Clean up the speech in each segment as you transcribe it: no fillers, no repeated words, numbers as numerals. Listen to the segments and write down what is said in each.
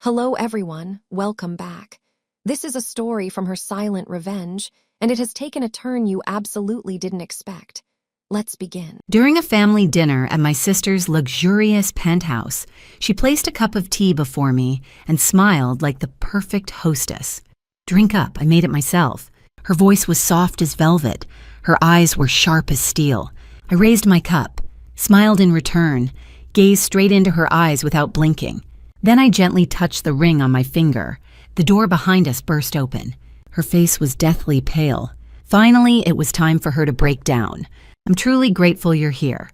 Hello everyone, welcome back. This is a story from her silent revenge, and it has taken a turn you absolutely didn't expect. Let's begin. During a family dinner at my sister's luxurious penthouse, she placed a cup of tea before me and smiled like the perfect hostess. "Drink up, I made it myself." Her voice was soft as velvet. Her eyes were sharp as steel. I raised my cup, smiled in return, gazed straight into her eyes without blinking. Then I gently touched the ring on my finger. The door behind us burst open. Her face was deathly pale. Finally, it was time for her to break down. "I'm truly grateful you're here.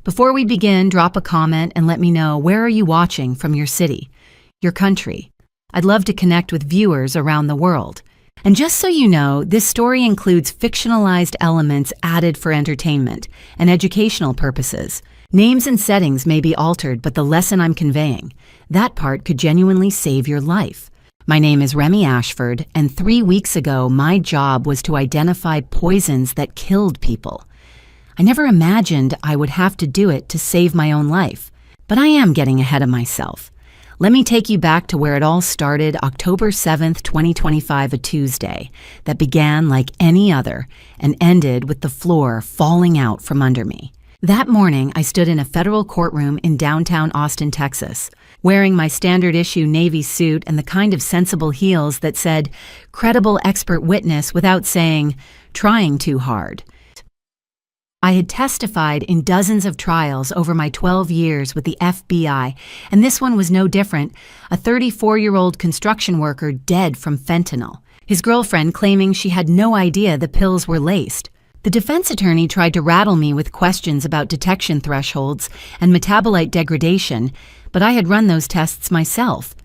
Before we begin, drop a comment and let me know, where are you watching from, your city, your country? I'd love to connect with viewers around the world. And just so you know, this story includes fictionalized elements added for entertainment and educational purposes. Names and settings may be altered, but the lesson I'm conveying, that part could genuinely save your life. My name is Remy Ashford, and 3 weeks ago, my job was to identify poisons that killed people. I never imagined I would have to do it to save my own life, but I am getting ahead of myself. Let me take you back to where it all started, October 7th, 2025, a Tuesday, that began like any other and ended with the floor falling out from under me. That morning, I stood in a federal courtroom in downtown Austin, Texas, wearing my standard issue Navy suit and the kind of sensible heels that said, "credible expert witness," without saying, "trying too hard." I had testified in dozens of trials over my 12 years with the FBI, and this one was no different. A 34-year-old construction worker dead from fentanyl. His girlfriend claiming she had no idea the pills were laced. The defense attorney tried to rattle me with questions about detection thresholds and metabolite degradation, but I had run those tests myself.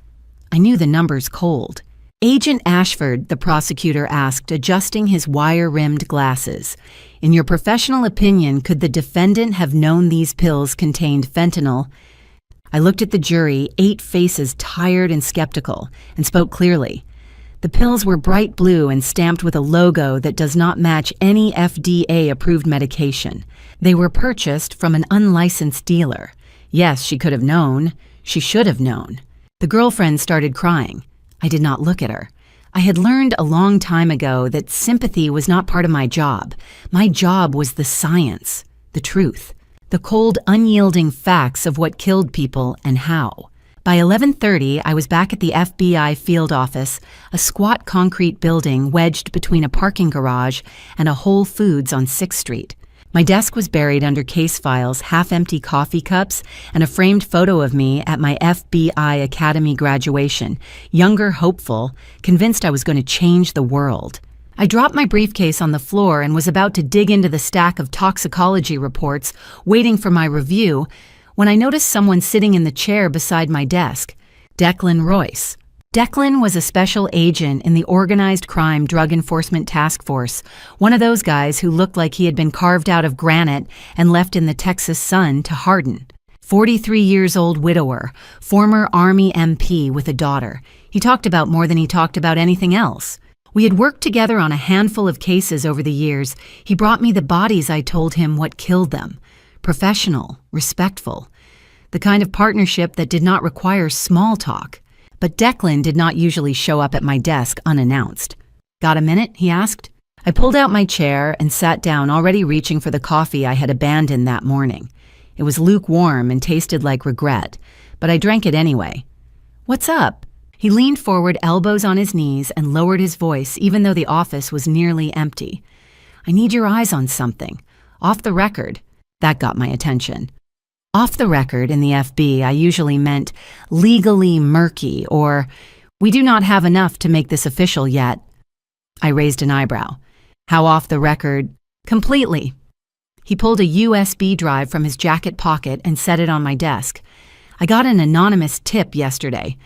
I knew the numbers cold. "Agent Ashford," the prosecutor asked, adjusting his wire-rimmed glasses, "in your professional opinion, could the defendant have known these pills contained fentanyl?" I looked at the jury, 8 faces tired and skeptical, and spoke clearly. "The pills were bright blue and stamped with a logo that does not match any FDA-approved medication. They were purchased from an unlicensed dealer." Yes, she could have known. She should have known. The girlfriend started crying. I did not look at her. I had learned a long time ago that sympathy was not part of my job. My job was the science, the truth, the cold, unyielding facts of what killed people and how. By 11:30, I was back at the FBI field office, a squat concrete building wedged between a parking garage and a Whole Foods on 6th Street. My desk was buried under case files, half-empty coffee cups, and a framed photo of me at my FBI Academy graduation, younger, hopeful, convinced I was going to change the world. I dropped my briefcase on the floor and was about to dig into the stack of toxicology reports, waiting for my review, when I noticed someone sitting in the chair beside my desk, Declan Royce. Declan was a special agent in the Organized Crime Drug Enforcement Task Force, one of those guys who looked like he had been carved out of granite and left in the Texas sun to harden. 43 years old widower, former Army MP with a daughter. He talked about more than he talked about anything else. We had worked together on a handful of cases over the years. He brought me the bodies I told him what killed them. Professional, respectful. The kind of partnership that did not require small talk. But Declan did not usually show up at my desk unannounced. "Got a minute?" he asked. I pulled out my chair and sat down, already reaching for the coffee I had abandoned that morning. It was lukewarm and tasted like regret, but I drank it anyway. "What's up?" He leaned forward, elbows on his knees, and lowered his voice, even though the office was nearly empty. "I need your eyes on something. Off the record." That got my attention. Off the record in the FB, I usually meant legally murky, or "we do not have enough to make this official yet." I raised an eyebrow. "How off the record?" "Completely." He pulled a USB drive from his jacket pocket and set it on my desk. "I got an anonymous tip yesterday.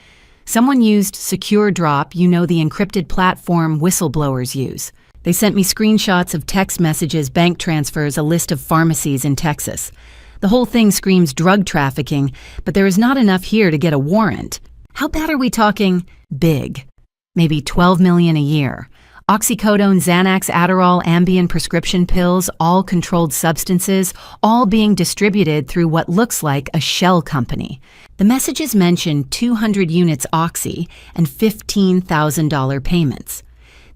Someone used Secure Drop, the encrypted platform whistleblowers use. They sent me screenshots of text messages, bank transfers, a list of pharmacies in Texas. The whole thing screams drug trafficking, but there is not enough here to get a warrant." "How bad are we talking?" "Big. Maybe $12 million a year. Oxycodone, Xanax, Adderall, Ambien prescription pills, all controlled substances, all being distributed through what looks like a shell company. The messages mention 200 units Oxy and $15,000 payments.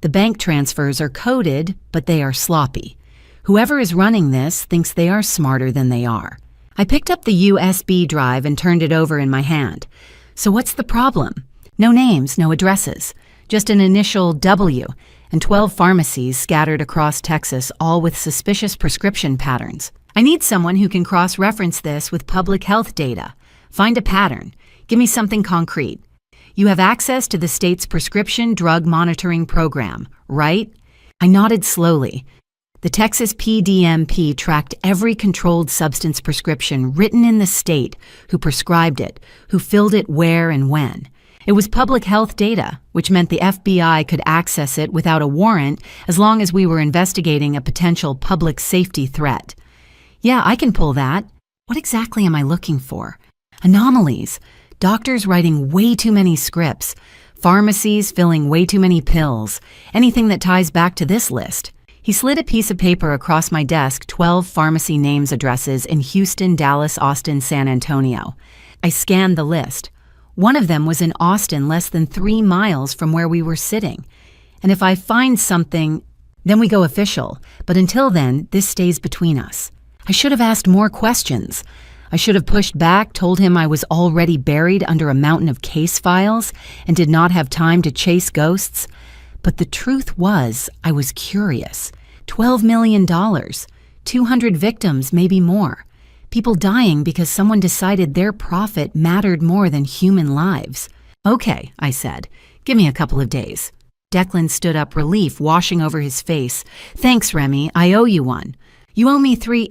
The bank transfers are coded, but they are sloppy. Whoever is running this thinks they are smarter than they are. I picked up the USB drive and turned it over in my hand. So what's the problem? No names, no addresses, just an initial W and 12 pharmacies scattered across Texas, all with suspicious prescription patterns. I need someone who can cross-reference this with public health data. Find a pattern. Give me something concrete. You have access to the state's prescription drug monitoring program, right? I nodded slowly. The Texas PDMP tracked every controlled substance prescription written in the state, who prescribed it, who filled it where and when. It was public health data, which meant the FBI could access it without a warrant as long as we were investigating a potential public safety threat. Yeah, I can pull that. What exactly am I looking for? Anomalies. Doctors writing way too many scripts. Pharmacies filling way too many pills. Anything that ties back to this list. He slid a piece of paper across my desk, 12 pharmacy names addresses in Houston, Dallas, Austin, San Antonio. I scanned the list. One of them was in Austin, less than 3 miles from where we were sitting. And if I find something, then we go official. But until then, this stays between us. I should have asked more questions. I should have pushed back, told him I was already buried under a mountain of case files and did not have time to chase ghosts. But the truth was, I was curious. $12 million, 200 victims, maybe more. People dying because someone decided their profit mattered more than human lives. Okay, I said. Give me a couple of days. Declan stood up, relief washing over his face. Thanks, Remy. I owe you one. You owe me 3...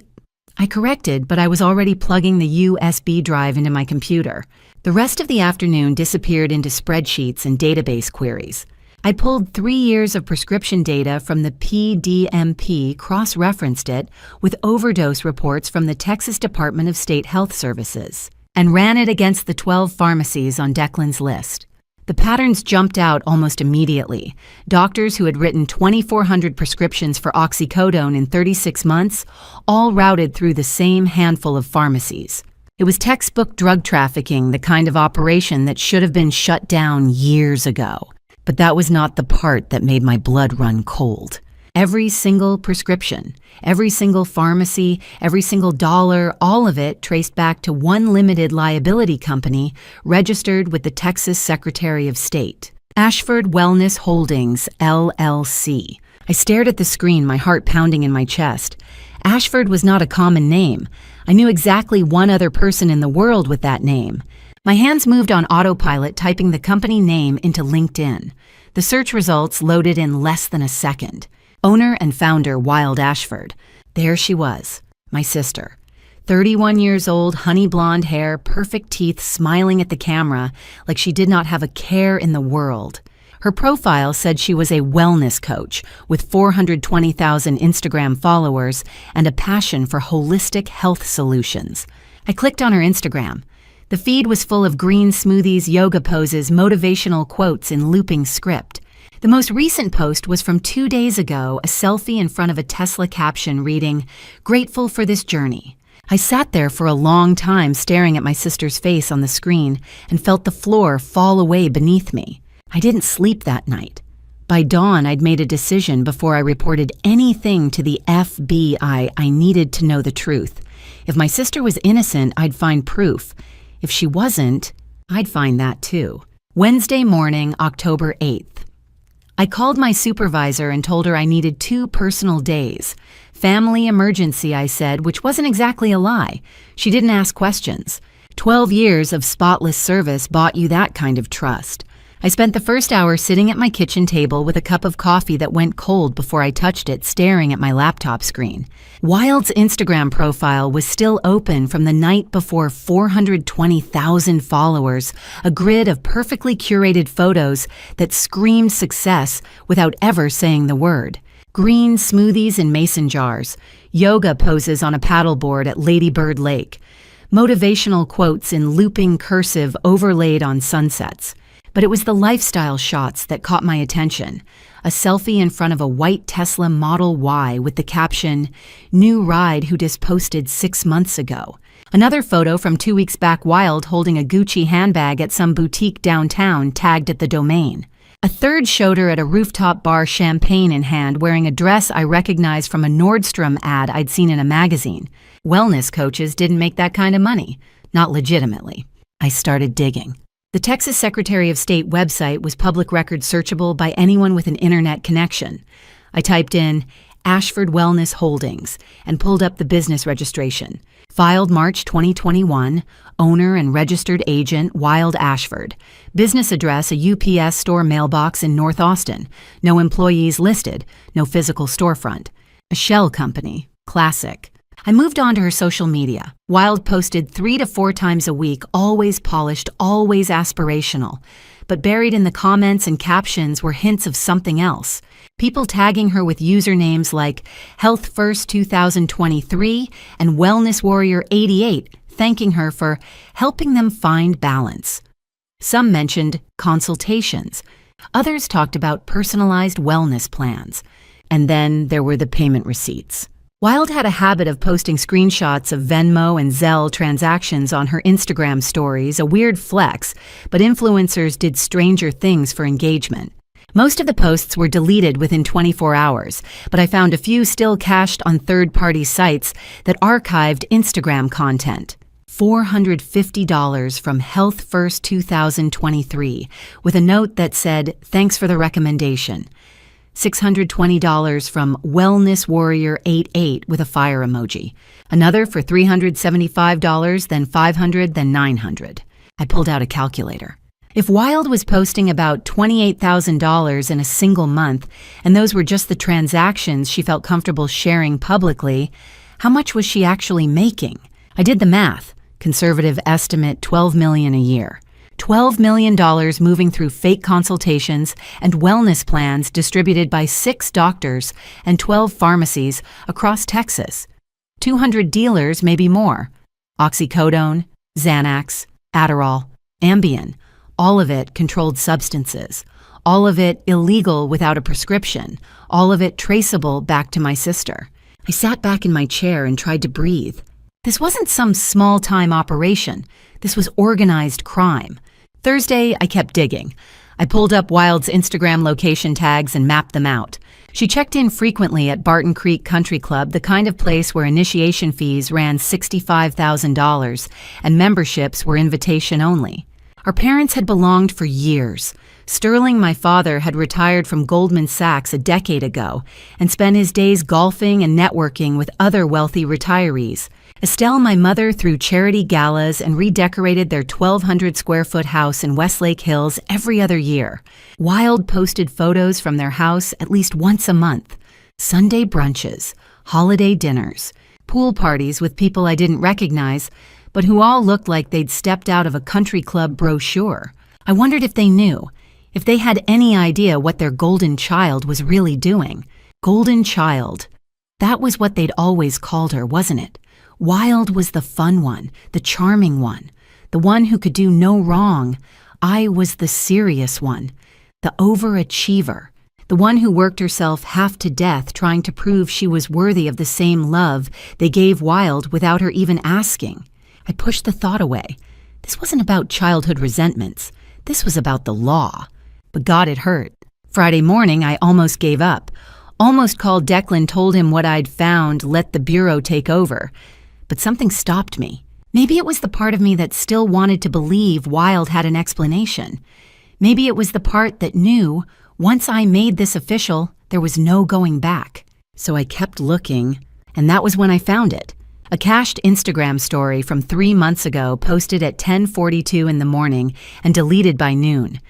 I corrected, but I was already plugging the USB drive into my computer. The rest of the afternoon disappeared into spreadsheets and database queries. I pulled 3 years of prescription data from the PDMP, cross-referenced it with overdose reports from the Texas Department of State Health Services, and ran it against the 12 pharmacies on Declan's list. The patterns jumped out almost immediately. Doctors who had written 2,400 prescriptions for oxycodone in 36 months, all routed through the same handful of pharmacies. It was textbook drug trafficking, the kind of operation that should have been shut down years ago. But that was not the part that made my blood run cold. Every single prescription, every single pharmacy, every single dollar, all of it traced back to one limited liability company registered with the Texas Secretary of State. Ashford Wellness Holdings, LLC. I stared at the screen, my heart pounding in my chest. Ashford was not a common name. I knew exactly one other person in the world with that name. My hands moved on autopilot, typing the company name into LinkedIn. The search results loaded in less than a second. Owner and founder Wild Ashford. There she was, my sister. 31 years old, honey blonde hair, perfect teeth, smiling at the camera like she did not have a care in the world. Her profile said she was a wellness coach with 420,000 Instagram followers and a passion for holistic health solutions. I clicked on her Instagram. The feed was full of green smoothies, yoga poses, motivational quotes in looping script. The most recent post was from 2 days ago, a selfie in front of a Tesla caption reading, "Grateful for this journey." I sat there for a long time staring at my sister's face on the screen and felt the floor fall away beneath me. I didn't sleep that night. By dawn, I'd made a decision before I reported anything to the FBI. I needed to know the truth. If my sister was innocent, I'd find proof. If she wasn't, I'd find that too. Wednesday morning, October 8th. I called my supervisor and told her I needed 2 personal days. Family emergency, I said, which wasn't exactly a lie. She didn't ask questions. 12 years of spotless service bought you that kind of trust. I spent the first hour sitting at my kitchen table with a cup of coffee that went cold before I touched it, staring at my laptop screen. Wild's Instagram profile was still open from the night before. 420,000 followers, a grid of perfectly curated photos that screamed success without ever saying the word. Green smoothies in mason jars, yoga poses on a paddleboard at Lady Bird Lake, motivational quotes in looping cursive overlaid on sunsets, But it was the lifestyle shots that caught my attention. A selfie in front of a white Tesla Model Y with the caption, "New ride who just posted 6 months ago." Another photo from 2 weeks back, Wild holding a Gucci handbag at some boutique downtown tagged at the domain. A third showed her at a rooftop bar, champagne in hand, wearing a dress I recognized from a Nordstrom ad I'd seen in a magazine. Wellness coaches didn't make that kind of money. Not legitimately. I started digging. The Texas Secretary of State website was public record searchable by anyone with an internet connection. I typed in Ashford Wellness Holdings and pulled up the business registration. Filed March 2021, owner and registered agent Wild Ashford. Business address a UPS store mailbox in North Austin. No employees listed, no physical storefront. A shell company, classic. I moved on to her social media. Wild posted 3 to 4 times a week, always polished, always aspirational. But buried in the comments and captions were hints of something else. People tagging her with usernames like Health First 2023 and Wellness Warrior 88, thanking her for helping them find balance. Some mentioned consultations. Others talked about personalized wellness plans. And then there were the payment receipts. Wild had a habit of posting screenshots of Venmo and Zelle transactions on her Instagram stories, a weird flex, but influencers did stranger things for engagement. Most of the posts were deleted within 24 hours, but I found a few still cached on third-party sites that archived Instagram content. $450 from Health First 2023, with a note that said, "Thanks for the recommendation." $620 from Wellness Warrior 88 with a fire emoji. Another for $375, then $500, then $900. I pulled out a calculator. If Wild was posting about $28,000 in a single month, and those were just the transactions she felt comfortable sharing publicly, how much was she actually making? I did the math. Conservative estimate, $12 million a year. $12 million moving through fake consultations and wellness plans distributed by 6 doctors and 12 pharmacies across Texas. 200 dealers, maybe more. Oxycodone, Xanax, Adderall, Ambien. All of it controlled substances. All of it illegal without a prescription. All of it traceable back to my sister. I sat back in my chair and tried to breathe. This wasn't some small-time operation. This was organized crime. Thursday, I kept digging. I pulled up Wild's Instagram location tags and mapped them out. She checked in frequently at Barton Creek Country Club, the kind of place where initiation fees ran $65,000 and memberships were invitation only. Our parents had belonged for years. Sterling, my father, had retired from Goldman Sachs a decade ago and spent his days golfing and networking with other wealthy retirees. Estelle, my mother, threw charity galas and redecorated their 1,200-square-foot house in Westlake Hills every other year. Wild posted photos from their house at least once a month. Sunday brunches, holiday dinners, pool parties with people I didn't recognize, but who all looked like they'd stepped out of a country club brochure. I wondered if they knew, if they had any idea what their golden child was really doing. Golden child. That was what they'd always called her, wasn't it? Wild was the fun one, the charming one, the one who could do no wrong. I was the serious one, the overachiever, the one who worked herself half to death trying to prove she was worthy of the same love they gave Wild without her even asking. I pushed the thought away. This wasn't about childhood resentments. This was about the law. But God, it hurt. Friday morning, I almost gave up. Almost called Declan, told him what I'd found, let the bureau take over. But something stopped me. Maybe it was the part of me that still wanted to believe Wild had an explanation. Maybe it was the part that knew, once I made this official, there was no going back. So I kept looking, and that was when I found it. A cached Instagram story from 3 months ago posted at 10:42 in the morning and deleted by noon.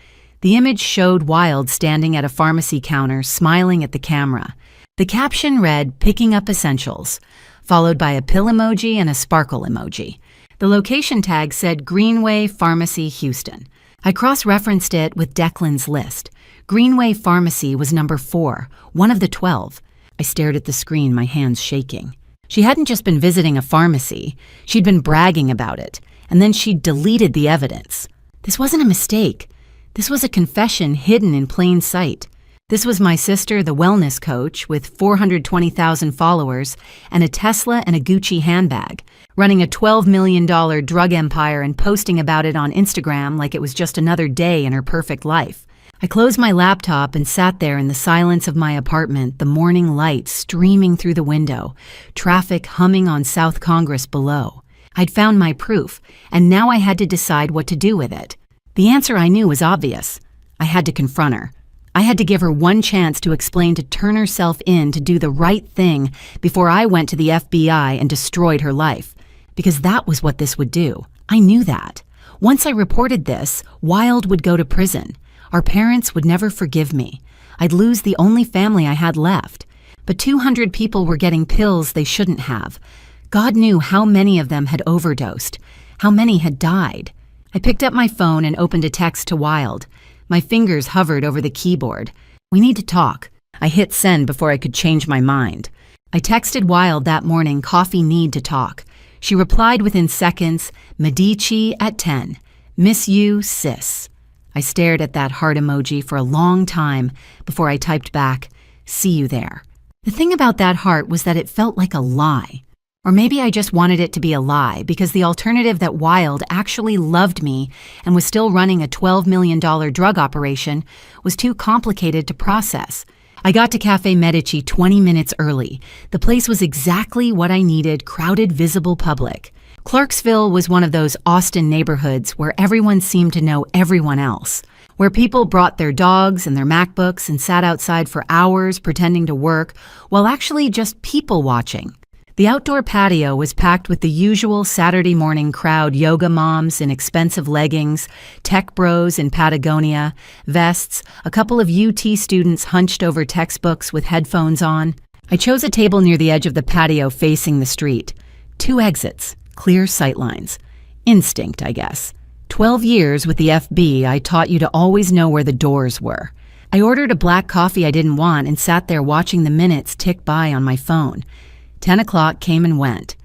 The image showed Wild standing at a pharmacy counter, smiling at the camera. The caption read, "Picking up essentials," followed by a pill emoji and a sparkle emoji. The location tag said Greenway Pharmacy, Houston. I cross-referenced it with Declan's list. Greenway Pharmacy was number 4, one of the 12. I stared at the screen, my hands shaking. She hadn't just been visiting a pharmacy. She'd been bragging about it, and then she'd deleted the evidence. This wasn't a mistake. This was a confession hidden in plain sight. This was my sister, the wellness coach, with 420,000 followers and a Tesla and a Gucci handbag, running a $12 million drug empire and posting about it on Instagram like it was just another day in her perfect life. I closed my laptop and sat there in the silence of my apartment, the morning light streaming through the window, traffic humming on South Congress below. I'd found my proof, and now I had to decide what to do with it. The answer I knew was obvious. I had to confront her. I had to give her one chance to explain, to turn herself in, to do the right thing before I went to the FBI and destroyed her life. Because that was what this would do. I knew that. Once I reported this, Wild would go to prison. Our parents would never forgive me. I'd lose the only family I had left. But 200 people were getting pills they shouldn't have. God knew how many of them had overdosed, how many had died. I picked up my phone and opened a text to Wild. My fingers hovered over the keyboard. "We need to talk." I hit send before I could change my mind. I texted Wild that morning, "Coffee, need to talk." She replied within seconds, "Medici at 10. Miss you, sis." I stared at that heart emoji for a long time before I typed back, "See you there." The thing about that heart was that it felt like a lie. Or maybe I just wanted it to be a lie because the alternative, that Wild actually loved me and was still running a $12 million drug operation, was too complicated to process. I got to Cafe Medici 20 minutes early. The place was exactly what I needed: crowded, visible public. Clarksville was one of those Austin neighborhoods where everyone seemed to know everyone else, where people brought their dogs and their MacBooks and sat outside for hours pretending to work while actually just people watching. The outdoor patio was packed with the usual Saturday morning crowd: yoga moms in expensive leggings, tech bros in Patagonia, vests, a couple of UT students hunched over textbooks with headphones on. I chose a table near the edge of the patio facing the street. 2 exits, clear sightlines. Instinct, I guess. 12 years with the FB, I taught you to always know where the doors were. I ordered a black coffee I didn't want and sat there watching the minutes tick by on my phone. 10 o'clock came and went.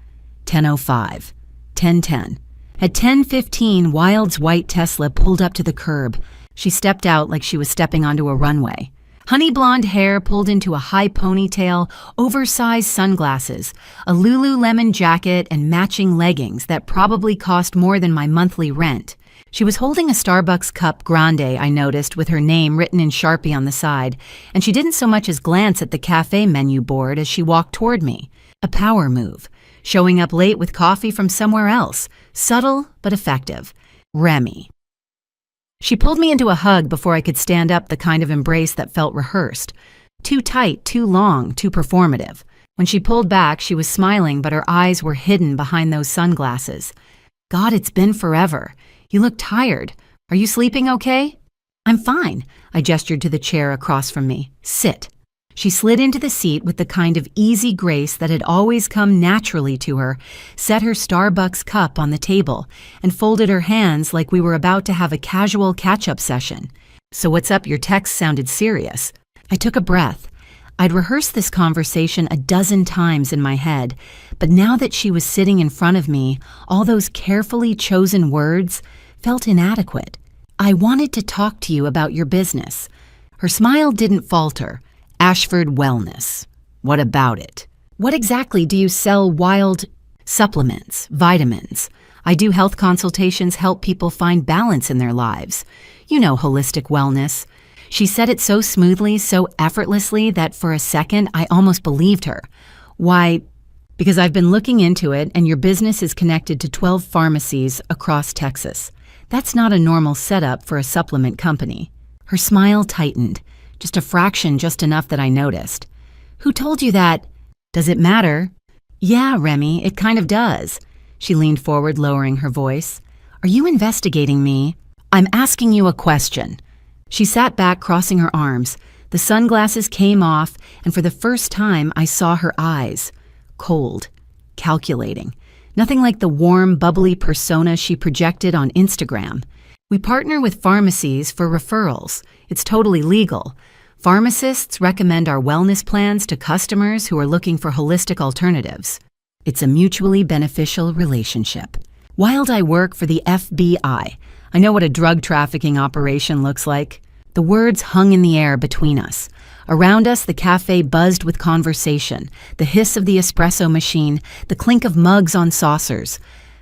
10:05. 10:10. At 10:15, Wild's white Tesla pulled up to the curb. She stepped out like she was stepping onto a runway. Honey blonde hair pulled into a high ponytail, oversized sunglasses, a Lululemon jacket, and matching leggings that probably cost more than my monthly rent. She was holding a Starbucks cup grande, I noticed, with her name written in Sharpie on the side, and she didn't so much as glance at the cafe menu board as she walked toward me. A power move, showing up late with coffee from somewhere else, subtle but effective. Remy. She pulled me into a hug before I could stand up, the kind of embrace that felt rehearsed. Too tight, too long, too performative. When she pulled back, she was smiling, but her eyes were hidden behind those sunglasses. God, it's been forever. You look tired. Are you sleeping okay? I'm fine. I gestured to the chair across from me. Sit. She slid into the seat with the kind of easy grace that had always come naturally to her, set her Starbucks cup on the table, and folded her hands like we were about to have a casual catch-up session. "So what's up? Your text sounded serious." I took a breath. I'd rehearsed this conversation a dozen times in my head, but now that she was sitting in front of me, all those carefully chosen words felt inadequate. "I wanted to talk to you about your business." Her smile didn't falter. "Ashford Wellness. What about it?" "What exactly do you sell?" "Wild supplements, vitamins. I do health consultations, help people find balance in their lives. You know, holistic wellness." She said it so smoothly, so effortlessly, that for a second I almost believed her. "Why?" "Because I've been looking into it, and your business is connected to 12 pharmacies across Texas. That's not a normal setup for a supplement company." Her smile tightened. Just a fraction, just enough that I noticed. "Who told you that?" "Does it matter?" "Yeah, Remy, it kind of does." She leaned forward, lowering her voice. "Are you investigating me?" "I'm asking you a question." She sat back, crossing her arms. The sunglasses came off, and for the first time I saw her eyes. Cold, calculating. Nothing like the warm, bubbly persona she projected on Instagram. "We partner with pharmacies for referrals. It's totally legal. Pharmacists recommend our wellness plans to customers who are looking for holistic alternatives. It's a mutually beneficial relationship. While I work for the FBI, I know what a drug trafficking operation looks like. The words hung in the air between us. Around us, the cafe buzzed with conversation, the hiss of the espresso machine, the clink of mugs on saucers.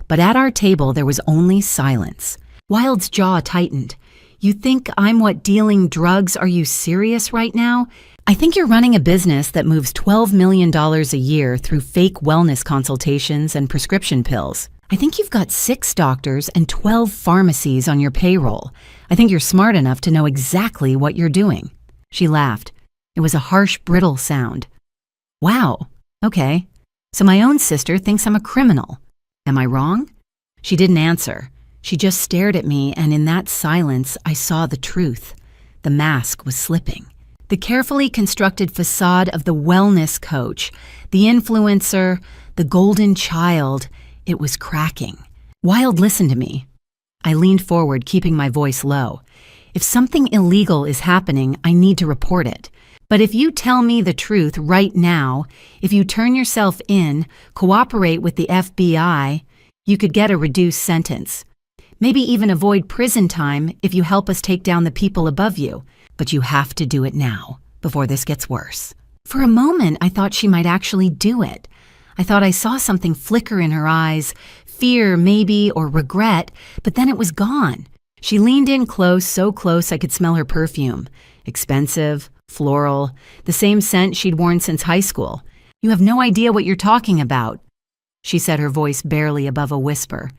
But at our table, there was only silence. Wild's jaw tightened. You think I'm what dealing drugs? Are you serious right now? I think you're running a business that moves $12 million a year through fake wellness consultations and prescription pills. I think you've got 6 doctors and 12 pharmacies on your payroll. I think you're smart enough to know exactly what you're doing. She laughed. It was a harsh, brittle sound. Wow, okay. So my own sister thinks I'm a criminal. Am I wrong? She didn't answer. She just stared at me, and in that silence, I saw the truth. The mask was slipping. The carefully constructed facade of the wellness coach, the influencer, the golden child, it was cracking. Wild listened to me. I leaned forward, keeping my voice low. If something illegal is happening, I need to report it. But if you tell me the truth right now, if you turn yourself in, cooperate with the FBI, you could get a reduced sentence. Maybe even avoid prison time if you help us take down the people above you. But you have to do it now, before this gets worse. For a moment, I thought she might actually do it. I thought I saw something flicker in her eyes, fear maybe, or regret, but then it was gone. She leaned in close, so close I could smell her perfume. Expensive, floral, the same scent she'd worn since high school. You have no idea what you're talking about, she said, her voice barely above a whisper.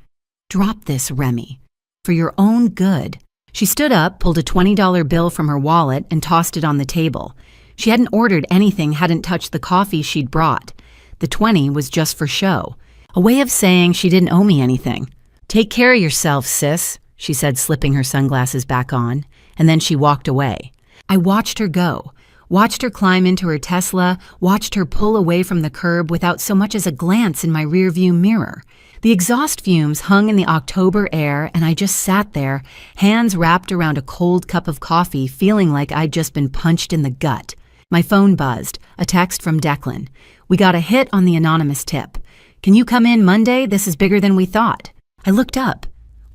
Drop this, Remy. For your own good. She stood up, pulled a $20 bill from her wallet, and tossed it on the table. She hadn't ordered anything, hadn't touched the coffee she'd brought. The 20 was just for show. A way of saying she didn't owe me anything. Take care of yourself, sis, she said, slipping her sunglasses back on, and then she walked away. I watched her go, watched her climb into her Tesla, watched her pull away from the curb without so much as a glance in my rearview mirror. The exhaust fumes hung in the October air, and I just sat there, hands wrapped around a cold cup of coffee, feeling like I'd just been punched in the gut. My phone buzzed, a text from Declan. We got a hit on the anonymous tip. Can you come in Monday? This is bigger than we thought. I looked up.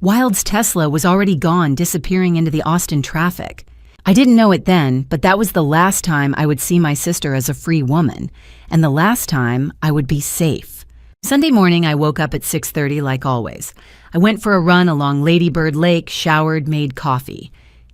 Wild's Tesla was already gone, disappearing into the Austin traffic. I didn't know it then, but that was the last time I would see my sister as a free woman, and the last time I would be safe. Sunday morning, I woke up at 6:30 like always. I went for a run along Lady Bird Lake, showered, made coffee.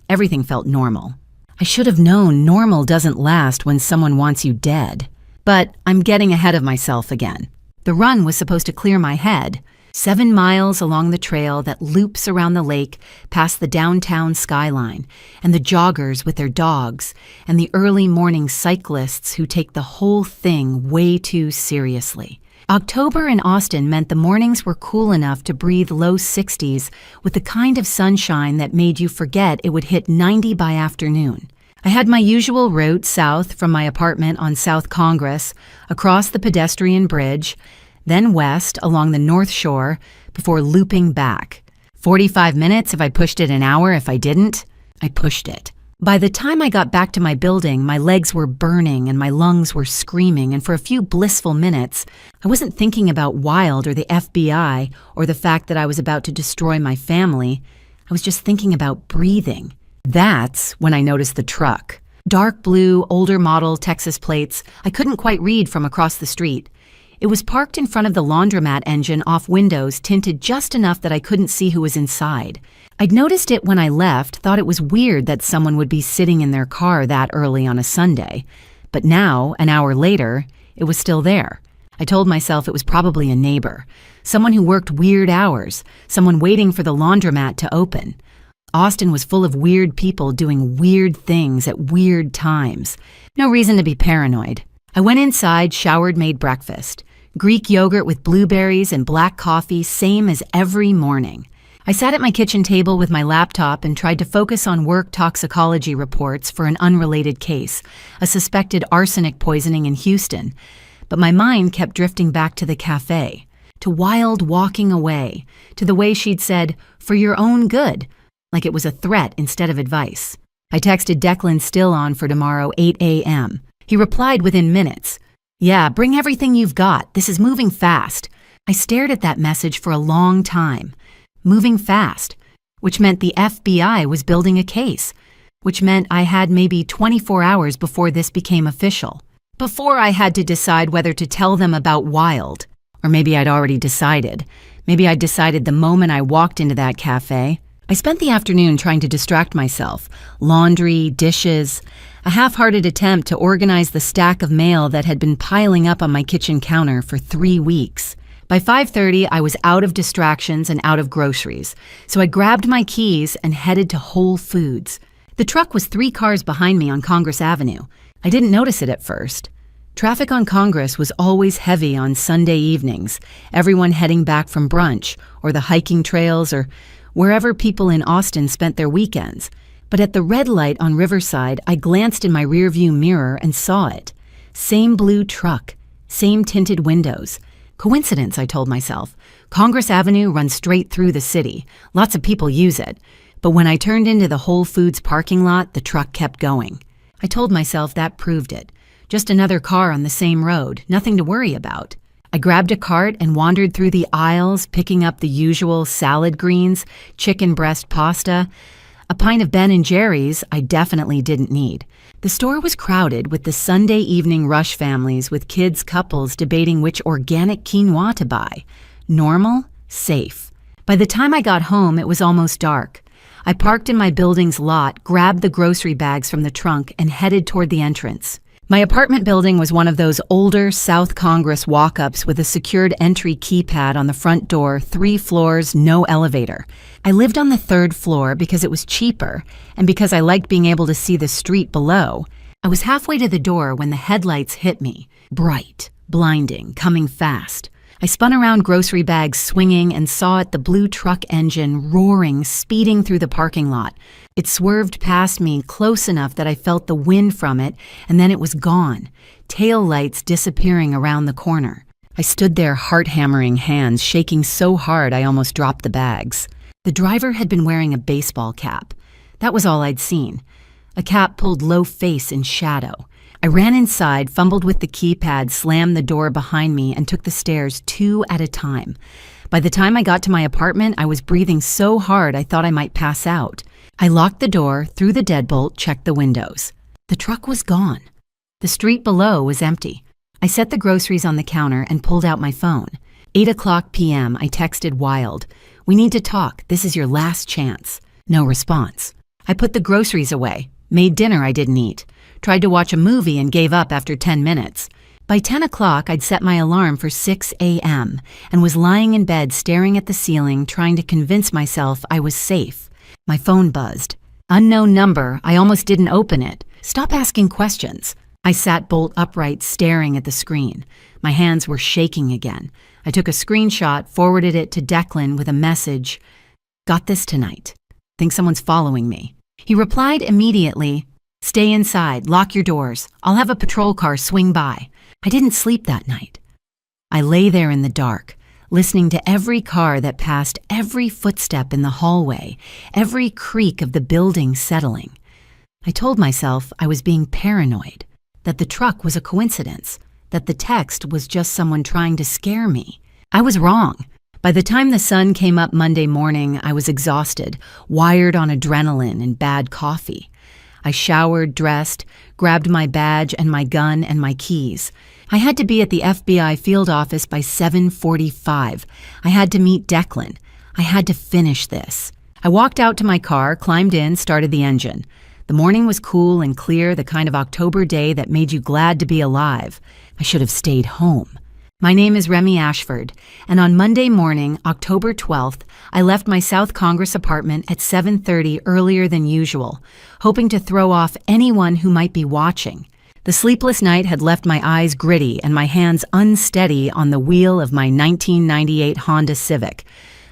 Everything felt normal. I should have known normal doesn't last when someone wants you dead. But I'm getting ahead of myself again. The run was supposed to clear my head. 7 miles along the trail that loops around the lake, past the downtown skyline, and the joggers with their dogs, and the early morning cyclists who take the whole thing way too seriously. October in Austin meant the mornings were cool enough to breathe low 60s with the kind of sunshine that made you forget it would hit 90 by afternoon. I had my usual route south from my apartment on South Congress, across the pedestrian bridge, then west along the North Shore before looping back. 45 minutes if I pushed it, an hour if I didn't. I pushed it. By the time I got back to my building, my legs were burning and my lungs were screaming, and for a few blissful minutes, I wasn't thinking about Wild or the FBI or the fact that I was about to destroy my family. I was just thinking about breathing. That's when I noticed the truck. Dark blue, older model, Texas plates. I couldn't quite read from across the street. It was parked in front of the laundromat engine, off windows, tinted just enough that I couldn't see who was inside. I'd noticed it when I left, thought it was weird that someone would be sitting in their car that early on a Sunday. But now, an hour later, it was still there. I told myself it was probably a neighbor, someone who worked weird hours, someone waiting for the laundromat to open. Austin was full of weird people doing weird things at weird times. No reason to be paranoid. I went inside, showered, made breakfast. Greek yogurt with blueberries and black coffee, same as every morning. I sat at my kitchen table with my laptop and tried to focus on work toxicology reports for an unrelated case, a suspected arsenic poisoning in Houston. But my mind kept drifting back to the cafe, to Wild walking away, to the way she'd said, "For your own good," like it was a threat instead of advice. I texted Declan still on for tomorrow, 8 a.m. He replied within minutes. "Yeah, bring everything you've got. This is moving fast." I stared at that message for a long time. Moving fast. which meant the FBI was building a case, which meant I had maybe 24 hours before this became official. Before I had to decide whether to tell them about Wild. Or maybe I'd already decided. Maybe I'd decided the moment I walked into that cafe. I spent the afternoon trying to distract myself. Laundry, dishes, a half-hearted attempt to organize the stack of mail that had been piling up on my kitchen counter for 3 weeks. By 5:30, I was out of distractions and out of groceries, so I grabbed my keys and headed to Whole Foods. The truck was 3 cars behind me on Congress Avenue. I didn't notice it at first. Traffic on Congress was always heavy on Sunday evenings, everyone heading back from brunch or the hiking trails or wherever people in Austin spent their weekends. But at the red light on Riverside, I glanced in my rearview mirror and saw it. Same blue truck, same tinted windows. Coincidence, I told myself. Congress Avenue runs straight through the city. Lots of people use it. But when I turned into the Whole Foods parking lot, the truck kept going. I told myself that proved it. Just another car on the same road, nothing to worry about. I grabbed a cart and wandered through the aisles, picking up the usual salad greens, chicken breast pasta. A pint of Ben & Jerry's I definitely didn't need. The store was crowded with the Sunday evening rush families with kids couples debating which organic quinoa to buy. Normal, safe. By the time I got home, it was almost dark. I parked in my building's lot, grabbed the grocery bags from the trunk, and headed toward the entrance. My apartment building was one of those older South Congress walk-ups with a secured entry keypad on the front door, 3 floors, no elevator. I lived on the 3rd floor because it was cheaper and because I liked being able to see the street below. I was halfway to the door when the headlights hit me. Bright, blinding, coming fast. I spun around, grocery bags swinging, and saw it, the blue truck engine roaring, speeding through the parking lot. It swerved past me close enough that I felt the wind from it, and then it was gone, tail lights disappearing around the corner. I stood there, heart-hammering hands, shaking so hard I almost dropped the bags. The driver had been wearing a baseball cap. That was all I'd seen. A cap pulled low face in shadow. I ran inside, fumbled with the keypad, slammed the door behind me, and took the stairs 2 at a time. By the time I got to my apartment, I was breathing so hard I thought I might pass out. I locked the door, threw the deadbolt, checked the windows. The truck was gone. The street below was empty. I set the groceries on the counter and pulled out my phone. 8:00 p.m., I texted Wild. "We need to talk. This is your last chance." No response. I put the groceries away, made dinner I didn't eat, tried to watch a movie and gave up after 10 minutes. By 10 o'clock, I'd set my alarm for 6 a.m. and was lying in bed staring at the ceiling, trying to convince myself I was safe. My phone buzzed. Unknown number. I almost didn't open it. Stop asking questions. I sat bolt upright, staring at the screen. My hands were shaking again. I took a screenshot, forwarded it to Declan with a message. "Got this tonight. Think someone's following me." He replied immediately, "Stay inside, lock your doors. I'll have a patrol car swing by." I didn't sleep that night. I lay there in the dark, listening to every car that passed, every footstep in the hallway, every creak of the building settling. I told myself I was being paranoid, that the truck was a coincidence, that the text was just someone trying to scare me. I was wrong. By the time the sun came up Monday morning, I was exhausted, wired on adrenaline and bad coffee. I showered, dressed, grabbed my badge and my gun and my keys. I had to be at the FBI field office by 7:45. I had to meet Declan. I had to finish this. I walked out to my car, climbed in, started the engine. The morning was cool and clear, the kind of October day that made you glad to be alive. I should have stayed home. My name is Remy Ashford, and on Monday morning, October 12th, I left my South Congress apartment at 7:30 earlier than usual, hoping to throw off anyone who might be watching. The sleepless night had left my eyes gritty and my hands unsteady on the wheel of my 1998 Honda Civic,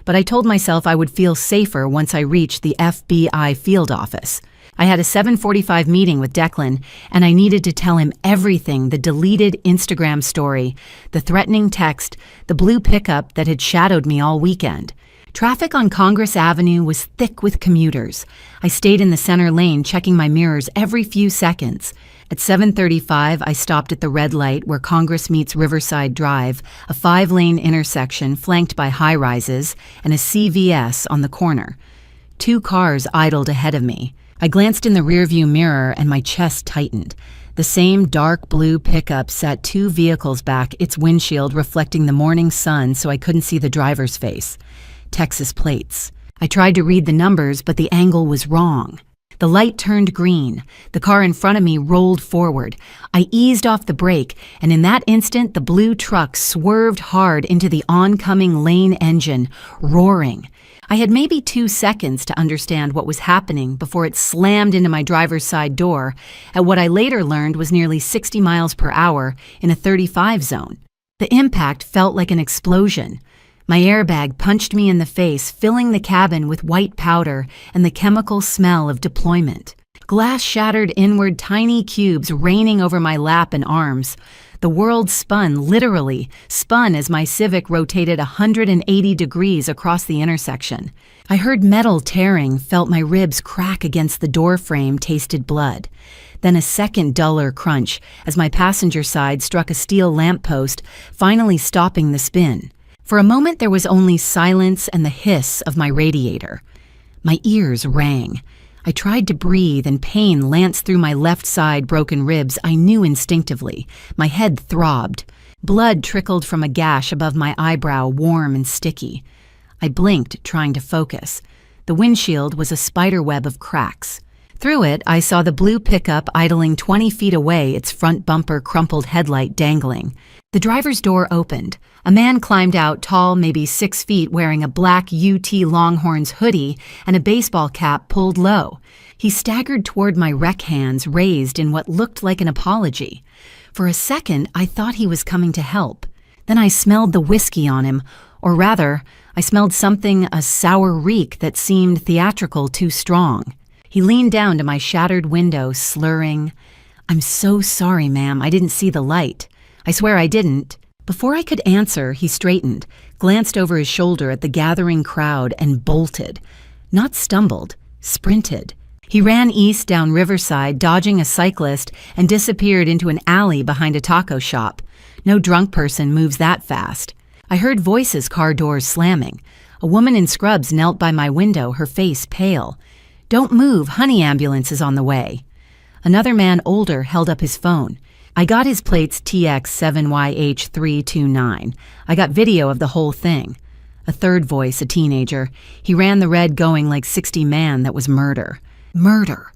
but I told myself I would feel safer once I reached the FBI field office. I had a 7:45 meeting with Declan, and I needed to tell him everything: the deleted Instagram story, the threatening text, the blue pickup that had shadowed me all weekend. Traffic on Congress Avenue was thick with commuters. I stayed in the center lane, checking my mirrors every few seconds. At 7:35, I stopped at the red light where Congress meets Riverside Drive, a 5-lane intersection flanked by high-rises and a CVS on the corner. 2 cars idled ahead of me. I glanced in the rearview mirror and my chest tightened. The same dark blue pickup sat 2 vehicles back, its windshield reflecting the morning sun so I couldn't see the driver's face. Texas plates. I tried to read the numbers, but the angle was wrong. The light turned green. The car in front of me rolled forward. I eased off the brake, and in that instant, the blue truck swerved hard into the oncoming lane engine, roaring. I had maybe 2 seconds to understand what was happening before it slammed into my driver's side door at what I later learned was nearly 60 miles per hour in a 35 zone. The impact felt like an explosion. My airbag punched me in the face, filling the cabin with white powder and the chemical smell of deployment. Glass shattered inward, tiny cubes raining over my lap and arms. The world spun, literally, spun as my Civic rotated 180 degrees across the intersection. I heard metal tearing, felt my ribs crack against the door frame, tasted blood. Then a second duller crunch as my passenger side struck a steel lamppost, finally stopping the spin. For a moment there was only silence and the hiss of my radiator. My ears rang. I tried to breathe and pain lanced through my left side broken ribs. I knew instinctively. My head throbbed. Blood trickled from a gash above my eyebrow, warm and sticky. I blinked, trying to focus. The windshield was a spiderweb of cracks. Through it, I saw the blue pickup idling 20 feet away, its front bumper crumpled headlight dangling. The driver's door opened. A man climbed out, tall, maybe 6 feet, wearing a black UT Longhorns hoodie and a baseball cap pulled low. He staggered toward my wreck hands, raised in what looked like an apology. For a second, I thought he was coming to help. Then I smelled the whiskey on him, or rather, I smelled something, a sour reek that seemed theatrical too strong. He leaned down to my shattered window, slurring, "I'm so sorry, ma'am, I didn't see the light. I swear I didn't." Before I could answer, he straightened, glanced over his shoulder at the gathering crowd, and bolted. Not stumbled, sprinted. He ran east down Riverside, dodging a cyclist, and disappeared into an alley behind a taco shop. No drunk person moves that fast. I heard voices, car doors slamming. A woman in scrubs knelt by my window, her face pale. "Don't move, honey ambulance is on the way." Another man older held up his phone. I got his plates TX7YH329. I got video of the whole thing. A third voice, a teenager. He ran the red going like 60 man that was murder. Murder.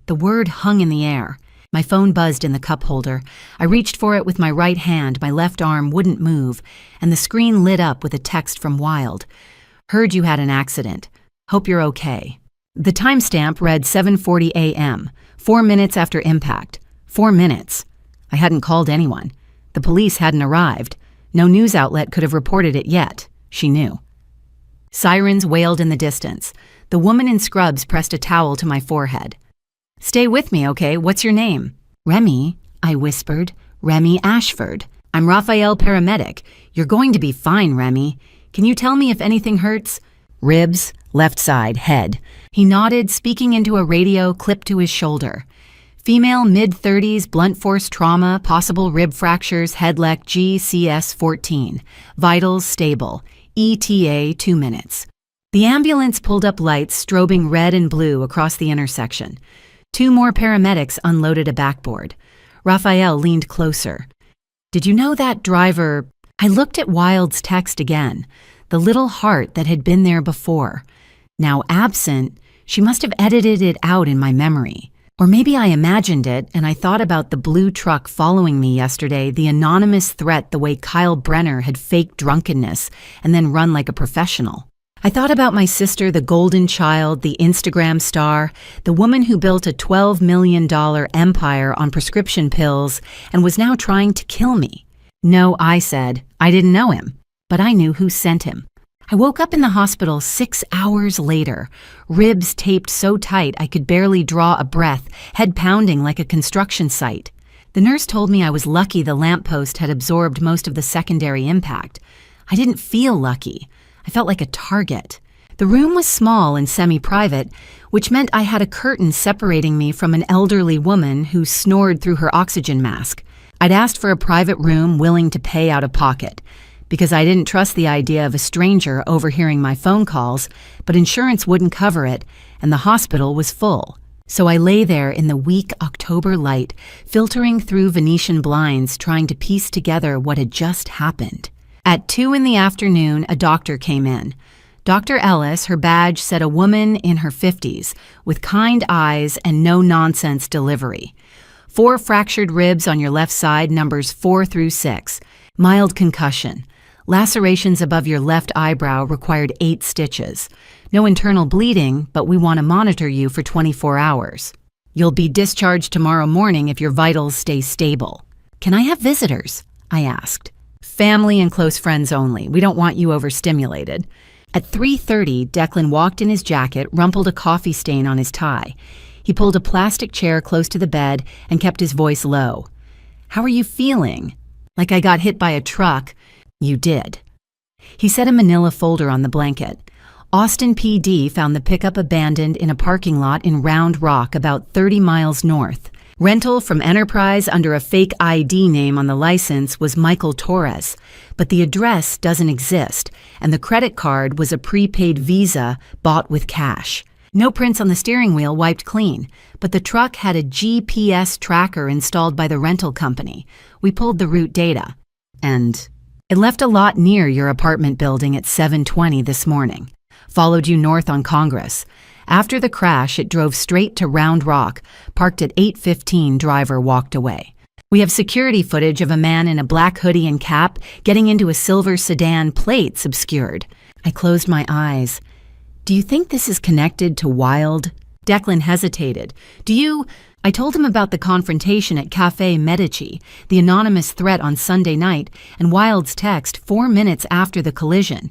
The word hung in the air. My phone buzzed in the cup holder. I reached for it with my right hand, my left arm wouldn't move, and the screen lit up with a text from Wild. "Heard you had an accident. Hope you're okay." The timestamp read 7:40 a.m., 4 minutes after impact. 4 minutes. I hadn't called anyone. The police hadn't arrived. No news outlet could have reported it yet. She knew. Sirens wailed in the distance. The woman in scrubs pressed a towel to my forehead. "Stay with me, okay? What's your name?" "Remy," I whispered. "Remy Ashford. I'm Raphael paramedic. You're going to be fine, Remy. Can you tell me if anything hurts?" "Ribs, left side, head." He nodded, speaking into a radio clipped to his shoulder. "Female, mid-30s, blunt force trauma, possible rib fractures, head lec GCS14. Vitals stable. ETA 2 minutes. The ambulance pulled up lights, strobing red and blue across the intersection. 2 more paramedics unloaded a backboard. Raphael leaned closer. "Did you know that driver—" I looked at Wild's text again. The little heart that had been there before. Now absent, she must have edited it out in my memory. Or maybe I imagined it, and I thought about the blue truck following me yesterday, the anonymous threat the way Kyle Brenner had faked drunkenness and then run like a professional. I thought about my sister, the golden child, the Instagram star, the woman who built a $12 million empire on prescription pills and was now trying to kill me. No, I said, I didn't know him, but I knew who sent him. I woke up in the hospital 6 hours later, ribs taped so tight I could barely draw a breath, head pounding like a construction site. The nurse told me I was lucky the lamppost had absorbed most of the secondary impact. I didn't feel lucky. I felt like a target. The room was small and semi-private, which meant I had a curtain separating me from an elderly woman who snored through her oxygen mask. I'd asked for a private room, willing to pay out of pocket. because I didn't trust the idea of a stranger overhearing my phone calls, but insurance wouldn't cover it, and the hospital was full. So I lay there in the weak October light, filtering through Venetian blinds, trying to piece together what had just happened. At 2 in the afternoon, a doctor came in. Dr. Ellis, her badge said a woman in her 50s, with kind eyes and no-nonsense delivery. 4 fractured ribs on your left side, numbers 4 through 6. Mild concussion. Lacerations above your left eyebrow required 8 stitches. No internal bleeding, but we want to monitor you for 24 hours. You'll be discharged tomorrow morning if your vitals stay stable. Can I have visitors? I asked. Family and close friends only. We don't want you overstimulated. At 3:30, Declan walked in his jacket, rumpled a coffee stain on his tie. He pulled a plastic chair close to the bed and kept his voice low. How are you feeling? Like I got hit by a truck. You did. He set a manila folder on the blanket. Austin PD found the pickup abandoned in a parking lot in Round Rock, about 30 miles north. Rental from Enterprise under a fake ID name on the license was Michael Torres, but the address doesn't exist, and the credit card was a prepaid Visa bought with cash. No prints on the steering wheel wiped clean, but the truck had a GPS tracker installed by the rental company. We pulled the route data, and it left a lot near your apartment building at 7:20 this morning. Followed you north on Congress. After the crash, it drove straight to Round Rock. Parked at 8:15, driver walked away. We have security footage of a man in a black hoodie and cap getting into a silver sedan, plates obscured. I closed my eyes. Do you think this is connected to Wild? Declan hesitated. I told him about the confrontation at Cafe Medici, the anonymous threat on Sunday night, and Wild's text 4 minutes after the collision.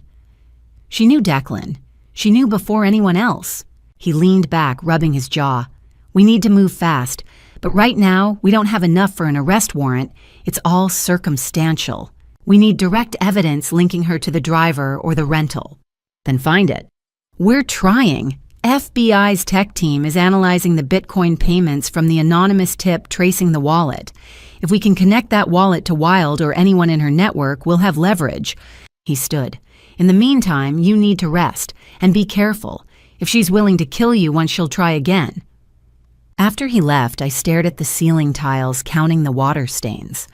She knew Declan. She knew before anyone else. He leaned back, rubbing his jaw. We need to move fast, but right now we don't have enough for an arrest warrant. It's all circumstantial. We need direct evidence linking her to the driver or the rental. Then find it. We're trying. FBI's tech team is analyzing the Bitcoin payments from the anonymous tip tracing the wallet. If we can connect that wallet to Wild or anyone in her network, we'll have leverage. He stood. In the meantime, you need to rest, and be careful. If she's willing to kill you once, she'll try again. After he left, I stared at the ceiling tiles, counting the water stains.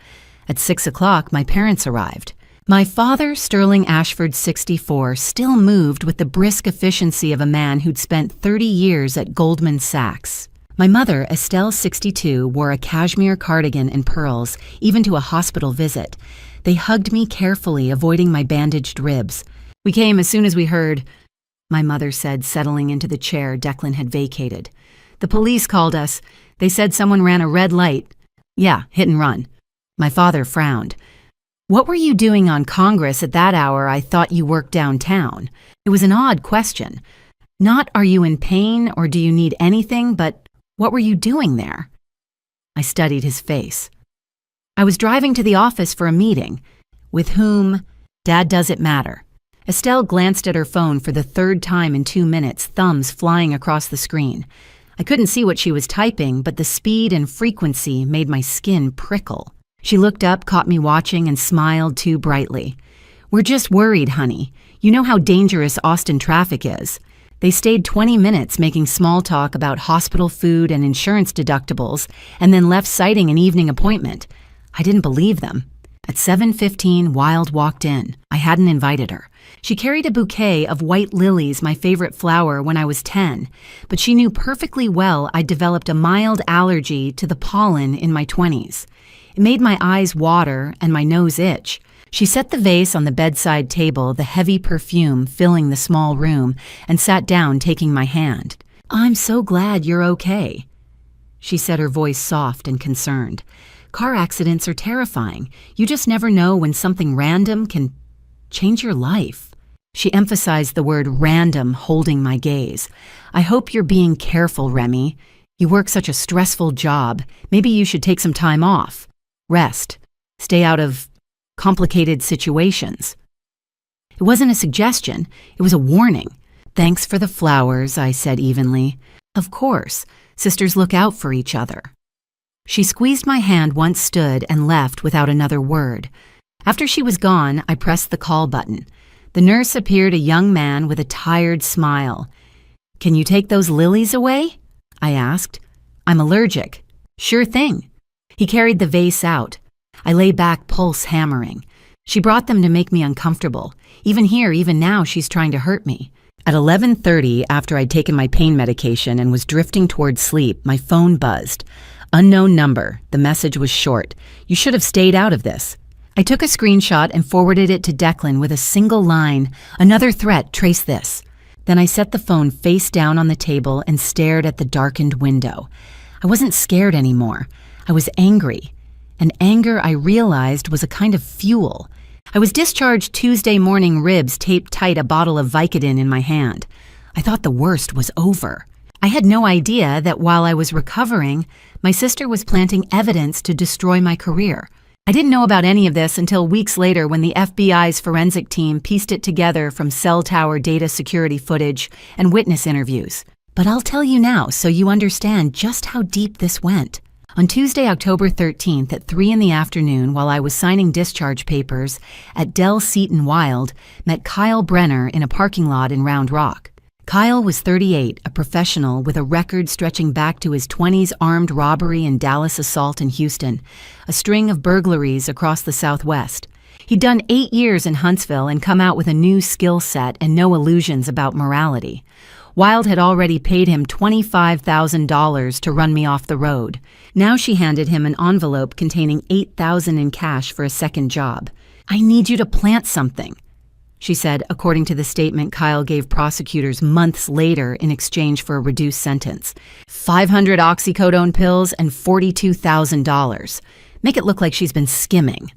At 6 o'clock, my parents arrived. My father, Sterling Ashford, 64, still moved with the brisk efficiency of a man who'd spent 30 years at Goldman Sachs. My mother, Estelle, 62, wore a cashmere cardigan and pearls, even to a hospital visit. They hugged me carefully, avoiding my bandaged ribs. We came as soon as we heard, my mother said, settling into the chair Declan had vacated. The police called us. They said someone ran a red light. Yeah, hit and run. My father frowned. What were you doing on Congress at that hour? I thought you worked downtown. It was an odd question. Not are you in pain or do you need anything, but what were you doing there? I studied his face. I was driving to the office for a meeting. With whom? Dad, does it matter? Estelle glanced at her phone for the 3rd time in 2 minutes, thumbs flying across the screen. I couldn't see what she was typing, but the speed and frequency made my skin prickle. She looked up, caught me watching, and smiled too brightly. We're just worried, honey. You know how dangerous Austin traffic is. They stayed 20 minutes making small talk about hospital food and insurance deductibles, and then left citing an evening appointment. I didn't believe them. At 7:15, Wild walked in. I hadn't invited her. She carried a bouquet of white lilies, my favorite flower, when I was 10, but she knew perfectly well I'd developed a mild allergy to the pollen in my 20s. It made my eyes water and my nose itch. She set the vase on the bedside table, the heavy perfume filling the small room, and sat down, taking my hand. I'm so glad you're okay, she said, her voice soft and concerned. Car accidents are terrifying. You just never know when something random can change your life. She emphasized the word random, holding my gaze. I hope you're being careful, Remy. You work such a stressful job. Maybe you should take some time off. Rest. Stay out of complicated situations. It wasn't a suggestion. It was a warning. Thanks for the flowers, I said evenly. Of course. Sisters look out for each other. She squeezed my hand once, stood, and left without another word. After she was gone, I pressed the call button. The nurse appeared a young man with a tired smile. "Can you take those lilies away?" I asked. "I'm allergic." "Sure thing." He carried the vase out. I lay back, pulse hammering. She brought them to make me uncomfortable. Even here, even now, she's trying to hurt me. At 11:30, after I'd taken my pain medication and was drifting toward sleep, my phone buzzed. Unknown number. The message was short. "You should have stayed out of this." I took a screenshot and forwarded it to Declan with a single line. "Another threat, trace this." Then I set the phone face down on the table and stared at the darkened window. I wasn't scared anymore. I was angry. And anger, I realized, was a kind of fuel. I was discharged Tuesday morning, ribs taped tight, a bottle of Vicodin in my hand. I thought the worst was over. I had no idea that while I was recovering, my sister was planting evidence to destroy my career. I didn't know about any of this until weeks later when the FBI's forensic team pieced it together from cell tower data security footage and witness interviews. But I'll tell you now so you understand just how deep this went. On Tuesday, October 13th at 3 in the afternoon, while I was signing discharge papers at Del Seaton Wild, met Kyle Brenner in a parking lot in Round Rock. Kyle was 38, a professional with a record stretching back to his 20s armed robbery and Dallas assault in Houston, a string of burglaries across the Southwest. He'd done 8 years in Huntsville and come out with a new skill set and no illusions about morality. Wild had already paid him $25,000 to run me off the road. Now she handed him an envelope containing $8,000 in cash for a second job. "I need you to plant something," she said, according to the statement Kyle gave prosecutors months later in exchange for a reduced sentence. 500 oxycodone pills and $42,000. Make it look like she's been skimming.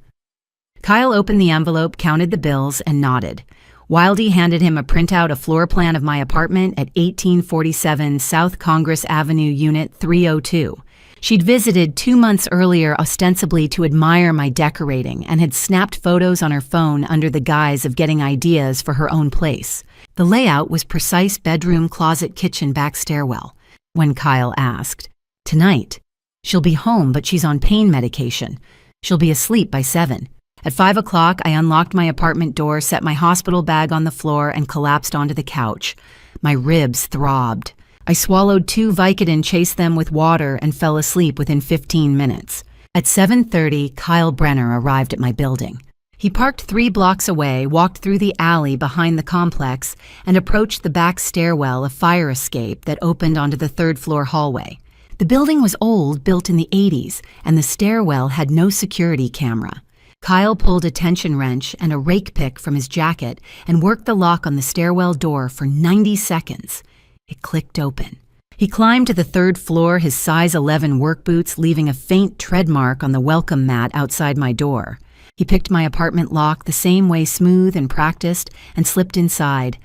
Kyle opened the envelope, counted the bills, and nodded. Wildy handed him a printout of floor plan of my apartment at 1847 South Congress Avenue, Unit 302. She'd visited 2 months earlier ostensibly to admire my decorating and had snapped photos on her phone under the guise of getting ideas for her own place. The layout was precise: bedroom, closet, kitchen, back stairwell. When Kyle asked, "Tonight. She'll be home, but she's on pain medication. She'll be asleep by 7. At 5 o'clock, I unlocked my apartment door, set my hospital bag on the floor, and collapsed onto the couch. My ribs throbbed. I swallowed 2 Vicodin, chased them with water, and fell asleep within 15 minutes. At 7:30, Kyle Brenner arrived at my building. He parked 3 blocks away, walked through the alley behind the complex, and approached the back stairwell, a fire escape that opened onto the 3rd-floor hallway. The building was old, built in the 80s, and the stairwell had no security camera. Kyle pulled a tension wrench and a rake pick from his jacket and worked the lock on the stairwell door for 90 seconds. It clicked open. He climbed to the 3rd floor, his size 11 work boots leaving a faint tread mark on the welcome mat outside my door. He picked my apartment lock the same way, smooth and practiced, and slipped inside.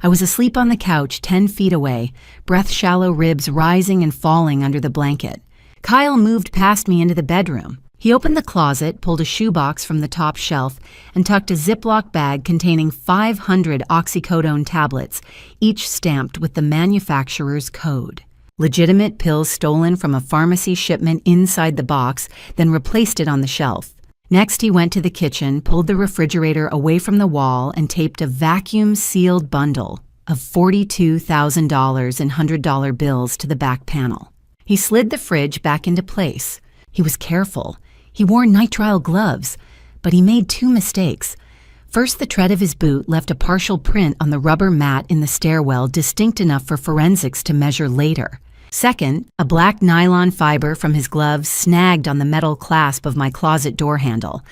I was asleep on the couch 10 feet away, breath-shallow ribs rising and falling under the blanket. Kyle moved past me into the bedroom. He opened the closet, pulled a shoebox from the top shelf, and tucked a Ziploc bag containing 500 oxycodone tablets, each stamped with the manufacturer's code. Legitimate pills stolen from a pharmacy shipment inside the box, then replaced it on the shelf. Next, he went to the kitchen, pulled the refrigerator away from the wall, and taped a vacuum-sealed bundle of $42,000 in $100 bills to the back panel. He slid the fridge back into place. He was careful. He wore nitrile gloves, but he made 2 mistakes. First, the tread of his boot left a partial print on the rubber mat in the stairwell distinct enough for forensics to measure later. Second, a black nylon fiber from his gloves snagged on the metal clasp of my closet door handle.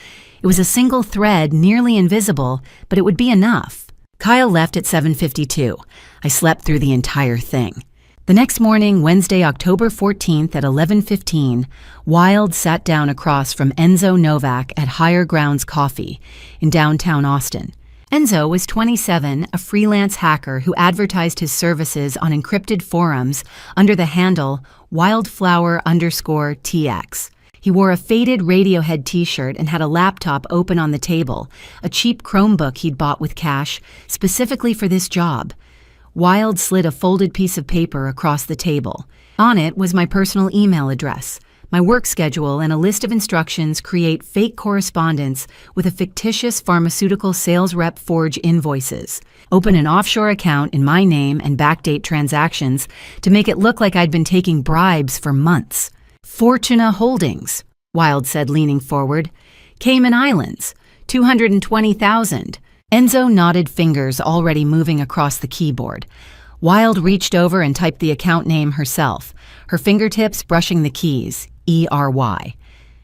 It was a single thread, nearly invisible, but it would be enough. Kyle left at 7:52. I slept through the entire thing. The next morning, Wednesday, October 14th at 11:15, Wild sat down across from Enzo Novak at Higher Grounds Coffee in downtown Austin. Enzo was 27, a freelance hacker who advertised his services on encrypted forums under the handle wildflower_TX. He wore a faded Radiohead t-shirt and had a laptop open on the table, a cheap Chromebook he'd bought with cash, specifically for this job. Wild slid a folded piece of paper across the table. On it was my personal email address. My work schedule and a list of instructions create fake correspondence with a fictitious pharmaceutical sales rep forge invoices, open an offshore account in my name and backdate transactions to make it look like I'd been taking bribes for months. Fortuna Holdings, Wild said, leaning forward. Cayman Islands, 220,000. Enzo nodded, fingers already moving across the keyboard. Wild reached over and typed the account name herself, her fingertips brushing the keys, ERY.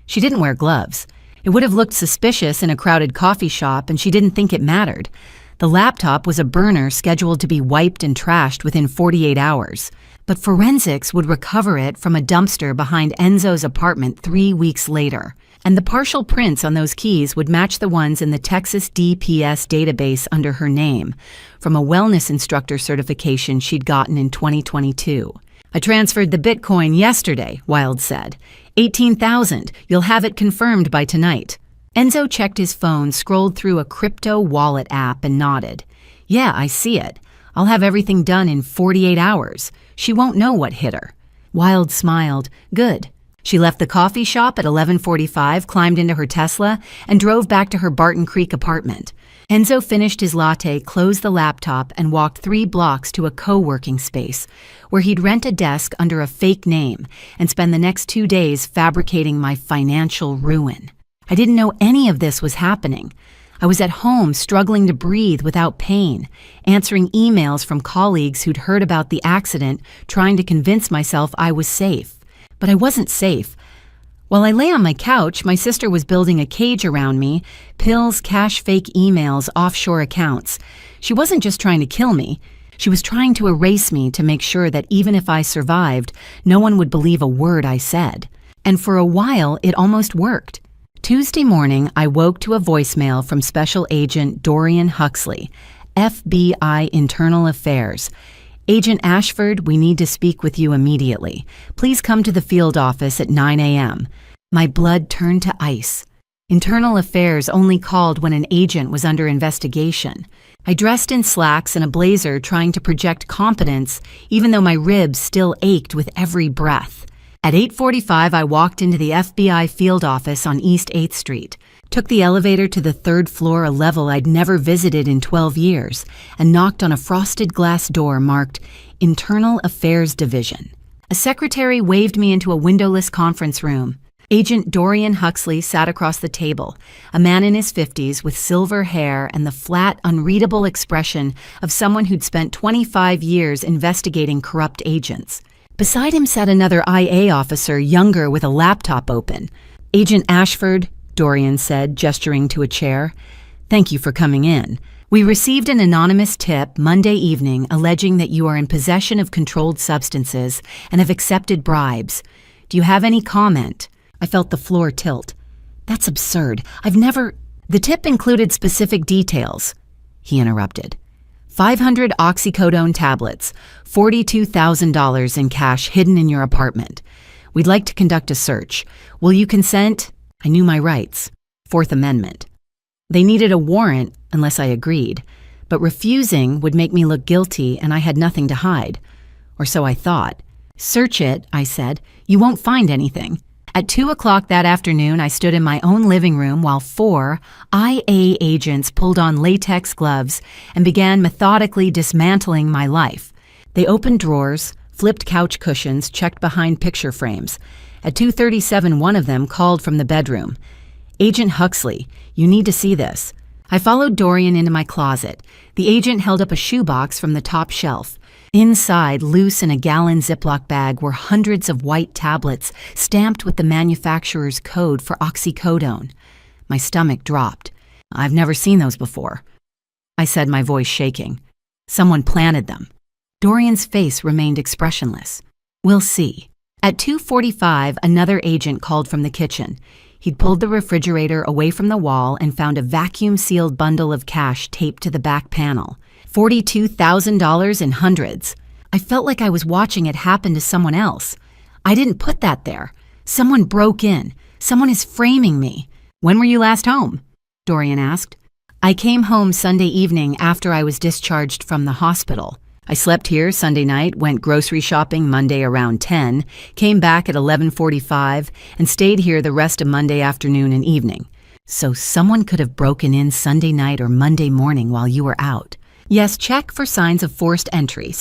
She didn't wear gloves. It would have looked suspicious in a crowded coffee shop, and she didn't think it mattered. The laptop was a burner scheduled to be wiped and trashed within 48 hours. But forensics would recover it from a dumpster behind Enzo's apartment 3 weeks later. And the partial prints on those keys would match the ones in the Texas DPS database under her name, from a wellness instructor certification she'd gotten in 2022. I transferred the Bitcoin yesterday, Wild said. 18,000. You'll have it confirmed by tonight. Enzo checked his phone, scrolled through a crypto wallet app, and nodded. Yeah, I see it. I'll have everything done in 48 hours. She won't know what hit her. Wild smiled. Good. She left the coffee shop at 11:45, climbed into her Tesla, and drove back to her Barton Creek apartment. Enzo finished his latte, closed the laptop, and walked 3 blocks to a co-working space, where he'd rent a desk under a fake name and spend the next 2 days fabricating my financial ruin. I didn't know any of this was happening. I was at home, struggling to breathe without pain, answering emails from colleagues who'd heard about the accident, trying to convince myself I was safe. But I wasn't safe. While I lay on my couch, my sister was building a cage around me, pills, cash, fake emails, offshore accounts. She wasn't just trying to kill me. She was trying to erase me to make sure that even if I survived, no one would believe a word I said. And for a while, it almost worked. Tuesday morning, I woke to a voicemail from Special Agent Dorian Huxley, FBI Internal Affairs. Agent Ashford, we need to speak with you immediately. Please come to the field office at 9 a.m. My blood turned to ice. Internal Affairs only called when an agent was under investigation. I dressed in slacks and a blazer, trying to project competence, even though my ribs still ached with every breath. At 8:45, I walked into the FBI field office on East 8th Street, took the elevator to the 3rd floor, a level I'd never visited in 12 years, and knocked on a frosted glass door marked Internal Affairs Division. A secretary waved me into a windowless conference room. Agent Dorian Huxley sat across the table, a man in his 50s with silver hair and the flat, unreadable expression of someone who'd spent 25 years investigating corrupt agents. Beside him sat another IA officer, younger, with a laptop open. Agent Ashford, Dorian said, gesturing to a chair. Thank you for coming in. We received an anonymous tip Monday evening alleging that you are in possession of controlled substances and have accepted bribes. Do you have any comment? I felt the floor tilt. That's absurd. The tip included specific details, he interrupted. 500 oxycodone tablets, $42,000 in cash hidden in your apartment. We'd like to conduct a search. Will you consent? I knew my rights. 4th Amendment. They needed a warrant unless I agreed, but refusing would make me look guilty and I had nothing to hide. Or so I thought. Search it, I said. You won't find anything. At 2 o'clock that afternoon, I stood in my own living room while 4 IA agents pulled on latex gloves and began methodically dismantling my life. They opened drawers, flipped couch cushions, checked behind picture frames. At 2:37, one of them called from the bedroom. Agent Huxley, you need to see this. I followed Dorian into my closet. The agent held up a shoebox from the top shelf. Inside, loose in a gallon Ziploc bag, were hundreds of white tablets stamped with the manufacturer's code for oxycodone. My stomach dropped. I've never seen those before, I said, my voice shaking. Someone planted them. Dorian's face remained expressionless. We'll see. At 2:45, another agent called from the kitchen. He'd pulled the refrigerator away from the wall and found a vacuum-sealed bundle of cash taped to the back panel. $42,000 in hundreds. I felt like I was watching it happen to someone else. I didn't put that there. Someone broke in. Someone is framing me. When were you last home? Dorian asked. I came home Sunday evening after I was discharged from the hospital. I slept here Sunday night, went grocery shopping Monday around 10, came back at 11:45, and stayed here the rest of Monday afternoon and evening. So someone could have broken in Sunday night or Monday morning while you were out. Yes, check for signs of forced entry.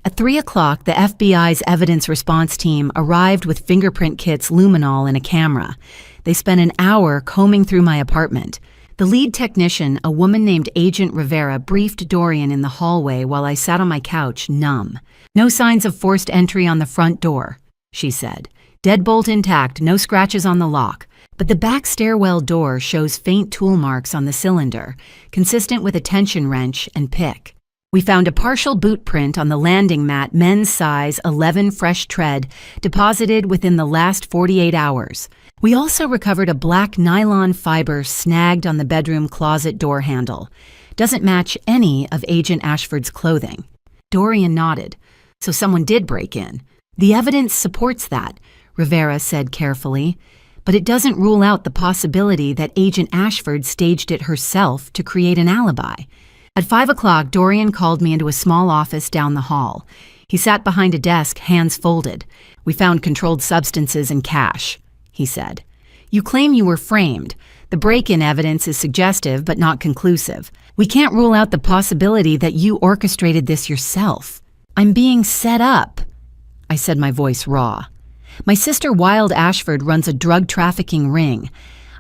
At 3 o'clock, the FBI's evidence response team arrived with fingerprint kits, luminol, and a camera. They spent an hour combing through my apartment. The lead technician, a woman named Agent Rivera, briefed Dorian in the hallway while I sat on my couch, numb. "No signs of forced entry on the front door," she said. "Deadbolt intact, no scratches on the lock. But the back stairwell door shows faint tool marks on the cylinder, consistent with a tension wrench and pick. We found a partial boot print on the landing mat, men's size 11 fresh tread, deposited within the last 48 hours. We also recovered a black nylon fiber snagged on the bedroom closet door handle. Doesn't match any of Agent Ashford's clothing." Dorian nodded. "So someone did break in." "The evidence supports that," Rivera said carefully. "But it doesn't rule out the possibility that Agent Ashford staged it herself to create an alibi." At 5 o'clock, Dorian called me into a small office down the hall. He sat behind a desk, hands folded. "We found controlled substances and cash," he said. "You claim you were framed. The break-in evidence is suggestive but not conclusive. We can't rule out the possibility that you orchestrated this yourself." "I'm being set up," I said, my voice raw. "My sister Wild Ashford runs a drug trafficking ring.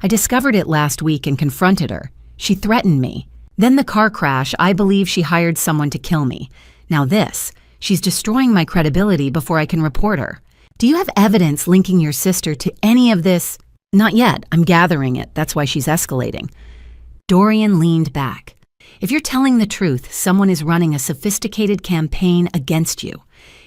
I discovered it last week and confronted her. She threatened me. Then the car crash, I believe she hired someone to kill me. Now this, she's destroying my credibility before I can report her. Do you have evidence linking your sister to any of this?" "Not yet. I'm gathering it. That's why she's escalating." Dorian leaned back. "If you're telling the truth, someone is running a sophisticated campaign against you.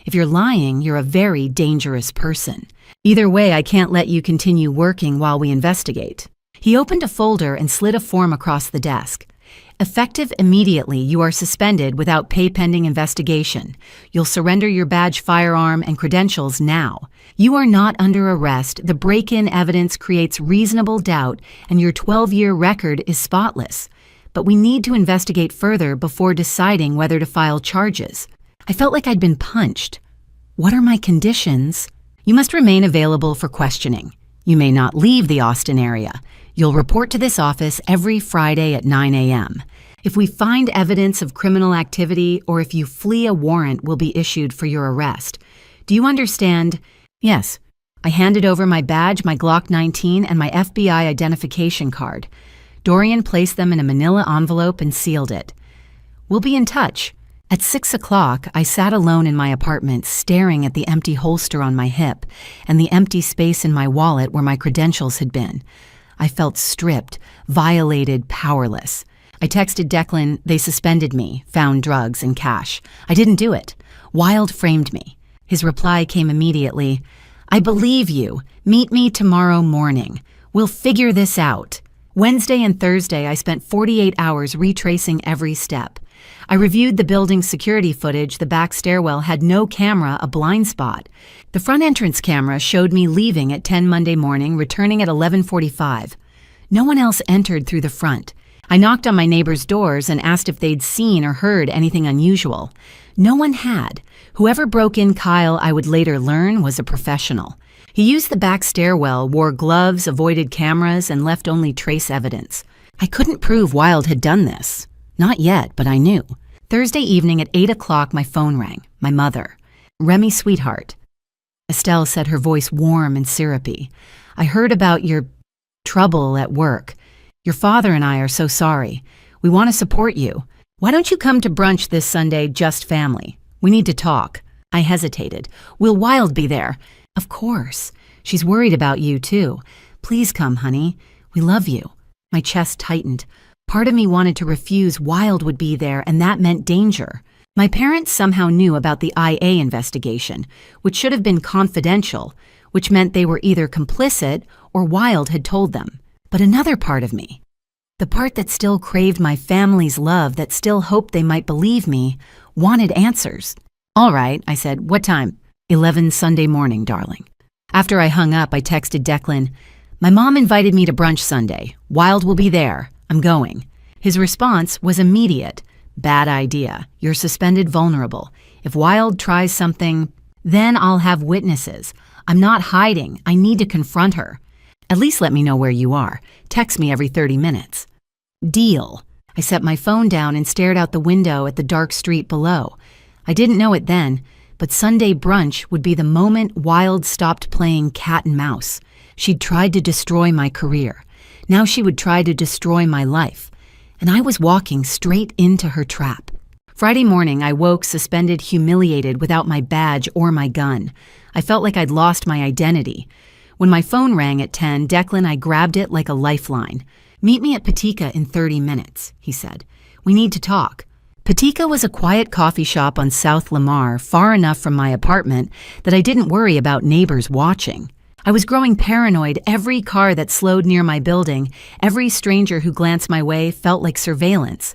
If you're lying, you're a very dangerous person. Either way, I can't let you continue working while we investigate." He opened a folder and slid a form across the desk. "Effective immediately, you are suspended without pay pending investigation. You'll surrender your badge, firearm, and credentials now. You are not under arrest. The break-in evidence creates reasonable doubt, and your 12-year record is spotless. But we need to investigate further before deciding whether to file charges." I felt like I'd been punched. "What are my conditions?" "You must remain available for questioning. You may not leave the Austin area. You'll report to this office every Friday at 9 a.m. If we find evidence of criminal activity or if you flee, a warrant will be issued for your arrest. Do you understand?" "Yes." I handed over my badge, my Glock 19, and my FBI identification card. Dorian placed them in a manila envelope and sealed it. "We'll be in touch." At 6 o'clock, I sat alone in my apartment, staring at the empty holster on my hip and the empty space in my wallet where my credentials had been. I felt stripped, violated, powerless. I texted Declan, "They suspended me, found drugs and cash. I didn't do it. Wild framed me." His reply came immediately. "I believe you. Meet me tomorrow morning. We'll figure this out." Wednesday and Thursday, I spent 48 hours retracing every step. I reviewed the building's security footage. The back stairwell had no camera, a blind spot. The front entrance camera showed me leaving at 10 Monday morning, returning at 11:45. No one else entered through the front. I knocked on my neighbors' doors and asked if they'd seen or heard anything unusual. No one had. Whoever broke in Kyle, I would later learn, was a professional. He used the back stairwell, wore gloves, avoided cameras, and left only trace evidence. I couldn't prove Wild had done this. Not yet, but I knew. Thursday evening at 8 o'clock, my phone rang. My mother. "Remy, sweetheart." Estelle said, her voice warm and syrupy. "I heard about your trouble at work. Your father and I are so sorry. We want to support you. Why don't you come to brunch this Sunday, just family? We need to talk." I hesitated. "Will Wild be there?" "Of course. She's worried about you, too. Please come, honey. We love you." My chest tightened. Part of me wanted to refuse. Wild would be there, and that meant danger. My parents somehow knew about the IA investigation, which should have been confidential, which meant they were either complicit or Wild had told them. But another part of me, the part that still craved my family's love, that still hoped they might believe me, wanted answers. "All right," I said. "What time?" 11 Sunday morning, darling." After I hung up, I texted Declan, "My mom invited me to brunch Sunday. Wild will be there. I'm going." His response was immediate. Bad idea. You're suspended vulnerable. If Wild tries something, then I'll have witnesses. I'm not hiding. I need to confront her. At least let me know where you are. Text me every 30 minutes. Deal. I set my phone down and stared out the window at the dark street below. I didn't know it then, but Sunday brunch would be the moment Wild stopped playing cat and mouse. She'd tried to destroy my career. Now she would try to destroy my life. And I was walking straight into her trap. Friday morning, I woke suspended, humiliated, without my badge or my gun. I felt like I'd lost my identity. When my phone rang at 10, Declan, I grabbed it like a lifeline. "Meet me at Patika in 30 minutes, he said. "We need to talk." Patika was a quiet coffee shop on South Lamar, far enough from my apartment that I didn't worry about neighbors watching. I was growing paranoid. Every car that slowed near my building, every stranger who glanced my way felt like surveillance.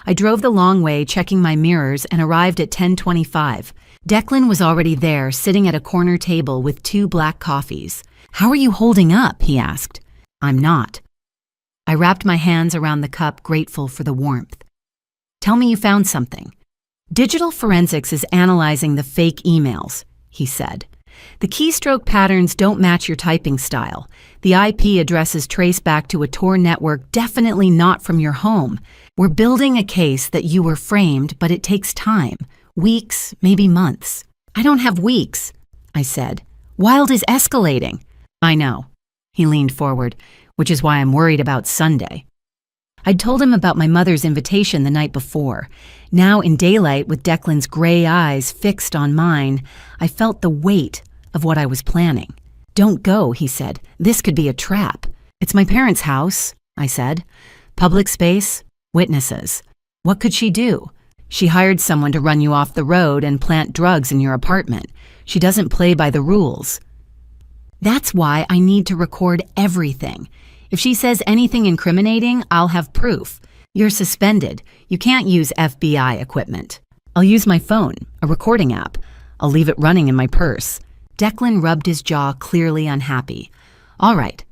I drove the long way, checking my mirrors, and arrived at 10:25. Declan was already there, sitting at a corner table with 2 black coffees. "How are you holding up?" he asked. "I'm not." I wrapped my hands around the cup, grateful for the warmth. "Tell me you found something." "Digital forensics is analyzing the fake emails," he said. "The keystroke patterns don't match your typing style. The IP addresses trace back to a Tor network, definitely not from your home. We're building a case that you were framed, but it takes time. Weeks, maybe months." "I don't have weeks," I said. "Wild is escalating." "I know." He leaned forward, "which is why I'm worried about Sunday." I'd told him about my mother's invitation the night before. Now, in daylight, with Declan's gray eyes fixed on mine, I felt the weight of what I was planning. "Don't go," he said. "This could be a trap." "It's my parents' house," I said. "Public space, witnesses. What could she do? She hired someone to run you off the road and plant drugs in your apartment. She doesn't play by the rules." "That's why I need to record everything. If she says anything incriminating, I'll have proof. You're suspended. You can't use FBI equipment. I'll use my phone, a recording app. I'll leave it running in my purse." Declan rubbed his jaw, clearly unhappy. "All right,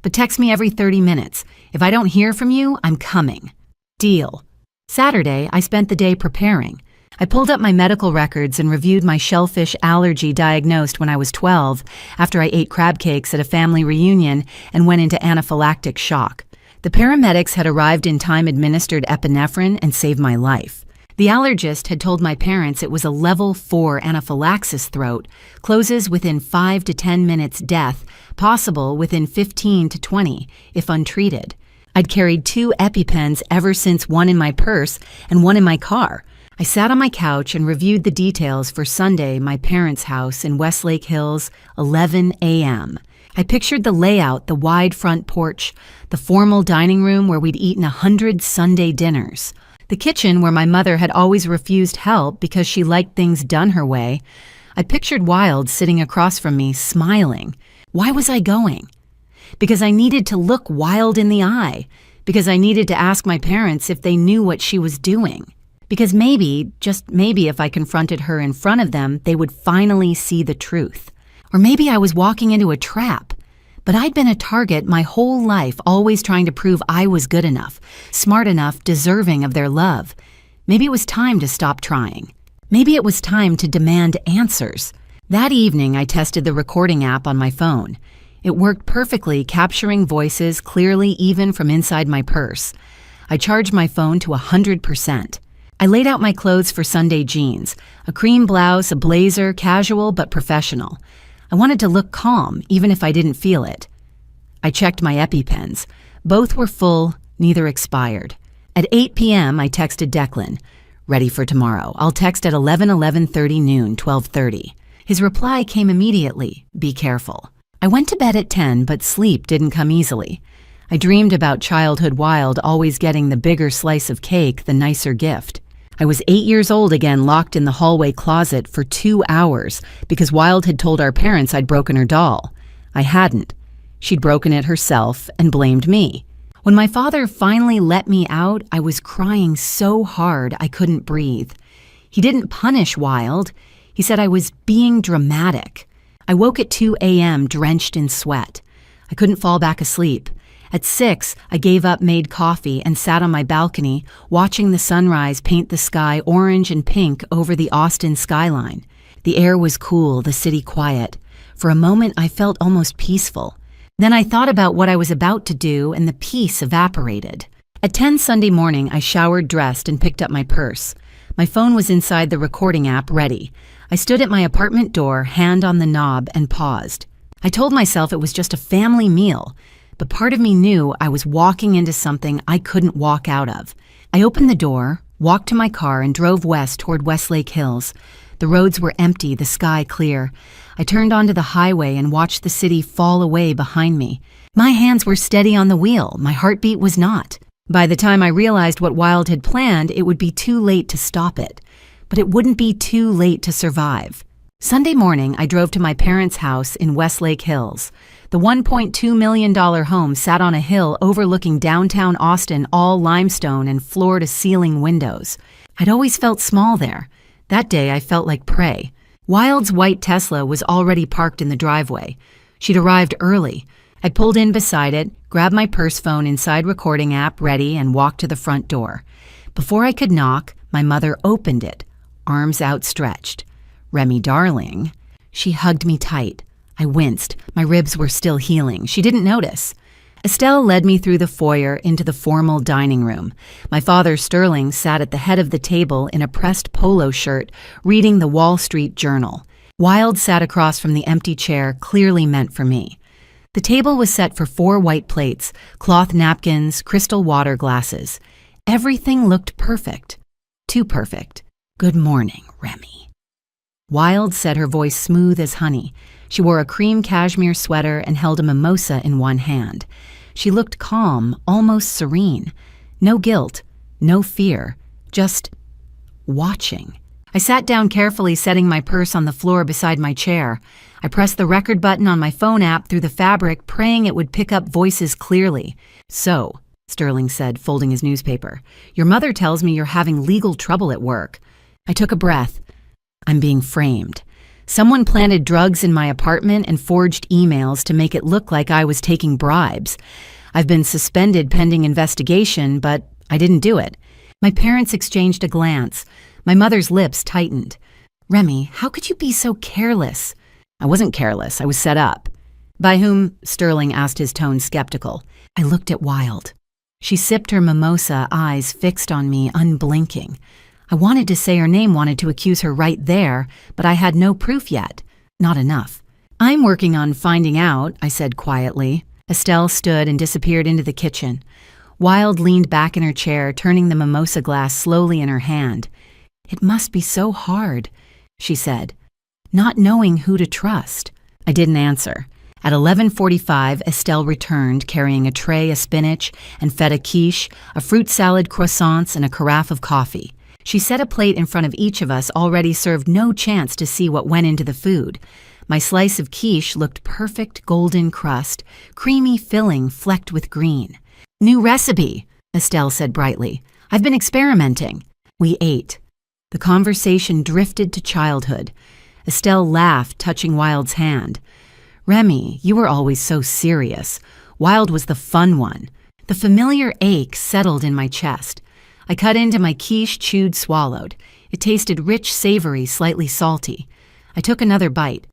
but text me every 30 minutes. If I don't hear from you, I'm coming." "Deal." Saturday, I spent the day preparing. I pulled up my medical records and reviewed my shellfish allergy diagnosed when I was 12 after I ate crab cakes at a family reunion and went into anaphylactic shock. The paramedics had arrived in time, administered epinephrine, and saved my life. The allergist had told my parents it was a level 4 anaphylaxis throat, closes within 5 to 10 minutes, death possible within 15 to 20 if untreated. I'd carried 2 EpiPens ever since, one in my purse and one in my car. I sat on my couch and reviewed the details for Sunday, my parents' house in Westlake Hills, 11 a.m. I pictured the layout, the wide front porch, the formal dining room where we'd eaten 100 Sunday dinners, the kitchen where my mother had always refused help because she liked things done her way. I pictured Wild sitting across from me, smiling. Why was I going? Because I needed to look Wild in the eye. Because I needed to ask my parents if they knew what she was doing. Because maybe, just maybe, if I confronted her in front of them, they would finally see the truth. Or maybe I was walking into a trap. But I'd been a target my whole life, always trying to prove I was good enough, smart enough, deserving of their love. Maybe it was time to stop trying. Maybe it was time to demand answers. That evening, I tested the recording app on my phone. It worked perfectly, capturing voices clearly even from inside my purse. I charged my phone to 100%. I laid out my clothes for Sunday: jeans, a cream blouse, a blazer, casual but professional. I wanted to look calm, even if I didn't feel it. I checked my EpiPens. Both were full, neither expired. At 8 p.m., I texted Declan, "Ready for tomorrow. I'll text at 11:30 noon, 12:30. His reply came immediately, "Be careful." I went to bed at 10, but sleep didn't come easily. I dreamed about childhood Wild always getting the bigger slice of cake, the nicer gift. I was 8 years old again, locked in the hallway closet for 2 hours because Wild had told our parents I'd broken her doll. I hadn't. She'd broken it herself and blamed me. When my father finally let me out, I was crying so hard I couldn't breathe. He didn't punish Wild. He said I was being dramatic. I woke at 2 a.m. drenched in sweat. I couldn't fall back asleep. At 6, I gave up, made coffee, and sat on my balcony, watching the sunrise paint the sky orange and pink over the Austin skyline. The air was cool, the city quiet. For a moment, I felt almost peaceful. Then I thought about what I was about to do, and the peace evaporated. At 10 Sunday morning, I showered, dressed, and picked up my purse. My phone was inside the recording app, ready. I stood at my apartment door, hand on the knob, and paused. I told myself it was just a family meal, but part of me knew I was walking into something I couldn't walk out of. I opened the door, walked to my car, and drove west toward Westlake Hills. The roads were empty, the sky clear. I turned onto the highway and watched the city fall away behind me. My hands were steady on the wheel, my heartbeat was not. By the time I realized what Wilde had planned, it would be too late to stop it. But it wouldn't be too late to survive. Sunday morning, I drove to my parents' house in Westlake Hills. The $1.2 million home sat on a hill overlooking downtown Austin, all limestone and floor-to-ceiling windows. I'd always felt small there. That day, I felt like prey. Wilde's white Tesla was already parked in the driveway. She'd arrived early. I pulled in beside it, grabbed my purse phone inside recording app ready, and walked to the front door. Before I could knock, my mother opened it, arms outstretched. "Remy, darling." She hugged me tight. I winced. My ribs were still healing. She didn't notice. Estelle led me through the foyer into the formal dining room. My father, Sterling, sat at the head of the table in a pressed polo shirt, reading the Wall Street Journal. Wilde sat across from the empty chair, clearly meant for me. The table was set for 4 white plates, cloth napkins, crystal water glasses. Everything looked perfect. Too perfect. "Good morning, Remy." Wilde said, her voice smooth as honey. She wore a cream cashmere sweater and held a mimosa in one hand. She looked calm, almost serene. No guilt, no fear, just watching. I sat down carefully, setting my purse on the floor beside my chair. I pressed the record button on my phone app through the fabric, praying it would pick up voices clearly. "So," Sterling said, folding his newspaper, "your mother tells me you're having legal trouble at work." I took a breath. "I'm being framed. Someone planted drugs in my apartment and forged emails to make it look like I was taking bribes. I've been suspended pending investigation, but I didn't do it." My parents exchanged a glance. My mother's lips tightened. "Remy, how could you be so careless?" "I wasn't careless. I was set up." "By whom?" Sterling asked, his tone skeptical. I looked at Wilde. She sipped her mimosa, eyes fixed on me, unblinking. I wanted to say her name, wanted to accuse her right there, but I had no proof yet. Not enough. "I'm working on finding out," I said quietly. Estelle stood and disappeared into the kitchen. Wilde leaned back in her chair, turning the mimosa glass slowly in her hand. "It must be so hard," she said, "not knowing who to trust." I didn't answer. At 11:45, Estelle returned, carrying a tray of spinach and feta quiche, a fruit salad, croissants, and a carafe of coffee. She set a plate in front of each of us, already served, no chance to see what went into the food. My slice of quiche looked perfect, golden crust, creamy filling flecked with green. "New recipe," Estelle said brightly. "I've been experimenting." We ate. The conversation drifted to childhood. Estelle laughed, touching Wilde's hand. "Remy, you were always so serious. Wilde was the fun one." The familiar ache settled in my chest. I cut into my quiche, chewed, swallowed. It tasted rich, savory, slightly salty. I took another bite,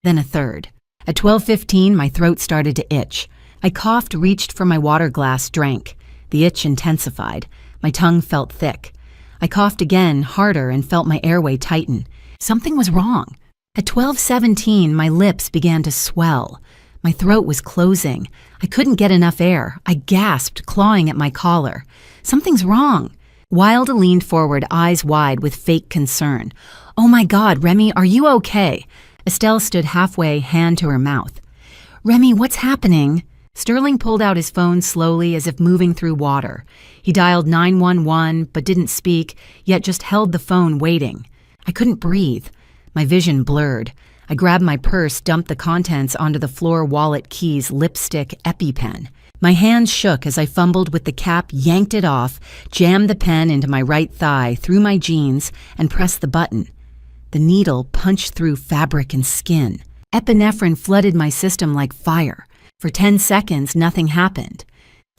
then a third. At 12:15, my throat started to itch. I coughed, reached for my water glass, drank. The itch intensified. My tongue felt thick. I coughed again, harder, and felt my airway tighten. Something was wrong. At 12:17, my lips began to swell. My throat was closing. I couldn't get enough air. I gasped, clawing at my collar. "Something's wrong." Wilde leaned forward, eyes wide with fake concern. "Oh my God, Remy, are you okay?" Estelle stood halfway, hand to her mouth. "Remy, what's happening?" Sterling pulled out his phone slowly, as if moving through water. He dialed 911, but didn't speak, yet just held the phone waiting. I couldn't breathe. My vision blurred. I grabbed my purse, dumped the contents onto the floor, wallet, keys, lipstick, EpiPen. My hands shook as I fumbled with the cap, yanked it off, jammed the pen into my right thigh, through my jeans, and pressed the button. The needle punched through fabric and skin. Epinephrine flooded my system like fire. For 10 seconds, nothing happened.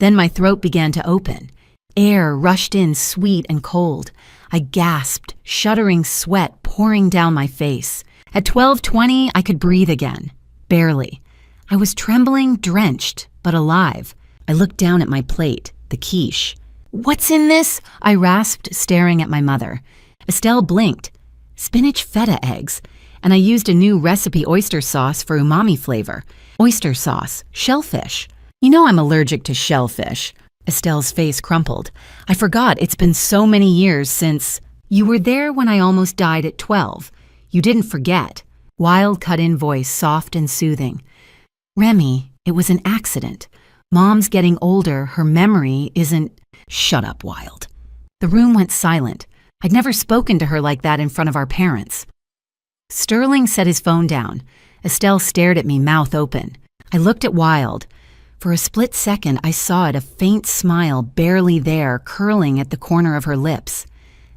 Then my throat began to open. Air rushed in sweet and cold. I gasped, shuddering sweat pouring down my face. At 12:20, I could breathe again. Barely. I was trembling, drenched, but alive. I looked down at my plate, the quiche. "What's in this?" I rasped, staring at my mother. Estelle blinked. "Spinach feta eggs. And I used a new recipe oyster sauce for umami flavor. Oyster sauce, shellfish. You know I'm allergic to shellfish." Estelle's face crumpled. "I forgot, it's been so many years since—" "You were there when I almost died at 12. You didn't forget." Wild cut-in voice, soft and soothing. "Remy, it was an accident. Mom's getting older, her memory isn't—" "Shut up, Wild." The room went silent. I'd never spoken to her like that in front of our parents. Sterling set his phone down. Estelle stared at me, mouth open. I looked at Wild. For a split second, I saw it, a faint smile barely there, curling at the corner of her lips.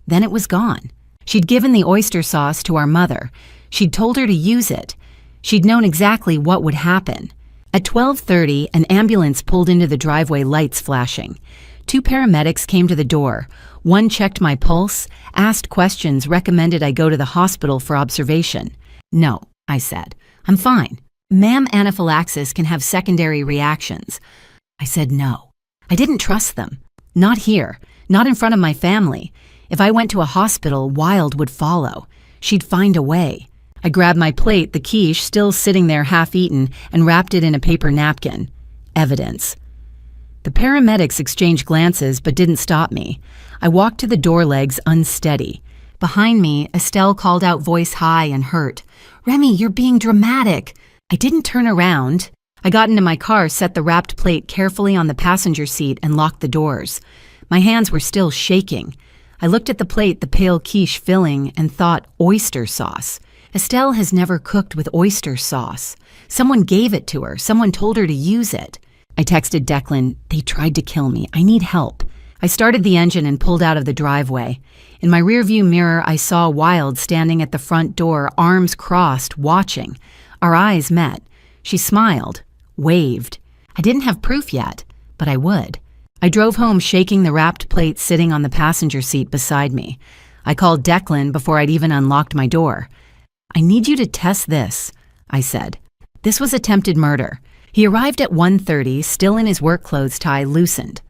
Then it was gone. She'd given the oyster sauce to our mother. She'd told her to use it. She'd known exactly what would happen. At 12:30, an ambulance pulled into the driveway, lights flashing. 2 paramedics came to the door. One checked my pulse, asked questions, recommended I go to the hospital for observation. "No," I said. "I'm fine. Ma'am, anaphylaxis can have secondary reactions." I said no. I didn't trust them. Not here. Not in front of my family. If I went to a hospital, Wild would follow. She'd find a way. I grabbed my plate, the quiche still sitting there half-eaten, and wrapped it in a paper napkin. Evidence. The paramedics exchanged glances but didn't stop me. I walked to the door legs unsteady. Behind me, Estelle called out, voice high and hurt. "Remy, you're being dramatic." I didn't turn around. I got into my car, set the wrapped plate carefully on the passenger seat, and locked the doors. My hands were still shaking. I looked at the plate, the pale quiche filling, and thought, oyster sauce. Estelle has never cooked with oyster sauce. Someone gave it to her. Someone told her to use it. I texted Declan, "They tried to kill me. I need help." I started the engine and pulled out of the driveway. In my rearview mirror, I saw Wild standing at the front door, arms crossed, watching. Our eyes met. She smiled, waved. I didn't have proof yet, but I would. I drove home shaking the wrapped plate sitting on the passenger seat beside me. I called Declan before I'd even unlocked my door. "I need you to test this," I said. This was attempted murder. He arrived at 1:30, still in his work clothes, tie loosened.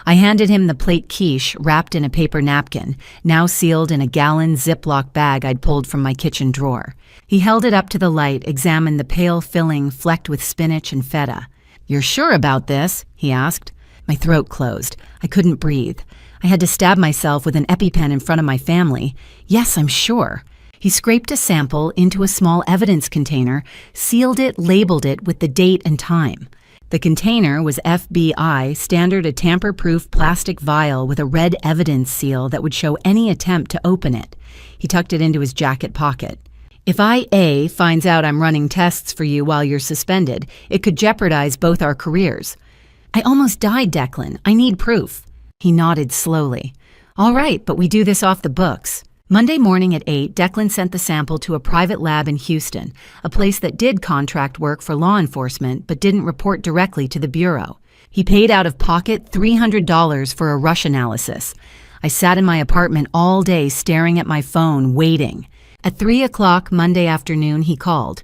I handed him the plate quiche wrapped in a paper napkin, now sealed in a gallon Ziploc bag I'd pulled from my kitchen drawer. He held it up to the light, examined the pale filling flecked with spinach and feta. "You're sure about this?" he asked. My throat closed. I couldn't breathe. I had to stab myself with an EpiPen in front of my family. "Yes, I'm sure." He scraped a sample into a small evidence container, sealed it, labeled it with the date and time. The container was FBI standard, a tamper-proof plastic vial with a red evidence seal that would show any attempt to open it. He tucked it into his jacket pocket. "If IA finds out I'm running tests for you while you're suspended, it could jeopardize both our careers." "I almost died, Declan. I need proof." He nodded slowly. "All right, but we do this off the books." Monday morning at 8, Declan sent the sample to a private lab in Houston, a place that did contract work for law enforcement but didn't report directly to the Bureau. He paid out of pocket $300 for a rush analysis. I sat in my apartment all day staring at my phone, waiting. At 3 o'clock Monday afternoon, he called.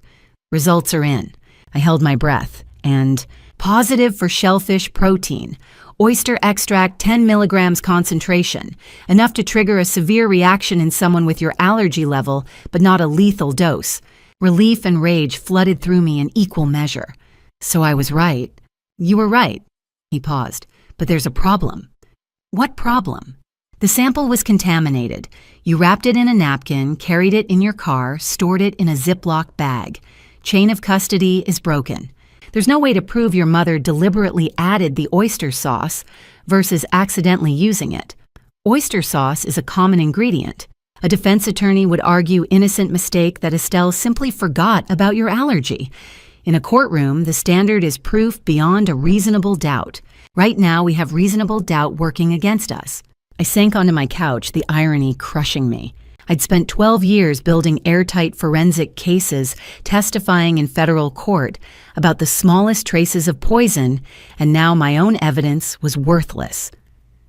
"Results are in." I held my breath. And positive for shellfish protein. Oyster extract 10 milligrams concentration, enough to trigger a severe reaction in someone with your allergy level, but not a lethal dose. Relief and rage flooded through me in equal measure. "So I was right." "You were right." He paused. "But there's a problem." "What problem?" "The sample was contaminated. You wrapped it in a napkin, carried it in your car, stored it in a Ziploc bag. Chain of custody is broken. There's no way to prove your mother deliberately added the oyster sauce versus accidentally using it. Oyster sauce is a common ingredient. A defense attorney would argue innocent mistake that Estelle simply forgot about your allergy. In a courtroom, the standard is proof beyond a reasonable doubt. Right now, we have reasonable doubt working against us. I sank onto my couch, the irony crushing me. I'd spent 12 years building airtight forensic cases, testifying in federal court about the smallest traces of poison, and now my own evidence was worthless.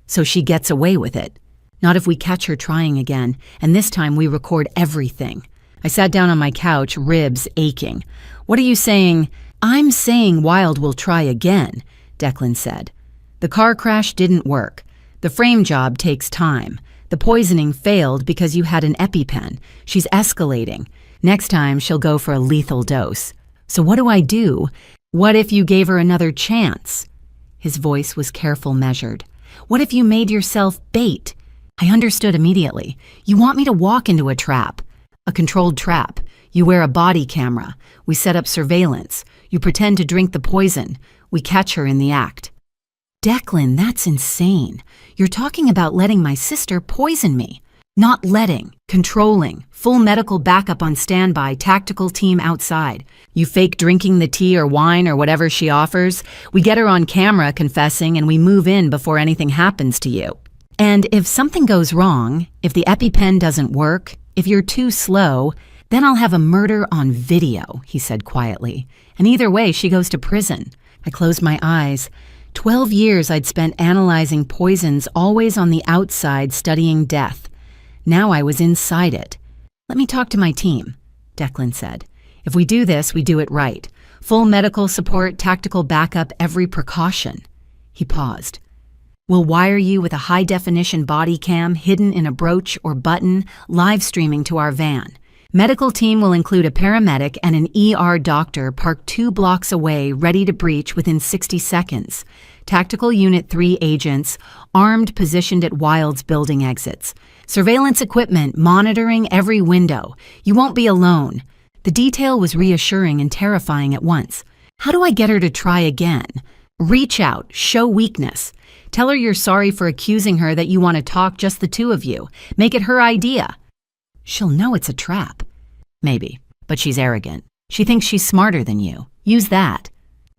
So she gets away with it. Not if we catch her trying again, and this time we record everything. I sat down on my couch, ribs aching. "What are you saying?" "I'm saying Wilde will try again," Declan said. "The car crash didn't work. The frame job takes time. The poisoning failed because you had an EpiPen. She's escalating. Next time she'll go for a lethal dose. So what do I do? What if you gave her another chance?" His voice was careful, measured. "What if you made yourself bait?" I understood immediately. "You want me to walk into a trap. A controlled trap. You wear a body camera. We set up surveillance. You pretend to drink the poison. We catch her in the act." "Declan, that's insane. You're talking about letting my sister poison me." "Not letting, controlling, full medical backup on standby, tactical team outside. You fake drinking the tea or wine or whatever she offers. We get her on camera confessing and we move in before anything happens to you. And if something goes wrong, if the EpiPen doesn't work, if you're too slow, then I'll have a murder on video," he said quietly. "And either way, she goes to prison." I closed my eyes. 12 years I'd spent analyzing poisons, always on the outside studying death. Now I was inside it. "Let me talk to my team," Declan said. "If we do this, we do it right. Full medical support, tactical backup, every precaution." He paused. "We'll wire you with a high-definition body cam hidden in a brooch or button, live streaming to our van. Medical team will include a paramedic and an ER doctor parked 2 blocks away, ready to breach within 60 seconds. Tactical Unit 3 agents, armed, positioned at Wilde's building exits. Surveillance equipment, monitoring every window. You won't be alone." The detail was reassuring and terrifying at once. "How do I get her to try again?" "Reach out, show weakness. Tell her you're sorry for accusing her, that you want to talk, just the two of you. Make it her idea." "She'll know it's a trap." "Maybe, but she's arrogant. She thinks she's smarter than you. Use that."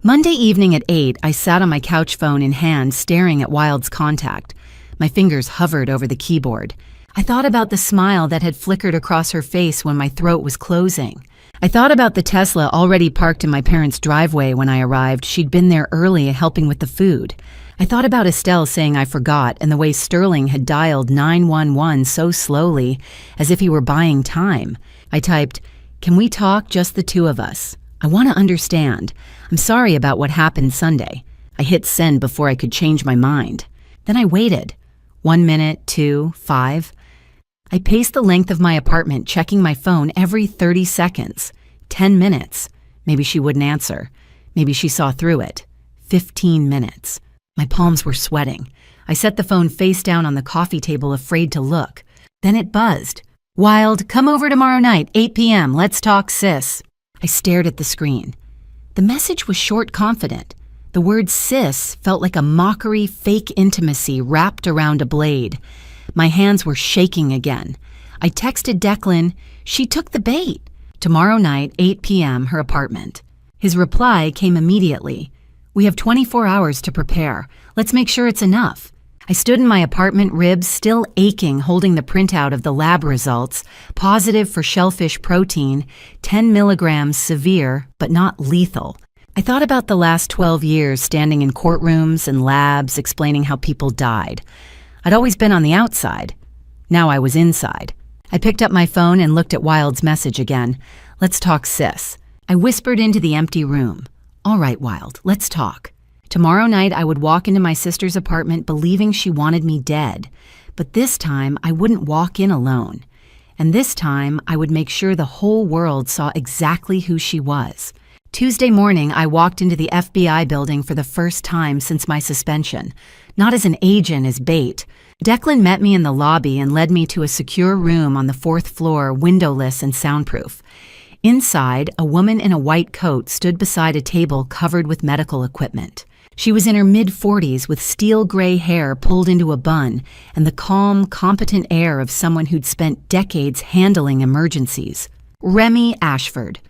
Monday evening at 8, I sat on my couch, phone in hand, staring at Wilde's contact. My fingers hovered over the keyboard. I thought about the smile that had flickered across her face when my throat was closing. I thought about the Tesla already parked in my parents' driveway when I arrived. She'd been there early, helping with the food. I thought about Estelle saying I forgot, and the way Sterling had dialed 911 so slowly, as if he were buying time. I typed, "Can we talk, just the two of us? I want to understand. I'm sorry about what happened Sunday." I hit send before I could change my mind. Then I waited. 1 minute, 2, 5. I paced the length of my apartment, checking my phone every 30 seconds. 10 minutes. Maybe she wouldn't answer. Maybe she saw through it. 15 minutes. My palms were sweating. I set the phone face down on the coffee table, afraid to look. Then it buzzed. "Wilde, come over tomorrow night, 8 p.m. Let's talk, sis." I stared at the screen. The message was short, confident. The word sis felt like a mockery, fake intimacy wrapped around a blade. My hands were shaking again. I texted Declan. She took the bait. Tomorrow night, 8 p.m., her apartment. His reply came immediately. "We have 24 hours to prepare. Let's make sure it's enough." I stood in my apartment, ribs still aching, holding the printout of the lab results, positive for shellfish protein, 10 milligrams severe, but not lethal. I thought about the last 12 years standing in courtrooms and labs explaining how people died. I'd always been on the outside. Now I was inside. I picked up my phone and looked at Wilde's message again. "Let's talk, sis." I whispered into the empty room. "All right, Wilde, let's talk." Tomorrow night I would walk into my sister's apartment believing she wanted me dead. But this time I wouldn't walk in alone. And this time I would make sure the whole world saw exactly who she was. Tuesday morning I walked into the FBI building for the first time since my suspension. Not as an agent, as bait. Declan met me in the lobby and led me to a secure room on the 4th floor, windowless and soundproof. Inside, a woman in a white coat stood beside a table covered with medical equipment. She was in her mid-40s with steel gray hair pulled into a bun and the calm, competent air of someone who'd spent decades handling emergencies. Remy Ashford.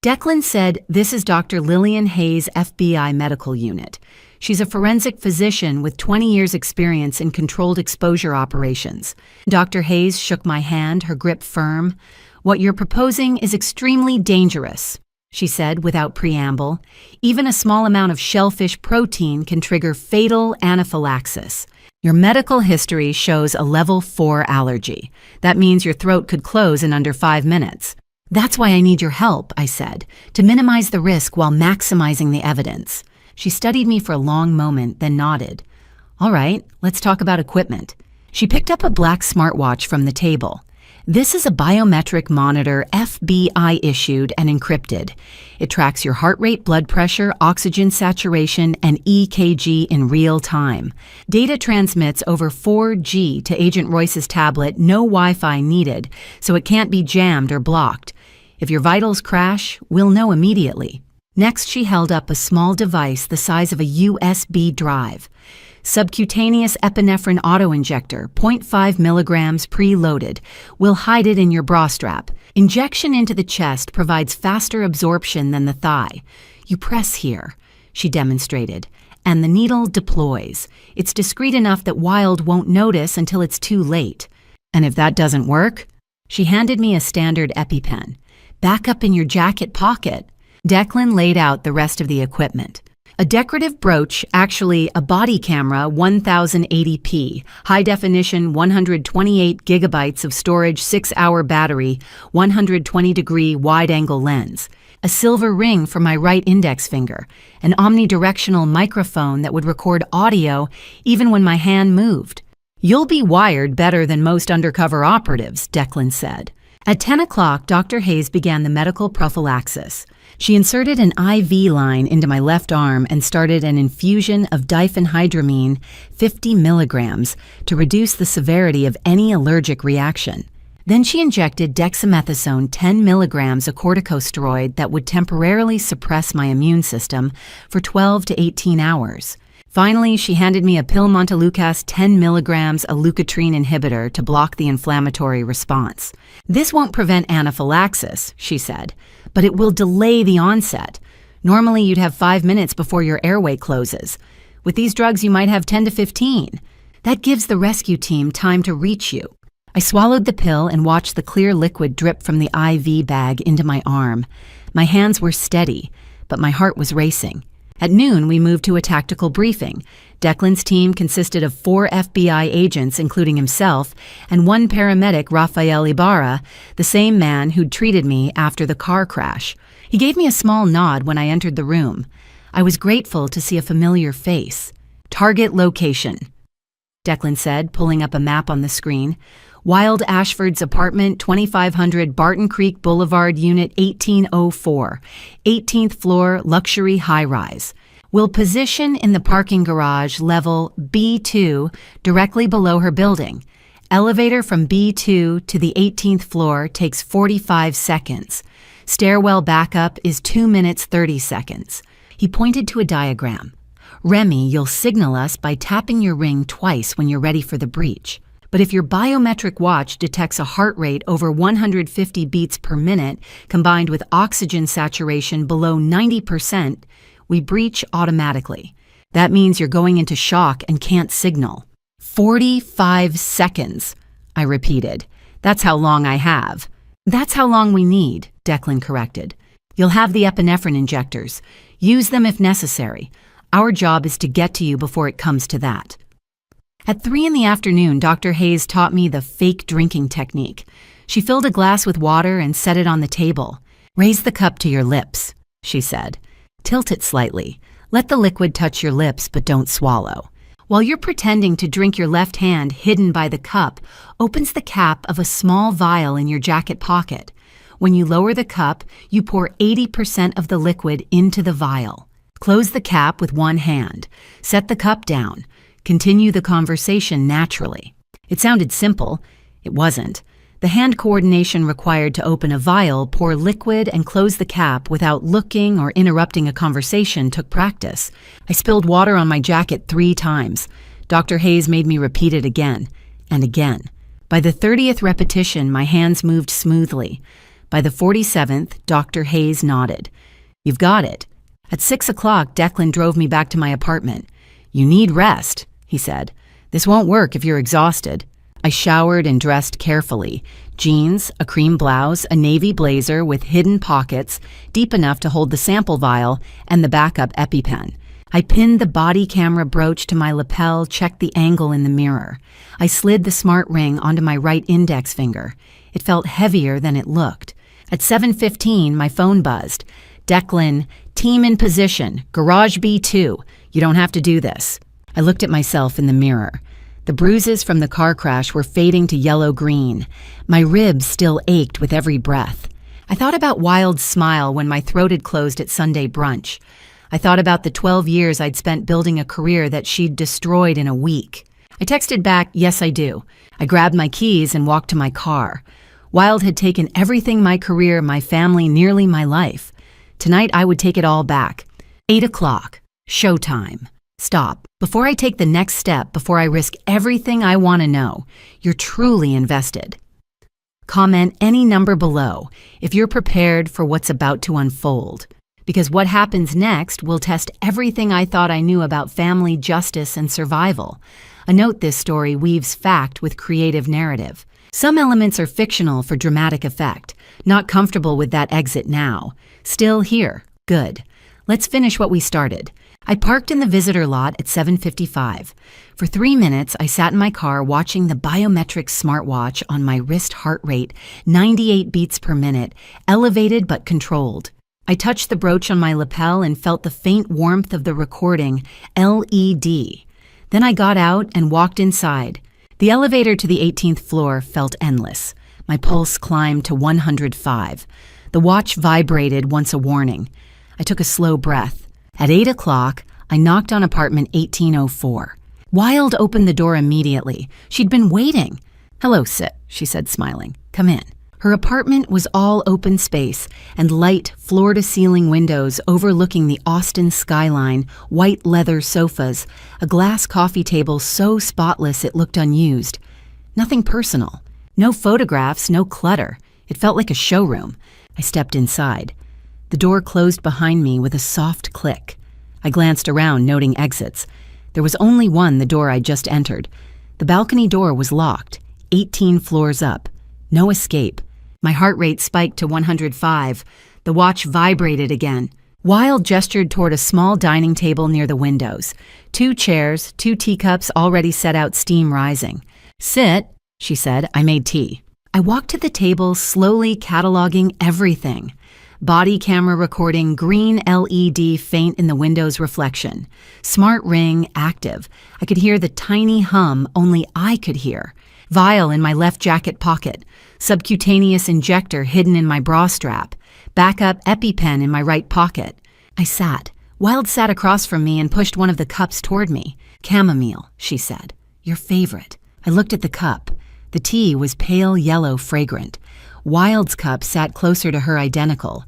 Declan said, "This is Dr. Lillian Hayes, FBI Medical Unit. She's a forensic physician with 20 years' experience in controlled exposure operations." Dr. Hayes shook my hand, her grip firm. "What you're proposing is extremely dangerous," she said without preamble. "Even a small amount of shellfish protein can trigger fatal anaphylaxis. Your medical history shows a level 4 allergy. That means your throat could close in under 5 minutes. That's why I need your help," I said, "to minimize the risk while maximizing the evidence." She studied me for a long moment, then nodded. "All right, let's talk about equipment." She picked up a black smartwatch from the table. "This is a biometric monitor, FBI issued and encrypted. It tracks your heart rate, blood pressure, oxygen saturation, and EKG in real time. Data transmits over 4G to Agent Royce's tablet, no Wi-Fi needed, so it can't be jammed or blocked. If your vitals crash, we'll know immediately." Next, she held up a small device the size of a USB drive. "Subcutaneous epinephrine autoinjector, 0.5 milligrams preloaded. We'll hide it in your bra strap. Injection into the chest provides faster absorption than the thigh. You press here," she demonstrated, "and the needle deploys. It's discreet enough that Wild won't notice until it's too late. And if that doesn't work?" She handed me a standard EpiPen. "Back up in your jacket pocket." Declan laid out the rest of the equipment. A decorative brooch, actually a body camera, 1080p, high definition, 128 gigabytes of storage, 6-hour battery, 120-degree wide-angle lens. A silver ring for my right index finger, an omnidirectional microphone that would record audio even when my hand moved. "You'll be wired better than most undercover operatives," Declan said. At 10 o'clock, Dr. Hayes began the medical prophylaxis. She inserted an IV line into my left arm and started an infusion of diphenhydramine, 50 milligrams, to reduce the severity of any allergic reaction. Then she injected dexamethasone, 10 milligrams, a corticosteroid that would temporarily suppress my immune system for 12 to 18 hours. Finally, she handed me a pill Montelukast, 10 milligrams, a leukotriene inhibitor to block the inflammatory response. "This won't prevent anaphylaxis," she said, "but it will delay the onset. Normally, you'd have 5 minutes before your airway closes. With these drugs, you might have 10 to 15. That gives the rescue team time to reach you." I swallowed the pill and watched the clear liquid drip from the IV bag into my arm. My hands were steady, but my heart was racing. At noon, we moved to a tactical briefing. Declan's team consisted of 4 FBI agents, including himself, and 1 paramedic, Rafael Ibarra, the same man who'd treated me after the car crash. He gave me a small nod when I entered the room. I was grateful to see a familiar face. "Target location," Declan said, pulling up a map on the screen. "Wild Ashford's apartment, 2500 Barton Creek Boulevard, Unit 1804, 18th floor, luxury high-rise. We'll position in the parking garage, level B2, directly below her building. Elevator from B2 to the 18th floor takes 45 seconds. Stairwell backup is 2 minutes 30 seconds. He pointed to a diagram. "Remy, you'll signal us by tapping your ring twice when you're ready for the breach. But if your biometric watch detects a heart rate over 150 beats per minute, combined with oxygen saturation below 90%, we breach automatically. That means you're going into shock and can't signal." 45 seconds, I repeated. "That's how long I have." "That's how long we need," Declan corrected. "You'll have the epinephrine injectors. Use them if necessary. Our job is to get to you before it comes to that." At 3 in the afternoon, Dr. Hayes taught me the fake drinking technique. She filled a glass with water and set it on the table. "Raise the cup to your lips," she said. "Tilt it slightly. Let the liquid touch your lips, but don't swallow. While you're pretending to drink, your left hand, hidden by the cup, opens the cap of a small vial in your jacket pocket. When you lower the cup, you pour 80% of the liquid into the vial. Close the cap with one hand. Set the cup down. Continue the conversation naturally." It sounded simple. It wasn't. The hand coordination required to open a vial, pour liquid, and close the cap without looking or interrupting a conversation took practice. I spilled water on my jacket 3 times. Dr. Hayes made me repeat it again and again. By the 30th repetition, my hands moved smoothly. By the 47th, Dr. Hayes nodded. You've got it. At 6 o'clock, Declan drove me back to my apartment. You need rest, he said. This won't work if you're exhausted. I showered and dressed carefully. Jeans, a cream blouse, a navy blazer with hidden pockets, deep enough to hold the sample vial, and the backup EpiPen. I pinned the body camera brooch to my lapel, checked the angle in the mirror. I slid the smart ring onto my right index finger. It felt heavier than it looked. At 7:15, my phone buzzed. Declan, team in position, garage B2. You don't have to do this. I looked at myself in the mirror. The bruises from the car crash were fading to yellow-green. My ribs still ached with every breath. I thought about Wild's smile when my throat had closed at Sunday brunch. I thought about the 12 years I'd spent building a career that she'd destroyed in a week. I texted back, yes, I do. I grabbed my keys and walked to my car. Wild had taken everything: my career, my family, nearly my life. Tonight I would take it all back. 8 o'clock. Showtime. Stop. Before I take the next step, before I risk everything I want to know, you're truly invested. Comment any number below if you're prepared for what's about to unfold, because what happens next will test everything I thought I knew about family, justice, and survival. A note: this story weaves fact with creative narrative. Some elements are fictional for dramatic effect. Not comfortable with that exit now. Still here. Good. Let's finish what we started. I parked in the visitor lot at 7:55. For 3 minutes, I sat in my car watching the biometric smartwatch on my wrist heart rate, 98 beats per minute, elevated but controlled. I touched the brooch on my lapel and felt the faint warmth of the recording, LED. Then I got out and walked inside. The elevator to the 18th floor felt endless. My pulse climbed to 105. The watch vibrated once a warning. I took a slow breath. At 8 o'clock, I knocked on apartment 1804. Wild opened the door immediately. She'd been waiting. Hello, Sit, she said, smiling. Come in. Her apartment was all open space and light floor-to-ceiling windows overlooking the Austin skyline, white leather sofas, a glass coffee table so spotless it looked unused. Nothing personal. No photographs, no clutter. It felt like a showroom. I stepped inside. The door closed behind me with a soft click. I glanced around, noting exits. There was only one: the door I just entered. The balcony door was locked, 18 floors up. No escape. My heart rate spiked to 105. The watch vibrated again. Wild gestured toward a small dining table near the windows. 2 chairs, 2 teacups already set out, steam rising. Sit, she said. I made tea. I walked to the table, slowly cataloging everything. Body camera recording, green LED faint in the window's reflection. Smart ring active. I could hear the tiny hum only I could hear. Vial in my left jacket pocket. Subcutaneous injector hidden in my bra strap. Backup EpiPen in my right pocket. I sat. Wild sat across from me and pushed one of the cups toward me. Chamomile, she said. Your favorite. I looked at the cup. The tea was pale yellow, fragrant. Wild's cup sat closer to her, identical,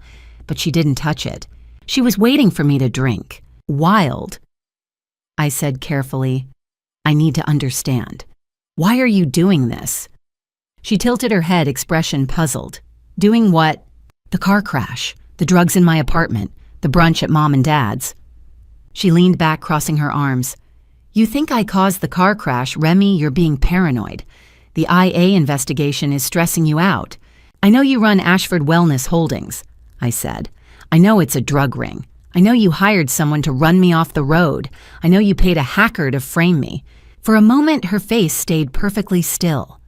but she didn't touch it. She was waiting for me to drink. Wild, I said carefully, I need to understand. Why are you doing this? She tilted her head, expression puzzled. Doing what? The car crash, the drugs in my apartment, the brunch at Mom and Dad's. She leaned back, crossing her arms. You think I caused the car crash, Remy? You're being paranoid. The IA investigation is stressing you out. I know you run Ashford Wellness Holdings, I said. I know it's a drug ring. I know you hired someone to run me off the road. I know you paid a hacker to frame me. For a moment, her face stayed perfectly still.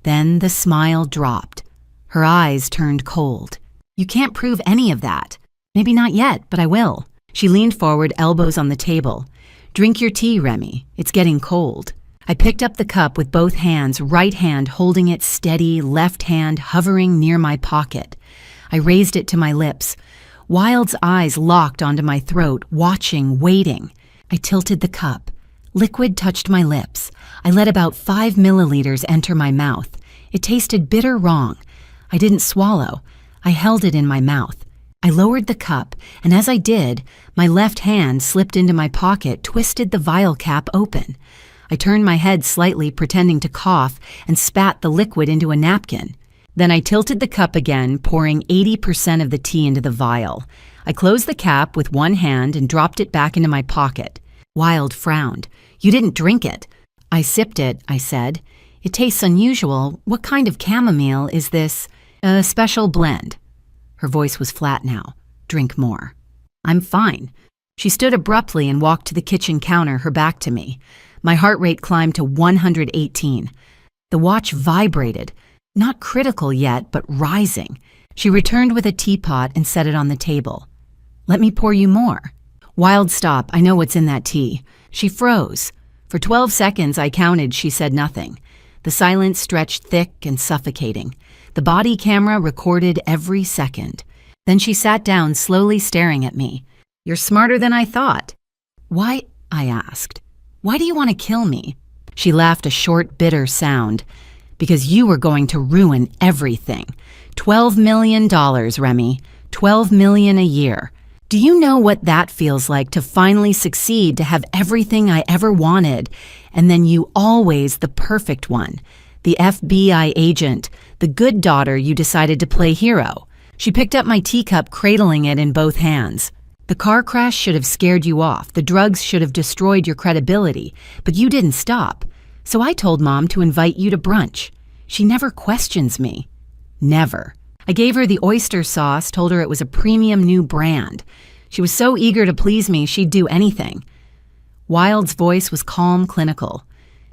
Then the smile dropped. Her eyes turned cold. You can't prove any of that. Maybe not yet, but I will. She leaned forward, elbows on the table. Drink your tea, Remy. It's getting cold. I picked up the cup with both hands, right hand holding it steady, left hand hovering near my pocket. I raised it to my lips. Wild's eyes locked onto my throat, watching, waiting. I tilted the cup. Liquid touched my lips. I let about 5 milliliters enter my mouth. It tasted bitter wrong. I didn't swallow. I held it in my mouth. I lowered the cup, and as I did, my left hand slipped into my pocket, twisted the vial cap open. I turned my head slightly, pretending to cough, and spat the liquid into a napkin. Then I tilted the cup again, pouring 80% of the tea into the vial. I closed the cap with one hand and dropped it back into my pocket. Wild frowned. "You didn't drink it." "I sipped it," I said. "It tastes unusual. What kind of chamomile is this?" "A special blend." Her voice was flat now. "Drink more." "I'm fine." She stood abruptly and walked to the kitchen counter, her back to me. My heart rate climbed to 118. The watch vibrated. Not critical yet, but rising. She returned with a teapot and set it on the table. "Let me pour you more." "Wild, stop. I know what's in that tea." She froze. For 12 seconds I counted, she said nothing. The silence stretched thick and suffocating. The body camera recorded every second. Then she sat down, slowly staring at me. "You're smarter than I thought." "Why?" I asked. "Why do you want to kill me?" She laughed a short, bitter sound. "Because you were going to ruin everything. $12 million, Remy. $12 million a year. Do you know what that feels like, to finally succeed, to have everything I ever wanted, and then you always the perfect one, the FBI agent, the good daughter you decided to play hero?" She picked up my teacup, cradling it in both hands. "The car crash should have scared you off. The drugs should have destroyed your credibility. But you didn't stop. So I told Mom to invite you to brunch. She never questions me. Never. I gave her the oyster sauce, told her it was a premium new brand. She was so eager to please me, she'd do anything." Wild's voice was calm, clinical.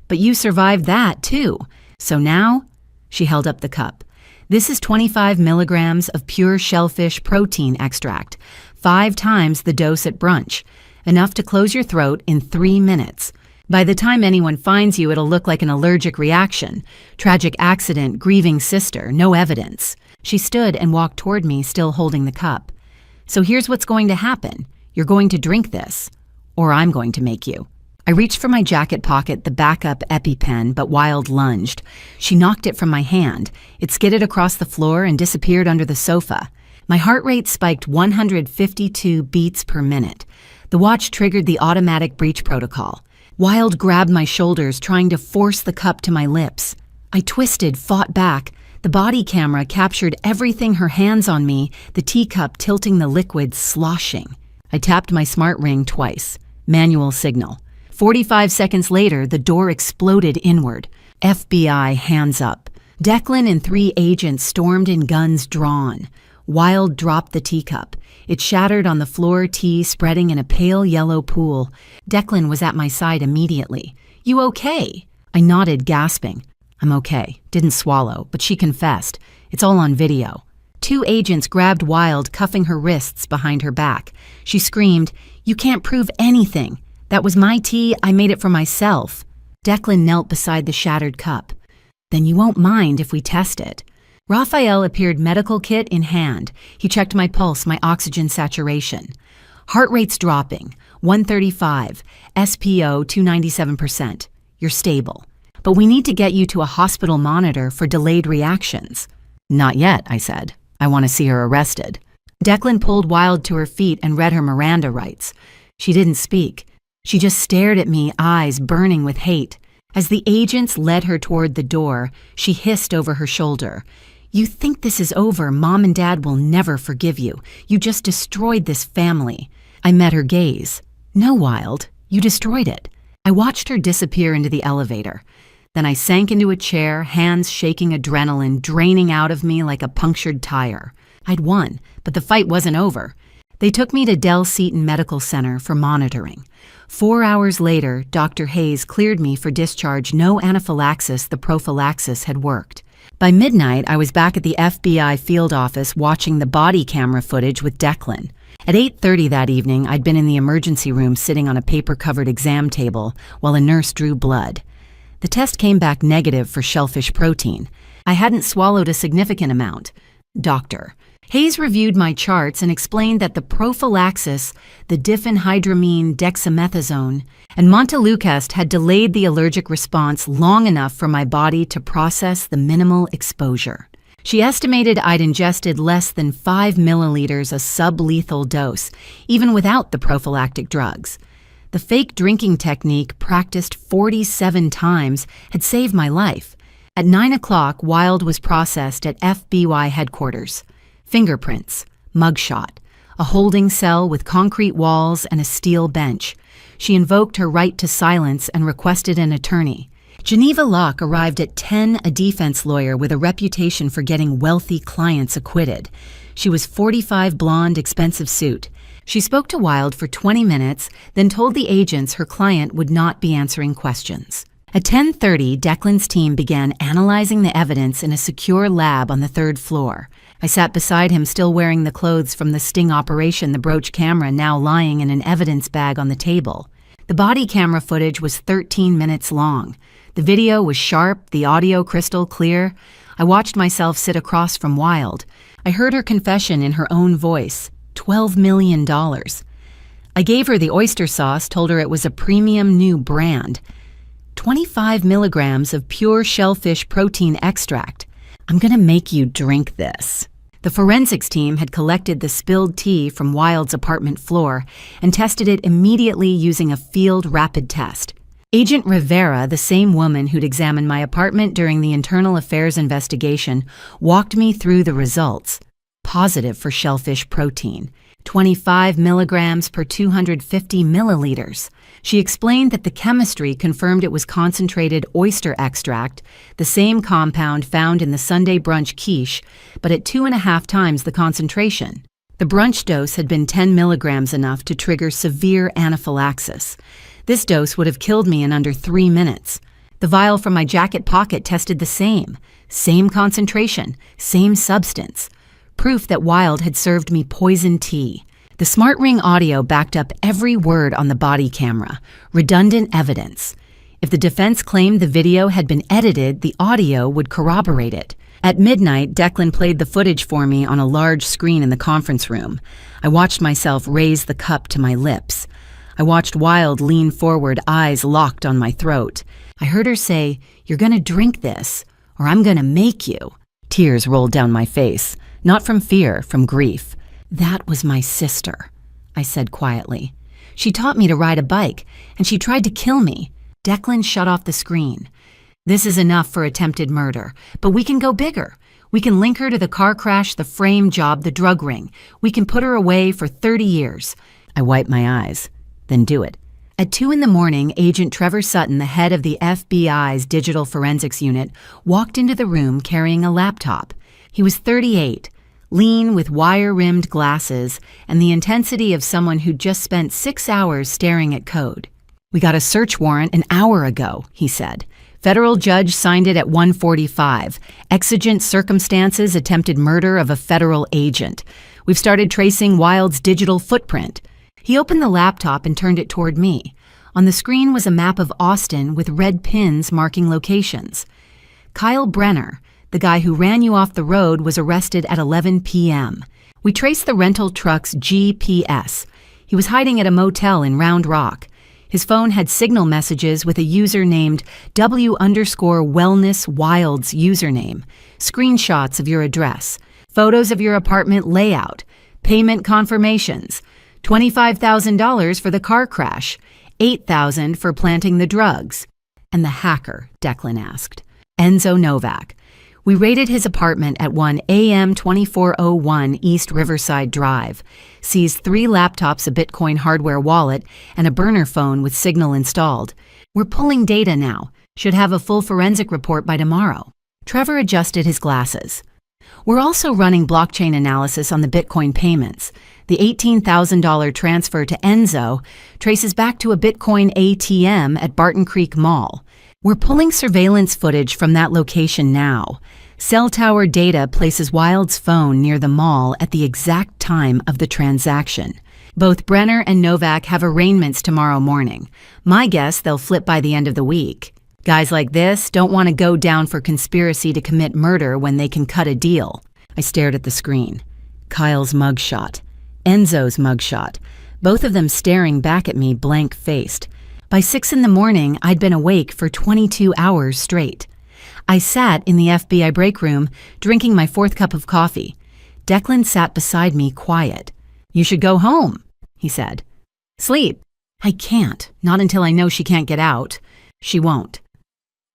"But you survived that, too. So now?" She held up the cup. "This is 25 milligrams of pure shellfish protein extract, 5 times the dose at brunch, enough to close your throat in 3 minutes. By the time anyone finds you, it'll look like an allergic reaction. Tragic accident, grieving sister, no evidence." She stood and walked toward me, still holding the cup. "So here's what's going to happen. You're going to drink this, or I'm going to make you." I reached for my jacket pocket, the backup EpiPen, but Wild lunged. She knocked it from my hand. It skidded across the floor and disappeared under the sofa. My heart rate spiked 152 beats per minute. The watch triggered the automatic breach protocol. Wild grabbed my shoulders, trying to force the cup to my lips. I twisted, fought back. The body camera captured everything, her hands on me, the teacup tilting, the liquid sloshing. I tapped my smart ring twice. Manual signal. 45 seconds later, the door exploded inward. FBI, hands up. Declan and 3 agents stormed in, guns drawn. Wild dropped the teacup. It shattered on the floor, tea spreading in a pale yellow pool. Declan was at my side immediately. "You okay?" I nodded, gasping. "I'm okay. Didn't swallow, but she confessed. It's all on video." 2 agents grabbed Wild, cuffing her wrists behind her back. She screamed, "You can't prove anything. That was my tea. I made it for myself." Declan knelt beside the shattered cup. "Then you won't mind if we test it." Raphael appeared, medical kit in hand. He checked my pulse, my oxygen saturation. "Heart rate's dropping, 135, SPO 297%. You're stable. But we need to get you to a hospital monitor for delayed reactions." "Not yet," I said. "I want to see her arrested." Declan pulled Wild to her feet and read her Miranda rights. She didn't speak. She just stared at me, eyes burning with hate. As the agents led her toward the door, she hissed over her shoulder, "You think this is over? Mom and Dad will never forgive you. You just destroyed this family." I met her gaze. "No, Wild, you destroyed it." I watched her disappear into the elevator. Then I sank into a chair, hands shaking, adrenaline draining out of me like a punctured tire. I'd won, but the fight wasn't over. They took me to Del Seaton Medical Center for monitoring. 4 hours later, Dr. Hayes cleared me for discharge. No anaphylaxis, the prophylaxis had worked. By midnight, I was back at the FBI field office watching the body camera footage with Declan. At 8:30 that evening, I'd been in the emergency room sitting on a paper-covered exam table while a nurse drew blood. The test came back negative for shellfish protein. I hadn't swallowed a significant amount. Doctor. Hayes reviewed my charts and explained that the prophylaxis, the diphenhydramine dexamethasone, and montelukast had delayed the allergic response long enough for my body to process the minimal exposure. She estimated I'd ingested less than 5 milliliters, a sublethal dose, even without the prophylactic drugs. The fake drinking technique, practiced 47 times, had saved my life. At 9 o'clock, Wilde was processed at FBI headquarters. Fingerprints, mugshot, a holding cell with concrete walls and a steel bench. She invoked her right to silence and requested an attorney. Geneva Locke arrived at 10, a defense lawyer with a reputation for getting wealthy clients acquitted. She was 45, blonde, expensive suit. She spoke to Wilde for 20 minutes, then told the agents her client would not be answering questions. At 10:30, Declan's team began analyzing the evidence in a secure lab on the 3rd floor. I sat beside him, still wearing the clothes from the sting operation, the brooch camera now lying in an evidence bag on the table. The body camera footage was 13 minutes long. The video was sharp, the audio crystal clear. I watched myself sit across from Wilde. I heard her confession in her own voice. $12 million. I gave her the oyster sauce, told her it was a premium new brand. 25 milligrams of pure shellfish protein extract. I'm gonna make you drink this. The forensics team had collected the spilled tea from Wilde's apartment floor and tested it immediately using a field rapid test. Agent Rivera, the same woman who'd examined my apartment during the internal affairs investigation, walked me through the results. Positive for shellfish protein, 25 milligrams per 250 milliliters. She explained that the chemistry confirmed it was concentrated oyster extract, the same compound found in the Sunday brunch quiche, but at 2.5 times the concentration. The brunch dose had been 10 milligrams, enough to trigger severe anaphylaxis. This dose would have killed me in under 3 minutes. The vial from my jacket pocket tested the same. Same concentration, same substance. Proof that Wilde had served me poison tea. The smart ring audio backed up every word on the body camera. Redundant evidence. If the defense claimed the video had been edited, the audio would corroborate it. At midnight, Declan played the footage for me on a large screen in the conference room. I watched myself raise the cup to my lips. I watched Wilde lean forward, eyes locked on my throat. I heard her say, "You're gonna drink this, or I'm gonna make you." Tears rolled down my face, not from fear, from grief. "That was my sister," I said quietly. "She taught me to ride a bike, and she tried to kill me." Declan shut off the screen. "This is enough for attempted murder, but we can go bigger. We can link her to the car crash, the frame job, the drug ring. We can put her away for 30 years. I wiped my eyes. Then do it. At 2 in the morning, Agent Trevor Sutton, the head of the FBI's Digital Forensics Unit, walked into the room carrying a laptop. He was 38, lean with wire-rimmed glasses and the intensity of someone who'd just spent 6 hours staring at code. "We got a search warrant an hour ago," he said. "Federal judge signed it at 1:45. Exigent circumstances, attempted murder of a federal agent. We've started tracing Wilde's digital footprint." He opened the laptop and turned it toward me. On the screen was a map of Austin with red pins marking locations. Kyle Brenner, the guy who ran you off the road, was arrested at 11 p.m. We traced the rental truck's GPS. He was hiding at a motel in Round Rock. His phone had signal messages with a user named W_Wellness Wilde's username, screenshots of your address, photos of your apartment layout, payment confirmations, $25,000 for the car crash, $8,000 for planting the drugs. "And the hacker?" Declan asked. "Enzo Novak. We raided his apartment at 1 a.m. 2401 East Riverside Drive, seized 3 laptops, a Bitcoin hardware wallet, and a burner phone with Signal installed. We're pulling data now. Should have a full forensic report by tomorrow." Trevor adjusted his glasses. "We're also running blockchain analysis on the Bitcoin payments. The $18,000 transfer to Enzo traces back to a Bitcoin ATM at Barton Creek Mall. We're pulling surveillance footage from that location now. Cell tower data places Wilde's phone near the mall at the exact time of the transaction. Both Brenner and Novak have arraignments tomorrow morning. My guess they'll flip by the end of the week. Guys like this don't want to go down for conspiracy to commit murder when they can cut a deal." I stared at the screen. Kyle's mugshot. Enzo's mugshot. Both of them staring back at me blank-faced. By 6 in the morning, I'd been awake for 22 hours straight. I sat in the FBI break room, drinking my 4th cup of coffee. Declan sat beside me, quiet. "You should go home," he said. "Sleep." "I can't, not until I know she can't get out." "She won't."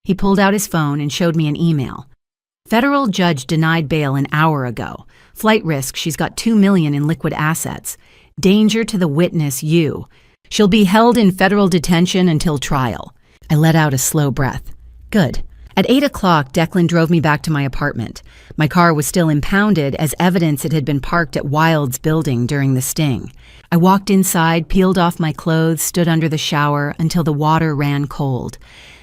He pulled out his phone and showed me an email. Federal judge denied bail an hour ago. Flight risk, she's got $2 million in liquid assets. Danger to the witness, you. She'll be held in federal detention until trial. I let out a slow breath. Good. At 8 o'clock, Declan drove me back to my apartment. My car was still impounded as evidence it had been parked at Wild's building during the sting. I walked inside, peeled off my clothes, stood under the shower until the water ran cold.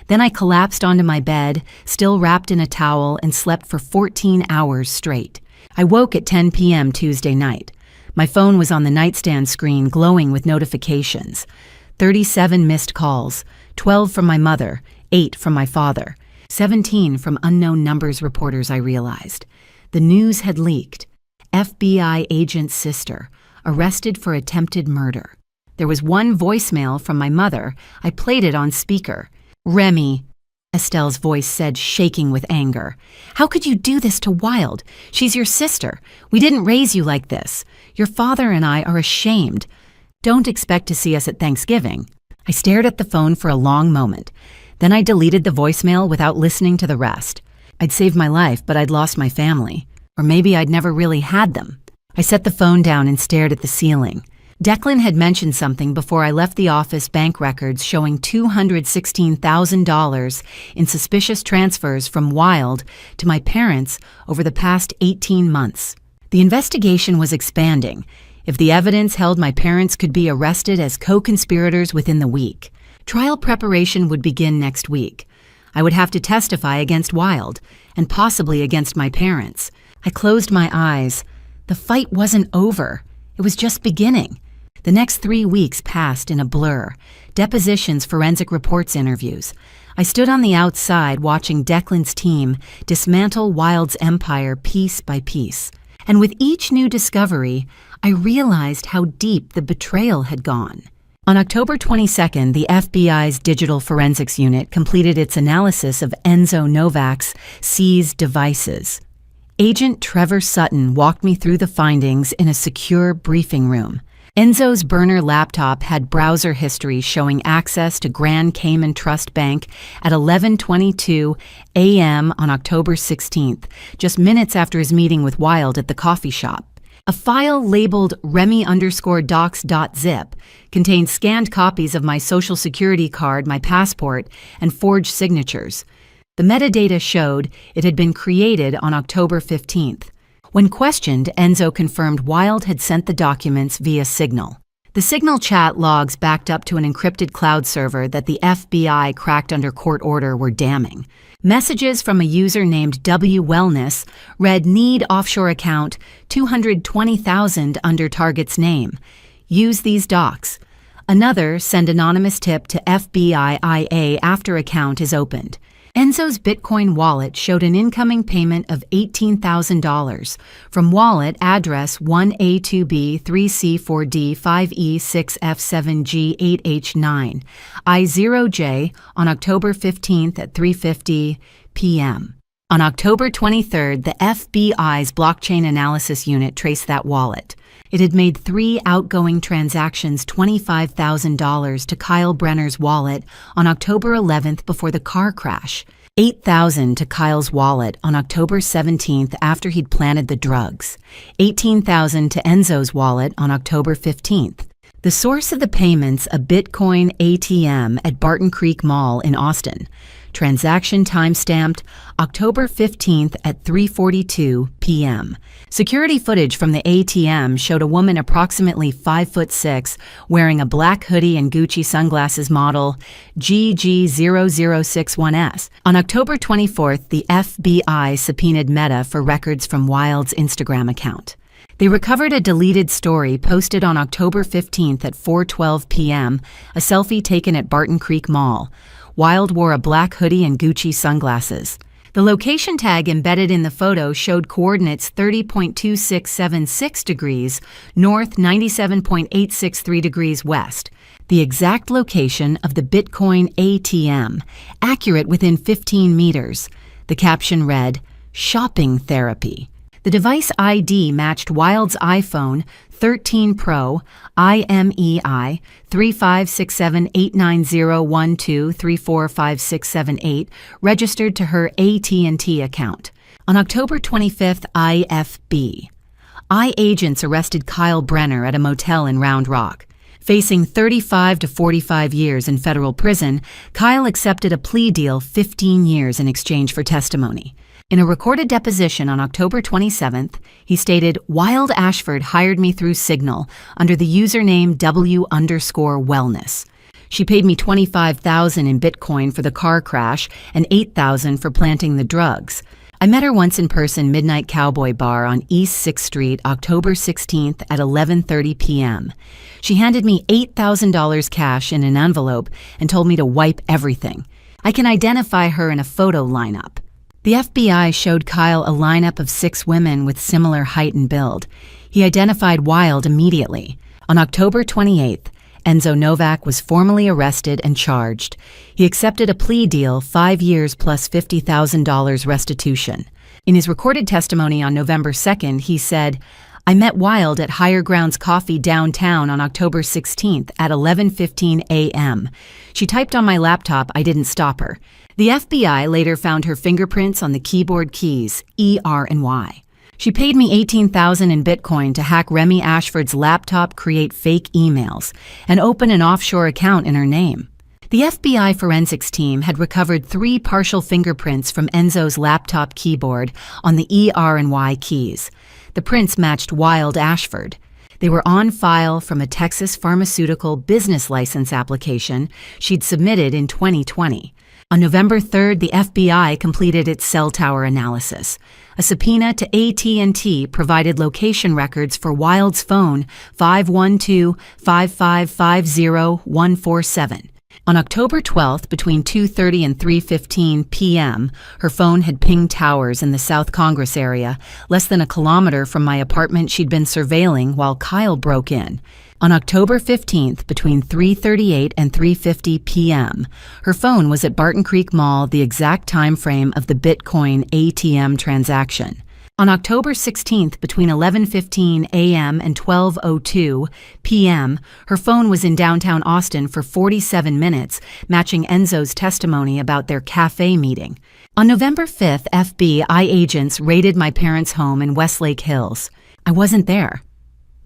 Then I collapsed onto my bed, still wrapped in a towel, and slept for 14 hours straight. I woke at 10 p.m. Tuesday night. My phone was on the nightstand screen, glowing with notifications. 37 missed calls, 12 from my mother, 8 from my father. 17 from unknown numbers reporters, I realized. The news had leaked. FBI agent's sister, arrested for attempted murder. There was one voicemail from my mother. I played it on speaker. Remy, Estelle's voice said, shaking with anger. How could you do this to Wild? She's your sister. We didn't raise you like this. Your father and I are ashamed. Don't expect to see us at Thanksgiving. I stared at the phone for a long moment. Then I deleted the voicemail without listening to the rest. I'd saved my life, but I'd lost my family. Or maybe I'd never really had them. I set the phone down and stared at the ceiling. Declan had mentioned something before I left the office, bank records showing $216,000 in suspicious transfers from Wild to my parents over the past 18 months. The investigation was expanding. If the evidence held, my parents could be arrested as co-conspirators within the week. Trial preparation would begin next week. I would have to testify against Wild, and possibly against my parents. I closed my eyes. The fight wasn't over. It was just beginning. The next 3 weeks passed in a blur. Depositions, forensic reports, interviews. I stood on the outside watching Declan's team dismantle Wild's empire piece by piece. And with each new discovery, I realized how deep the betrayal had gone. On October 22nd, the FBI's Digital Forensics Unit completed its analysis of Enzo Novak's seized devices. Agent Trevor Sutton walked me through the findings in a secure briefing room. Enzo's burner laptop had browser history showing access to Grand Cayman Trust Bank at 11:22 a.m. on October 16th, just minutes after his meeting with Wild at the coffee shop. A file labeled Remy_docs.zip contained scanned copies of my social security card, my passport, and forged signatures. The metadata showed it had been created on October 15th. When questioned, Enzo confirmed Wild had sent the documents via Signal. The Signal chat logs backed up to an encrypted cloud server that the FBI cracked under court order were damning. Messages from a user named W Wellness read need offshore account 220,000 under target's name. Use these docs. Another send anonymous tip to FBI IA after account is opened. Enzo's Bitcoin wallet showed an incoming payment of $18,000 from wallet address 1A2B3C4D5E6F7G8H9 I0J on October 15th at 3:50 p.m. On October 23rd, the FBI's blockchain analysis unit traced that wallet. It had made 3 outgoing transactions, $25,000 to Kyle Brenner's wallet on October 11th before the car crash, $8,000 to Kyle's wallet on October 17th after he'd planted the drugs, $18,000 to Enzo's wallet on October 15th. The source of the payments, a Bitcoin ATM at Barton Creek Mall in Austin. Transaction time-stamped October 15th at 3:42 p.m. Security footage from the ATM showed a woman approximately 5'6", wearing a black hoodie and Gucci sunglasses model GG0061S. On October 24th, the FBI subpoenaed Meta for records from Wild's Instagram account. They recovered a deleted story posted on October 15th at 4:12 p.m., a selfie taken at Barton Creek Mall. Wild wore a black hoodie and Gucci sunglasses. The location tag embedded in the photo showed coordinates 30.2676 degrees north, 97.863 degrees west. The exact location of the Bitcoin ATM, accurate within 15 meters. The caption read, "Shopping therapy." The device ID matched Wild's iPhone 13 Pro IMEI 35678901234567 registered to her AT&T account. On October 25th, IFB. Agents arrested Kyle Brenner at a motel in Round Rock. Facing 35 to 45 years in federal prison, Kyle accepted a plea deal 15 years in exchange for testimony. In a recorded deposition on October 27th, he stated, "Wild Ashford hired me through Signal under the username W_wellness. She paid me $25,000 in Bitcoin for the car crash and $8,000 for planting the drugs. I met her once in person Midnight Cowboy Bar on East 6th Street, October 16th at 11:30 p.m. She handed me $8,000 cash in an envelope and told me to wipe everything. I can identify her in a photo lineup." The FBI showed Kyle a lineup of 6 women with similar height and build. He identified Wild immediately. On October 28th, Enzo Novak was formally arrested and charged. He accepted a plea deal, 5 years plus $50,000 restitution. In his recorded testimony on November 2nd, he said, "I met Wild at Higher Grounds Coffee downtown on October 16th at 11:15 a.m. She typed on my laptop. I didn't stop her. The FBI later found her fingerprints on the keyboard keys, E, R, and Y. She paid me $18,000 in Bitcoin to hack Remy Ashford's laptop, create fake emails, and open an offshore account in her name." The FBI forensics team had recovered 3 partial fingerprints from Enzo's laptop keyboard on the E, R, and Y keys. The prints matched Wild Ashford. They were on file from a Texas pharmaceutical business license application she'd submitted in 2020. On November 3rd, the FBI completed its cell tower analysis. A subpoena to AT&T provided location records for Wild's phone 512-5550147. On October 12th, between 2:30 and 3:15 p.m., her phone had pinged towers in the South Congress area, less than a kilometer from my apartment she'd been surveilling while Kyle broke in. On October 15th, between 3:38 and 3:50 p.m., her phone was at Barton Creek Mall, the exact time frame of the Bitcoin ATM transaction. On October 16th, between 11:15 a.m. and 12:02 p.m., her phone was in downtown Austin for 47 minutes, matching Enzo's testimony about their cafe meeting. On November 5th, FBI agents raided my parents' home in Westlake Hills. I wasn't there.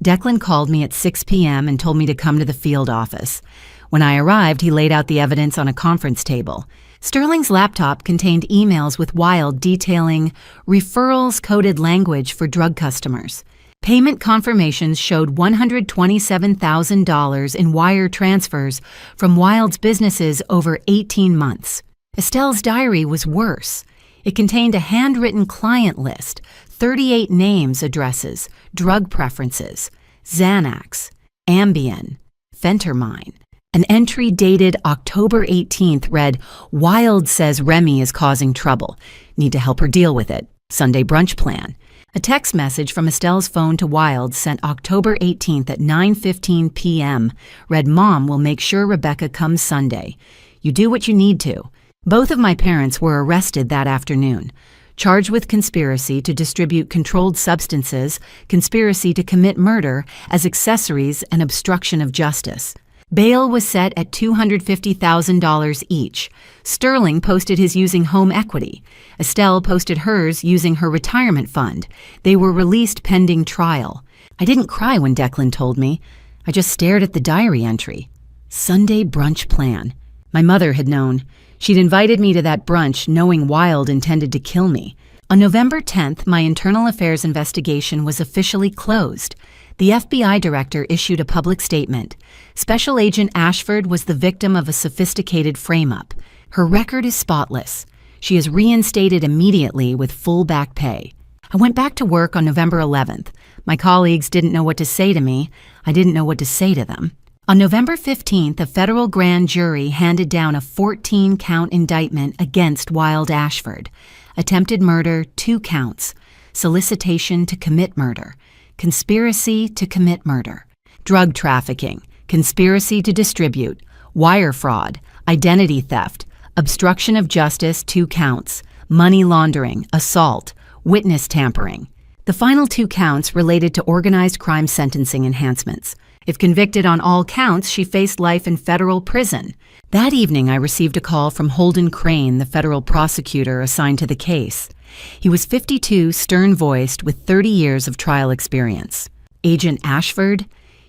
Declan called me at 6 p.m. and told me to come to the field office. When I arrived, he laid out the evidence on a conference table. Sterling's laptop contained emails with Wild detailing referrals coded language for drug customers. Payment confirmations showed $127,000 in wire transfers from Wild's businesses over 18 months. Estelle's diary was worse. It contained a handwritten client list, 38 names, addresses, drug preferences, Xanax, Ambien, Phentermine. An entry dated October 18th read, "Wild says Remy is causing trouble. Need to help her deal with it. Sunday brunch plan." A text message from Estelle's phone to Wild sent October 18th at 9:15 p.m. read, "Mom will make sure Rebecca comes Sunday. You do what you need to." Both of my parents were arrested that afternoon, charged with conspiracy to distribute controlled substances, conspiracy to commit murder as accessories, and obstruction of justice. Bail was set at $250,000 each. Sterling posted his using home equity. Estelle posted hers using her retirement fund. They were released pending trial. I didn't cry when Declan told me. I just stared at the diary entry. Sunday brunch plan. My mother had known. She'd invited me to that brunch knowing Wild intended to kill me. On November 10th, my internal affairs investigation was officially closed. The FBI director issued a public statement. Special Agent Ashford was the victim of a sophisticated frame-up. Her record is spotless. She is reinstated immediately with full back pay. I went back to work on November 11th. My colleagues didn't know what to say to me. I didn't know what to say to them. On November 15th, a federal grand jury handed down a 14-count indictment against Wild Ashford. Attempted murder, 2 counts. Solicitation to commit murder. Conspiracy to commit murder. Drug trafficking. Conspiracy to distribute. Wire fraud. Identity theft. Obstruction of justice, 2 counts. Money laundering. Assault. Witness tampering. The final 2 counts related to organized crime sentencing enhancements. If convicted on all counts, she faced life in federal prison. That evening, I received a call from Holden Crane, the federal prosecutor assigned to the case. He was 52, stern-voiced, with 30 years of trial experience. Agent Ashford?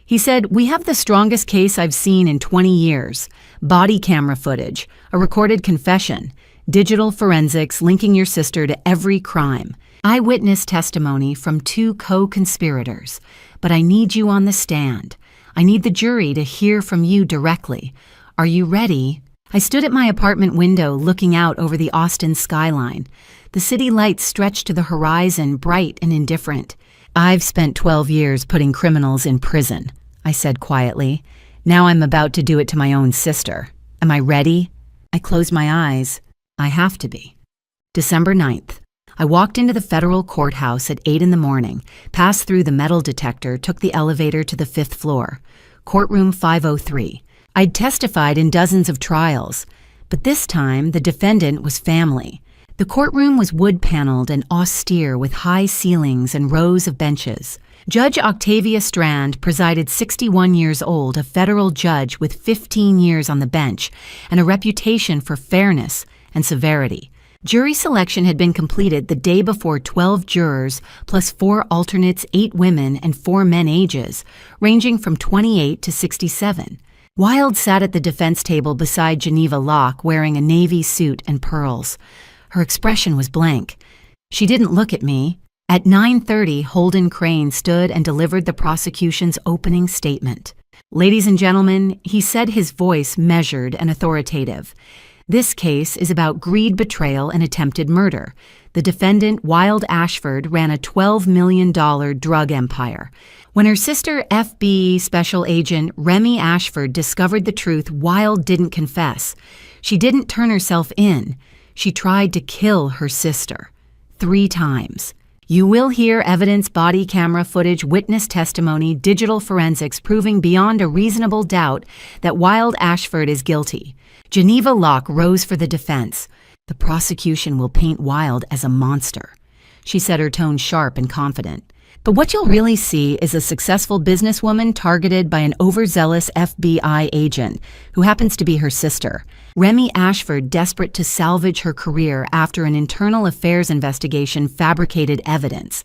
He said, "We have the strongest case I've seen in 20 years. Body camera footage, a recorded confession, digital forensics linking your sister to every crime, eyewitness testimony from 2 co-conspirators. But I need you on the stand. I need the jury to hear from you directly. Are you ready?" I stood at my apartment window looking out over the Austin skyline. The city lights stretched to the horizon, bright and indifferent. "I've spent 12 years putting criminals in prison," I said quietly. "Now I'm about to do it to my own sister. Am I ready?" I closed my eyes. I have to be. December 9th. I walked into the federal courthouse at 8 in the morning, passed through the metal detector, took the elevator to the 5th floor. Courtroom 503. I'd testified in dozens of trials, but this time the defendant was family. The courtroom was wood-paneled and austere with high ceilings and rows of benches. Judge Octavia Strand presided, 61 years old, a federal judge with 15 years on the bench and a reputation for fairness and severity. Jury selection had been completed the day before 12 jurors plus 4 alternates, 8 women and 4 men ages, ranging from 28 to 67. Wilde sat at the defense table beside Geneva Locke wearing a navy suit and pearls. Her expression was blank. She didn't look at me. At 9:30, Holden Crane stood and delivered the prosecution's opening statement. "Ladies and gentlemen," he said, his voice measured and authoritative, "this case is about greed, betrayal, and attempted murder. The defendant, Wilde Ashford, ran a $12 million drug empire. When her sister, FB Special Agent Remy Ashford, discovered the truth, Wilde didn't confess. She didn't turn herself in. She tried to kill her sister. 3 times. You will hear evidence, body camera footage, witness testimony, digital forensics proving beyond a reasonable doubt that Wilde Ashford is guilty." Geneva Locke rose for the defense. "The prosecution will paint Wilde as a monster." She said, her tone sharp and confident. "But what you'll really see is a successful businesswoman targeted by an overzealous FBI agent who happens to be her sister. Remy Ashford, desperate to salvage her career after an internal affairs investigation fabricated evidence.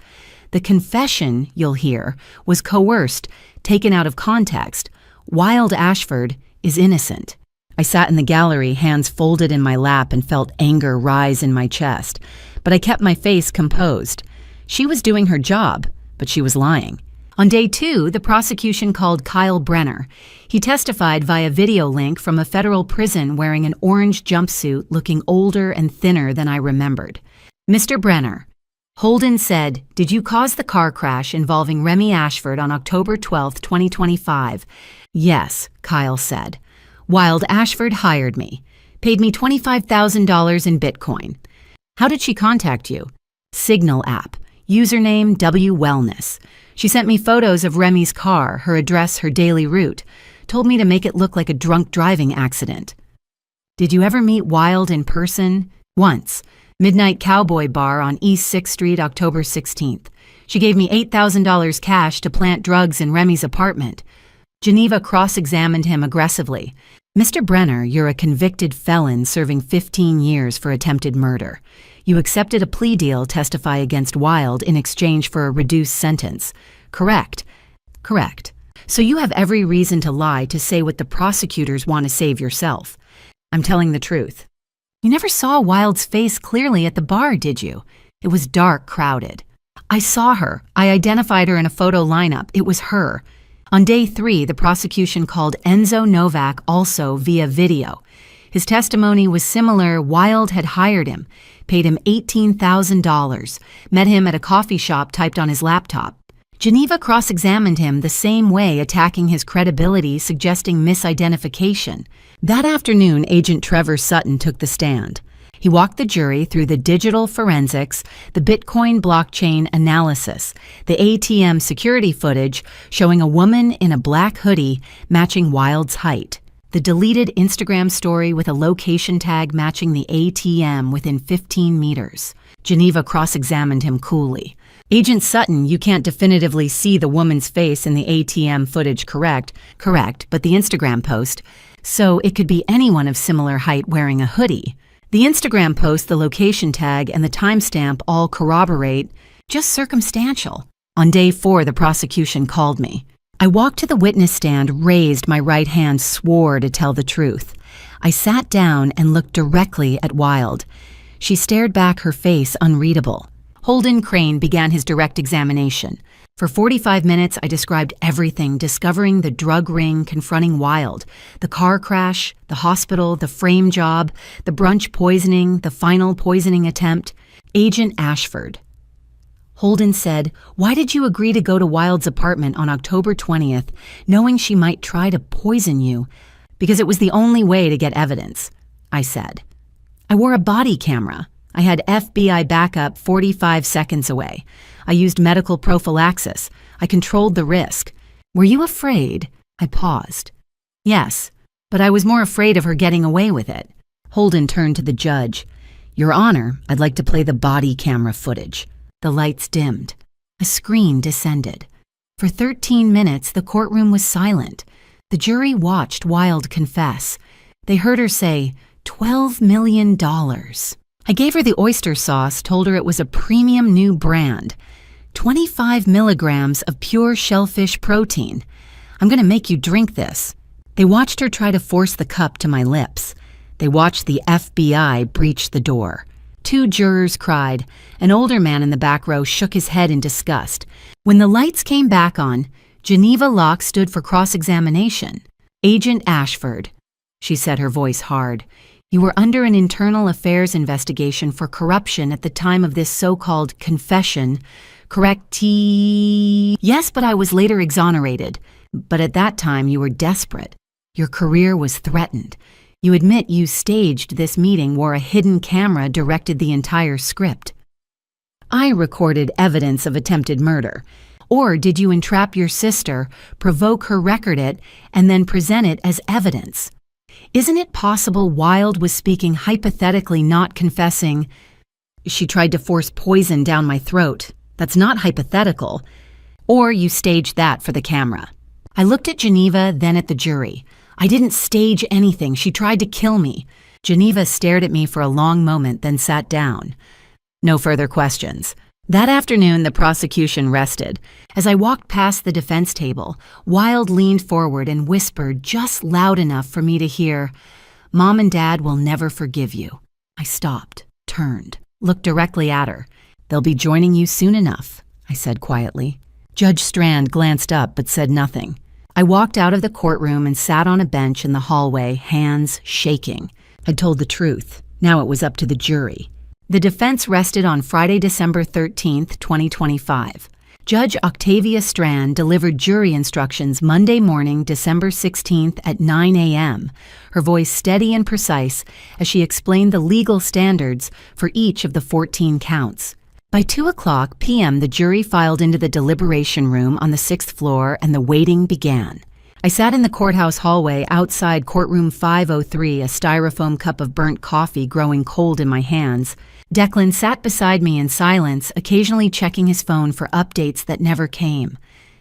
The confession, you'll hear, was coerced, taken out of context. Wilde Ashford is innocent." I sat in the gallery, hands folded in my lap, and felt anger rise in my chest. But I kept my face composed. She was doing her job, but she was lying. On day 2, the prosecution called Kyle Brenner. He testified via video link from a federal prison wearing an orange jumpsuit, looking older and thinner than I remembered. "Mr. Brenner," Holden said, "did you cause the car crash involving Remy Ashford on October 12, 2025? "Yes," Kyle said. "Wilde Ashford hired me, paid me $25,000 in Bitcoin." "How did she contact you?" "Signal app. Username W Wellness. She sent me photos of Remy's car, her address, her daily route. Told me to make it look like a drunk driving accident." "Did you ever meet Wilde in person?" "Once. Midnight Cowboy Bar on East 6th Street, October 16th. She gave me $8,000 cash to plant drugs in Remy's apartment." Geneva cross-examined him aggressively. "Mr. Brenner, you're a convicted felon serving 15 years for attempted murder. You accepted a plea deal, testify against Wilde in exchange for a reduced sentence. Correct?" "Correct. So you have every reason to lie to say what the prosecutors want to save yourself." "I'm telling the truth." "You never saw Wilde's face clearly at the bar, did you?" "It was dark, crowded." "I saw her. I identified her in a photo lineup. It was her." On day 3, the prosecution called Enzo Novak, also via video. His testimony was similar. Wilde had hired him, paid him $18,000, met him at a coffee shop, typed on his laptop. Geneva cross-examined him the same way, attacking his credibility, suggesting misidentification. That afternoon, Agent Trevor Sutton took the stand. He walked the jury through the digital forensics, the Bitcoin blockchain analysis, the ATM security footage showing a woman in a black hoodie matching Wilde's height, the deleted Instagram story with a location tag matching the ATM within 15 meters. Geneva cross-examined him coolly. Agent Sutton, you can't definitively see the woman's face in the ATM footage, correct, but the Instagram post. So it could be anyone of similar height wearing a hoodie. The Instagram post, the location tag, and the timestamp all corroborate, just circumstantial. On day 4, the prosecution called me. I walked to the witness stand, raised my right hand, swore to tell the truth. I sat down and looked directly at Wilde. She stared back, her face unreadable. Holden Crane began his direct examination. For 45 minutes, I described everything, discovering the drug ring, confronting Wilde, the car crash, the hospital, the frame job, the brunch poisoning, the final poisoning attempt. Agent Ashford. Holden said, "Why did you agree to go to Wilde's apartment on October 20th, knowing she might try to poison you? Because it was the only way to get evidence," I said. "I wore a body camera. I had FBI backup 45 seconds away. I used medical prophylaxis. I controlled the risk. Were you afraid?" I paused. "Yes, but I was more afraid of her getting away with it." Holden turned to the judge. "Your Honor, I'd like to play the body camera footage." The lights dimmed. A screen descended. For 13 minutes, the courtroom was silent. The jury watched Wilde confess. They heard her say, $12 million. I gave her the oyster sauce, told her it was a premium new brand. 25 milligrams of pure shellfish protein. "I'm going to make you drink this." They watched her try to force the cup to my lips. They watched the FBI breach the door. 2 jurors cried. An older man in the back row shook his head in disgust. When the lights came back on, Geneva Locke stood for cross-examination. "Agent Ashford," she said, her voice hard, "you were under an internal affairs investigation for corruption at the time of this so-called confession, correct?" "Yes, but I was later exonerated. But at that time you were desperate. Your career was threatened. You admit you staged this meeting, wore a hidden camera, directed the entire script. I recorded evidence of attempted murder. Or did you entrap your sister, provoke her, record it, and then present it as evidence? Isn't it possible Wilde was speaking hypothetically, not confessing? She tried to force poison down my throat. That's not hypothetical. Or you staged that for the camera." I looked at Geneva, then at the jury. "I didn't stage anything. She tried to kill me." Geneva stared at me for a long moment, then sat down. No further questions. That afternoon, the prosecution rested. As I walked past the defense table, Wilde leaned forward and whispered just loud enough for me to hear, "Mom and Dad will never forgive you." I stopped, turned, looked directly at her. "They'll be joining you soon enough," I said quietly. Judge Strand glanced up but said nothing. I walked out of the courtroom and sat on a bench in the hallway, hands shaking. I'd told the truth. Now it was up to the jury. The defense rested on Friday, December 13th, 2025. Judge Octavia Strand delivered jury instructions Monday morning, December 16th at 9 a.m., her voice steady and precise as she explained the legal standards for each of the 14 counts. By 2:00 p.m., the jury filed into the deliberation room on the 6th floor and the waiting began. I sat in the courthouse hallway outside courtroom 503, a styrofoam cup of burnt coffee growing cold in my hands. Declan sat beside me in silence, occasionally checking his phone for updates that never came.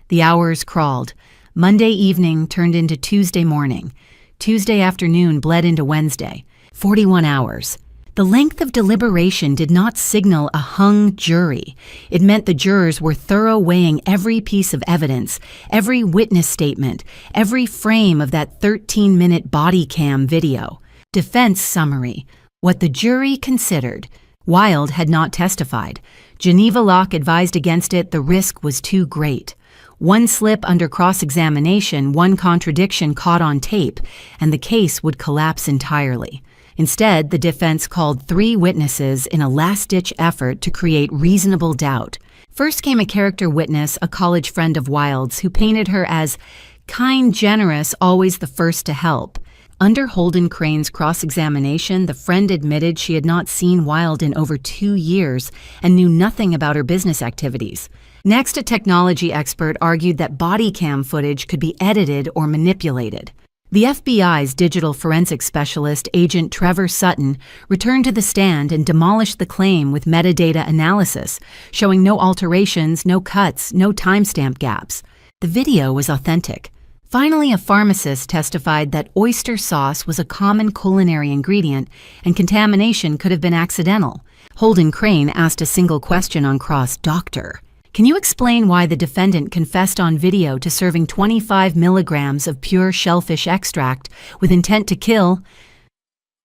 The hours crawled. Monday evening turned into Tuesday morning. Tuesday afternoon bled into Wednesday. 41 hours. The length of deliberation did not signal a hung jury. It meant the jurors were thorough, weighing every piece of evidence, every witness statement, every frame of that 13-minute body cam video. Defense summary. What the jury considered. Wilde had not testified. Geneva Locke advised against it. The risk was too great. One slip under cross-examination, one contradiction caught on tape, and the case would collapse entirely. Instead, the defense called 3 witnesses in a last-ditch effort to create reasonable doubt. First came a character witness, a college friend of Wilde's, who painted her as kind, generous, always the first to help. Under Holden Crane's cross-examination, the friend admitted she had not seen Wilde in over 2 years and knew nothing about her business activities. Next, a technology expert argued that body cam footage could be edited or manipulated. The FBI's digital forensics specialist, Agent Trevor Sutton, returned to the stand and demolished the claim with metadata analysis, showing no alterations, no cuts, no timestamp gaps. The video was authentic. Finally, a pharmacist testified that oyster sauce was a common culinary ingredient and contamination could have been accidental. Holden Crane asked a single question on cross, "Doctor, can you explain why the defendant confessed on video to serving 25 milligrams of pure shellfish extract with intent to kill?"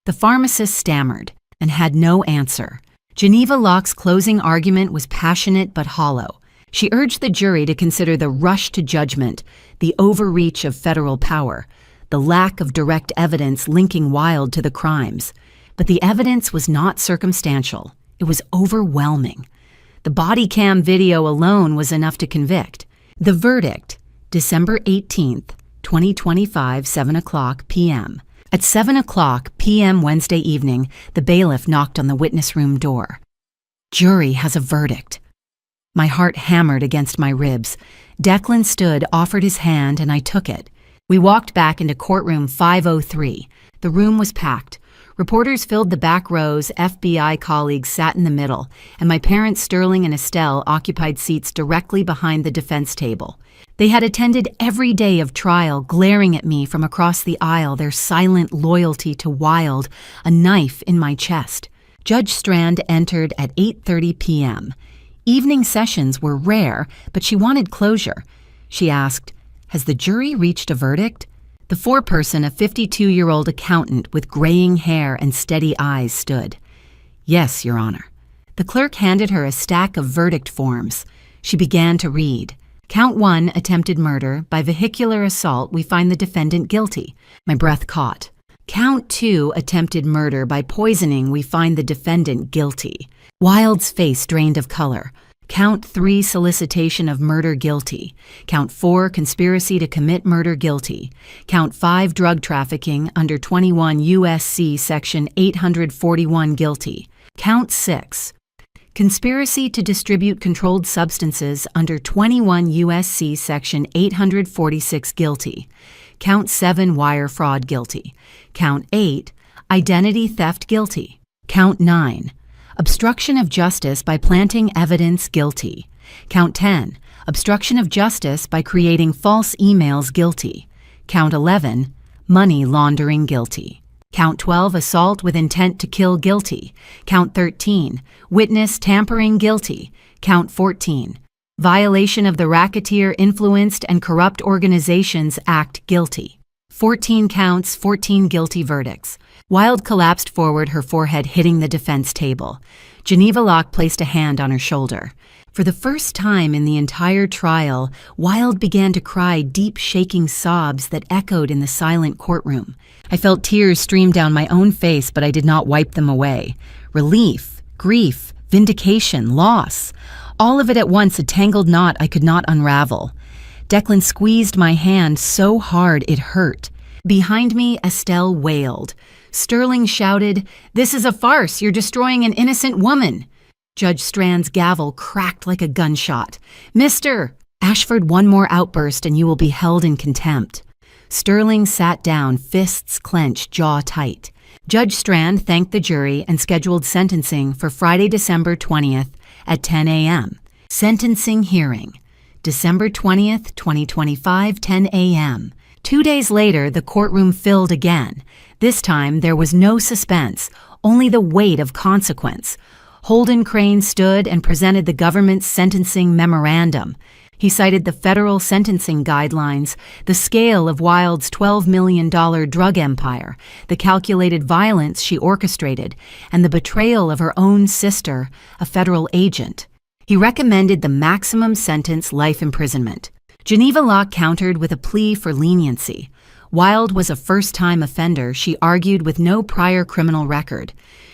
The pharmacist stammered and had no answer. Geneva Locke's closing argument was passionate but hollow. She urged the jury to consider the rush to judgment, the overreach of federal power, the lack of direct evidence linking Wilde to the crimes. But the evidence was not circumstantial. It was overwhelming. The body cam video alone was enough to convict. The verdict, December 18th, 2025, 7:00 p.m. At 7:00 p.m. Wednesday evening, the bailiff knocked on the witness room door. "Jury has a verdict." My heart hammered against my ribs. Declan stood, offered his hand, and I took it. We walked back into courtroom 503. The room was packed. Reporters filled the back rows, FBI colleagues sat in the middle, and my parents Sterling and Estelle occupied seats directly behind the defense table. They had attended every day of trial, glaring at me from across the aisle, their silent loyalty to Wilde, a knife in my chest. Judge Strand entered at 8:30 p.m. Evening sessions were rare, but she wanted closure. She asked, "Has the jury reached a verdict?" The foreperson, a 52-year-old accountant with graying hair and steady eyes, stood. "Yes, Your Honor." The clerk handed her a stack of verdict forms. She began to read. Count 1, attempted murder. By vehicular assault, we find the defendant guilty. My breath caught. Count 2, attempted murder. By poisoning, we find the defendant guilty. Wilde's face drained of color. Count 3, solicitation of murder, guilty. Count 4, conspiracy to commit murder, guilty. Count 5, drug trafficking under 21 U.S.C. section 841, guilty. Count 6, conspiracy to distribute controlled substances under 21 U.S.C. section 846, guilty. Count 7, wire fraud, guilty. Count 8, identity theft, guilty. Count 9, obstruction of justice by planting evidence, guilty. Count 10, obstruction of justice by creating false emails, guilty. Count 11, money laundering, guilty. Count 12, assault with intent to kill, guilty. Count 13, witness tampering, guilty. Count 14, violation of the Racketeer Influenced and Corrupt Organizations Act, guilty. 14 counts, 14 guilty verdicts. Wilde collapsed forward, her forehead hitting the defense table. Geneva Locke placed a hand on her shoulder. For the first time in the entire trial, Wilde began to cry deep, shaking sobs that echoed in the silent courtroom. I felt tears stream down my own face, but I did not wipe them away. Relief, grief, vindication, loss. All of it at once, a tangled knot I could not unravel. Declan squeezed my hand so hard it hurt. Behind me, Estelle wailed. Sterling shouted, "This is a farce! You're destroying an innocent woman!" Judge Strand's gavel cracked like a gunshot. "Mr. Ashford, one more outburst and you will be held in contempt." Sterling sat down, fists clenched, jaw tight. Judge Strand thanked the jury and scheduled sentencing for Friday, December 20th at 10 a.m. Sentencing hearing, December 20th, 2025, 10 a.m. 2 days later, the courtroom filled again. This time, there was no suspense, only the weight of consequence. Holden Crane stood and presented the government's sentencing memorandum. He cited the federal sentencing guidelines, the scale of Wilde's $12 million drug empire, the calculated violence she orchestrated, and the betrayal of her own sister, a federal agent. He recommended the maximum sentence, life imprisonment. Geneva Locke countered with a plea for leniency. Wilde was a first-time offender, she argued, with no prior criminal record.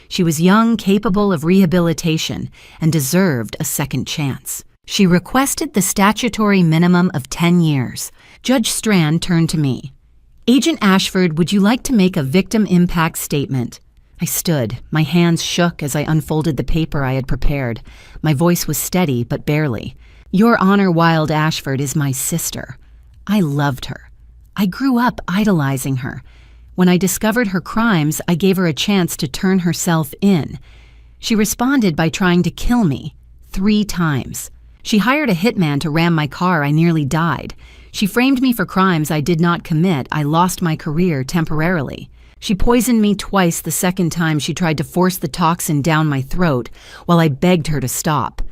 She was young, capable of rehabilitation, and deserved a second chance. She requested the statutory minimum of 10 years. Judge Strand turned to me. "Agent Ashford, would you like to make a victim impact statement?" I stood. My hands shook as I unfolded the paper I had prepared. My voice was steady, but barely. "Your Honor, Wilde Ashford is my sister. I loved her. I grew up idolizing her. When I discovered her crimes, I gave her a chance to turn herself in. She responded by trying to kill me 3 times. She hired a hitman to ram my car. I nearly died. She framed me for crimes I did not commit. I lost my career temporarily. She poisoned me twice. The second time she tried to force the toxin down my throat while I begged her to stop.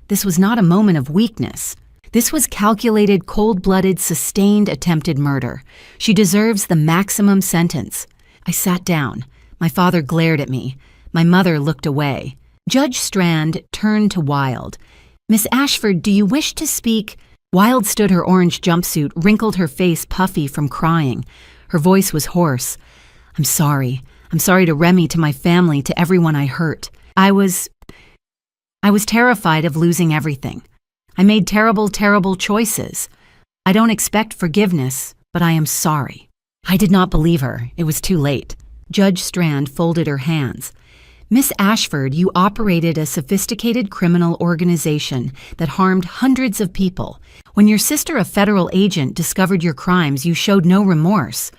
This was not a moment of weakness. This was calculated, cold-blooded, sustained attempted murder. She deserves the maximum sentence. I sat down. My father glared at me. My mother looked away. Judge Strand turned to Wilde. "Miss Ashford, do you wish to speak?" Wilde stood her orange jumpsuit, wrinkled her face puffy from crying. Her voice was hoarse. I'm sorry. I'm sorry to Remy, to my family, to everyone I hurt. I was terrified of losing everything. I made terrible, terrible choices. I don't expect forgiveness, but I am sorry." I did not believe her. It was too late. Judge Strand folded her hands. "Miss Ashford, you operated a sophisticated criminal organization that harmed hundreds of people. When your sister, a federal agent, discovered your crimes, you showed no remorse.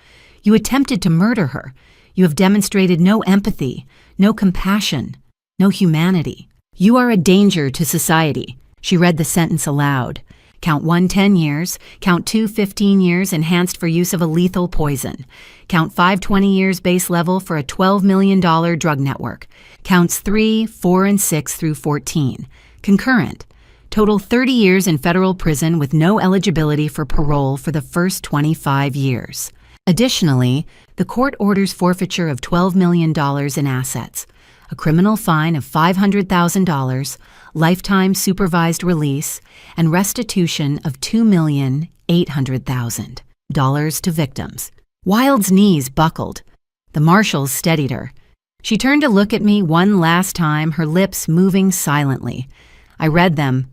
You attempted to murder her. You have demonstrated no empathy, no compassion, no humanity. You are a danger to society." She read the sentence aloud. Count 1, 10 years. Count 2, 15 years, enhanced for use of a lethal poison. Count 5, 20 years base level for a $12 million drug network. Counts 3, 4, and 6 through 14. Concurrent. Total 30 years in federal prison with no eligibility for parole for the first 25 years. Additionally, the court orders forfeiture of $12 million in assets, a criminal fine of $500,000, lifetime supervised release, and restitution of $2,800,000 to victims. Wilde's knees buckled. The marshals steadied her. She turned to look at me one last time, her lips moving silently. I read them.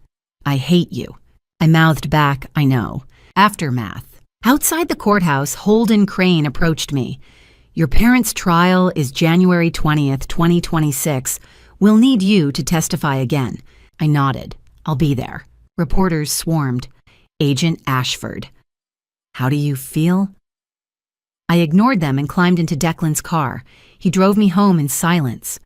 "I hate you." I mouthed back, "I know." Aftermath. Outside the courthouse, Holden Crane approached me. "Your parents' trial is January 20th, 2026. We'll need you to testify again." I nodded. "I'll be there." Reporters swarmed. "Agent Ashford." "How do you feel?" I ignored them and climbed into Declan's car. He drove me home in silence.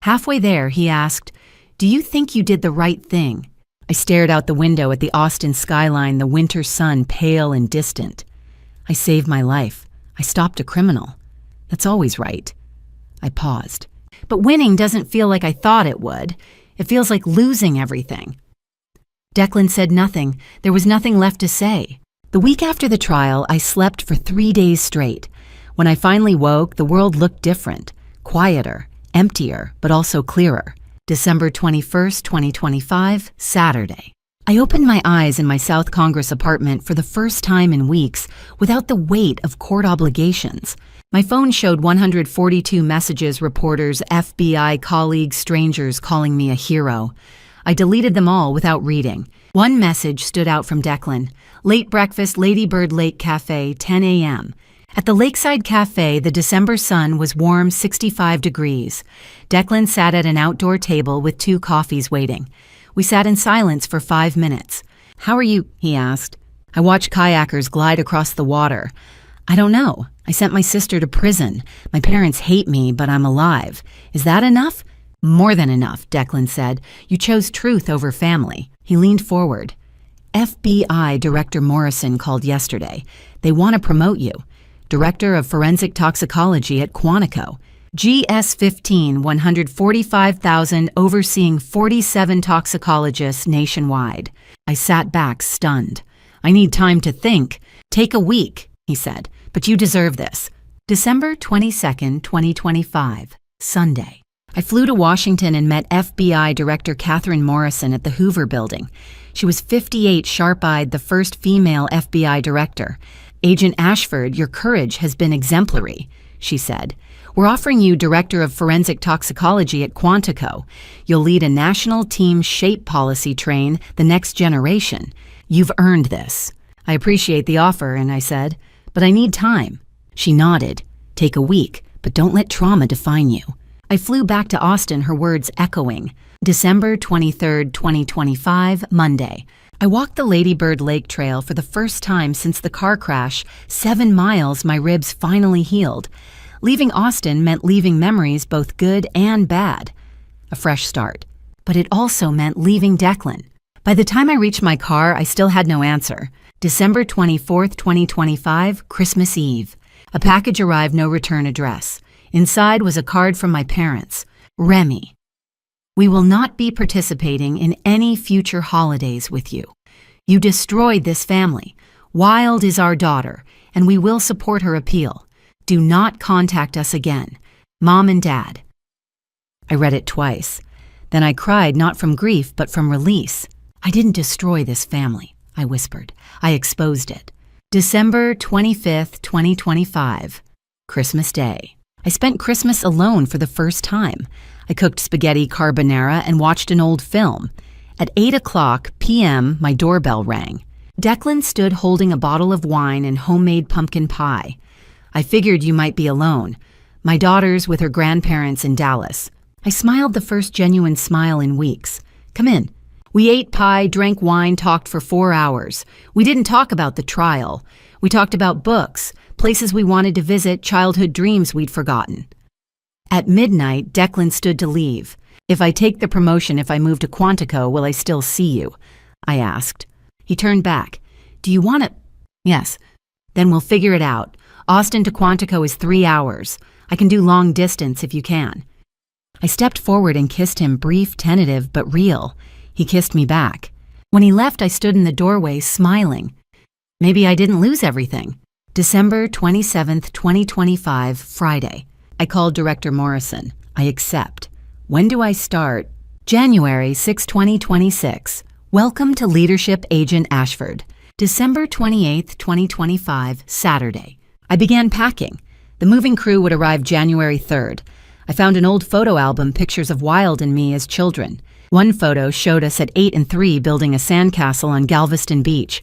Halfway there, he asked, "Do you think you did the right thing?" I stared out the window at the Austin skyline, the winter sun pale and distant. "I saved my life. I stopped a criminal. That's always right." I paused. "But winning doesn't feel like I thought it would. It feels like losing everything." Declan said nothing. There was nothing left to say. The week after the trial, I slept for 3 days straight. When I finally woke, the world looked different, quieter, emptier, but also clearer. December 21st, 2025, Saturday. I opened my eyes in my South Congress apartment for the first time in weeks without the weight of court obligations. My phone showed 142 messages, reporters, FBI, colleagues, strangers calling me a hero. I deleted them all without reading. One message stood out from Declan. "Late breakfast, Lady Bird Lake Cafe, 10 a.m. At the Lakeside Cafe, the December sun was warm, 65 degrees. Declan sat at an outdoor table with 2 coffees waiting. We sat in silence for 5 minutes. "How are you?" he asked. I watched kayakers glide across the water. "I don't know. I sent my sister to prison. My parents hate me, but I'm alive. Is that enough?" "More than enough," Declan said. "You chose truth over family." He leaned forward. "FBI Director Morrison called yesterday. They want to promote you. Director of Forensic Toxicology at Quantico. GS-15, 145,000, overseeing 47 toxicologists nationwide." I sat back, stunned. "I need time to think." "Take a week," he said, "but you deserve this." December 22nd, 2025, Sunday. I flew to Washington and met FBI Director Catherine Morrison at the Hoover Building. She was 58, sharp-eyed, the first female FBI director. "Agent Ashford, your courage has been exemplary," she said. "We're offering you Director of Forensic Toxicology at Quantico. You'll lead a national team shape policy train the next generation. You've earned this." "I appreciate the offer," and I said, "but I need time." She nodded. "Take a week, but don't let trauma define you." I flew back to Austin, her words echoing. December 23rd, 2025, Monday. I walked the Lady Bird Lake Trail for the first time since the car crash. 7 miles, my ribs finally healed. Leaving Austin meant leaving memories both good and bad. A fresh start. But it also meant leaving Declan. By the time I reached my car, I still had no answer. December 24th, 2025, Christmas Eve. A package arrived, no return address. Inside was a card from my parents. Remy, we will not be participating in any future holidays with you. You destroyed this family. Wild is our daughter, and we will support her appeal. Do not contact us again. Mom and Dad. I read it twice. Then I cried, not from grief, but from release. I didn't destroy this family, I whispered. I exposed it. December 25th, 2025, Christmas Day. I spent Christmas alone for the first time. I cooked spaghetti carbonara and watched an old film. At 8 p.m., my doorbell rang. Declan stood holding a bottle of wine and homemade pumpkin pie. I figured you might be alone. My daughter's with her grandparents in Dallas. I smiled the first genuine smile in weeks. Come in. We ate pie, drank wine, talked for 4 hours. We didn't talk about the trial. We talked about books, places we wanted to visit, childhood dreams we'd forgotten. At midnight, Declan stood to leave. If I take the promotion, if I move to Quantico, will I still see you? I asked. He turned back. Do you want to? Yes. Then we'll figure it out. Austin to Quantico is 3 hours. I can do long distance if you can. I stepped forward and kissed him, brief, tentative, but real. He kissed me back. When he left, I stood in the doorway, smiling. Maybe I didn't lose everything. December 27th, 2025, Friday. I called Director Morrison. I accept. When do I start? January 6, 2026. Welcome to Leadership Agent Ashford. December 28th, 2025, Saturday. I began packing. The moving crew would arrive January 3rd. I found an old photo album, pictures of Wild and me as children. One photo showed us at 8 and 3 building a sandcastle on Galveston Beach.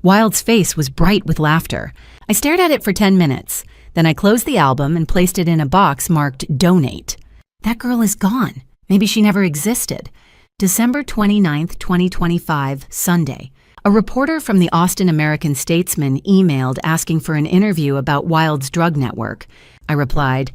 Wild's face was bright with laughter. I stared at it for 10 minutes. Then I closed the album and placed it in a box marked Donate. That girl is gone. Maybe she never existed. December 29th, 2025, Sunday. A reporter from the Austin American-Statesman emailed asking for an interview about Wild's drug network. I replied,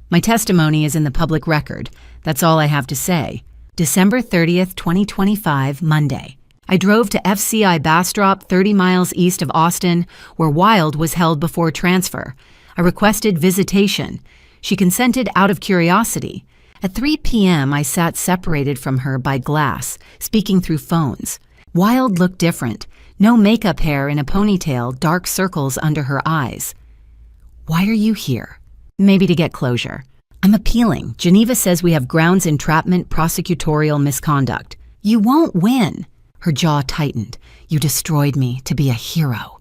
my testimony is in the public record. That's all I have to say. December 30th, 2025, Monday. I drove to FCI Bastrop, 30 miles east of Austin, where Wild was held before transfer. I requested visitation. She consented out of curiosity. At 3 p.m., I sat separated from her by glass, speaking through phones. Wild looked different. No makeup, hair in a ponytail, dark circles under her eyes. Why are you here? Maybe to get closure. I'm appealing. Geneva says we have grounds entrapment, prosecutorial misconduct. You won't win. Her jaw tightened. You destroyed me to be a hero.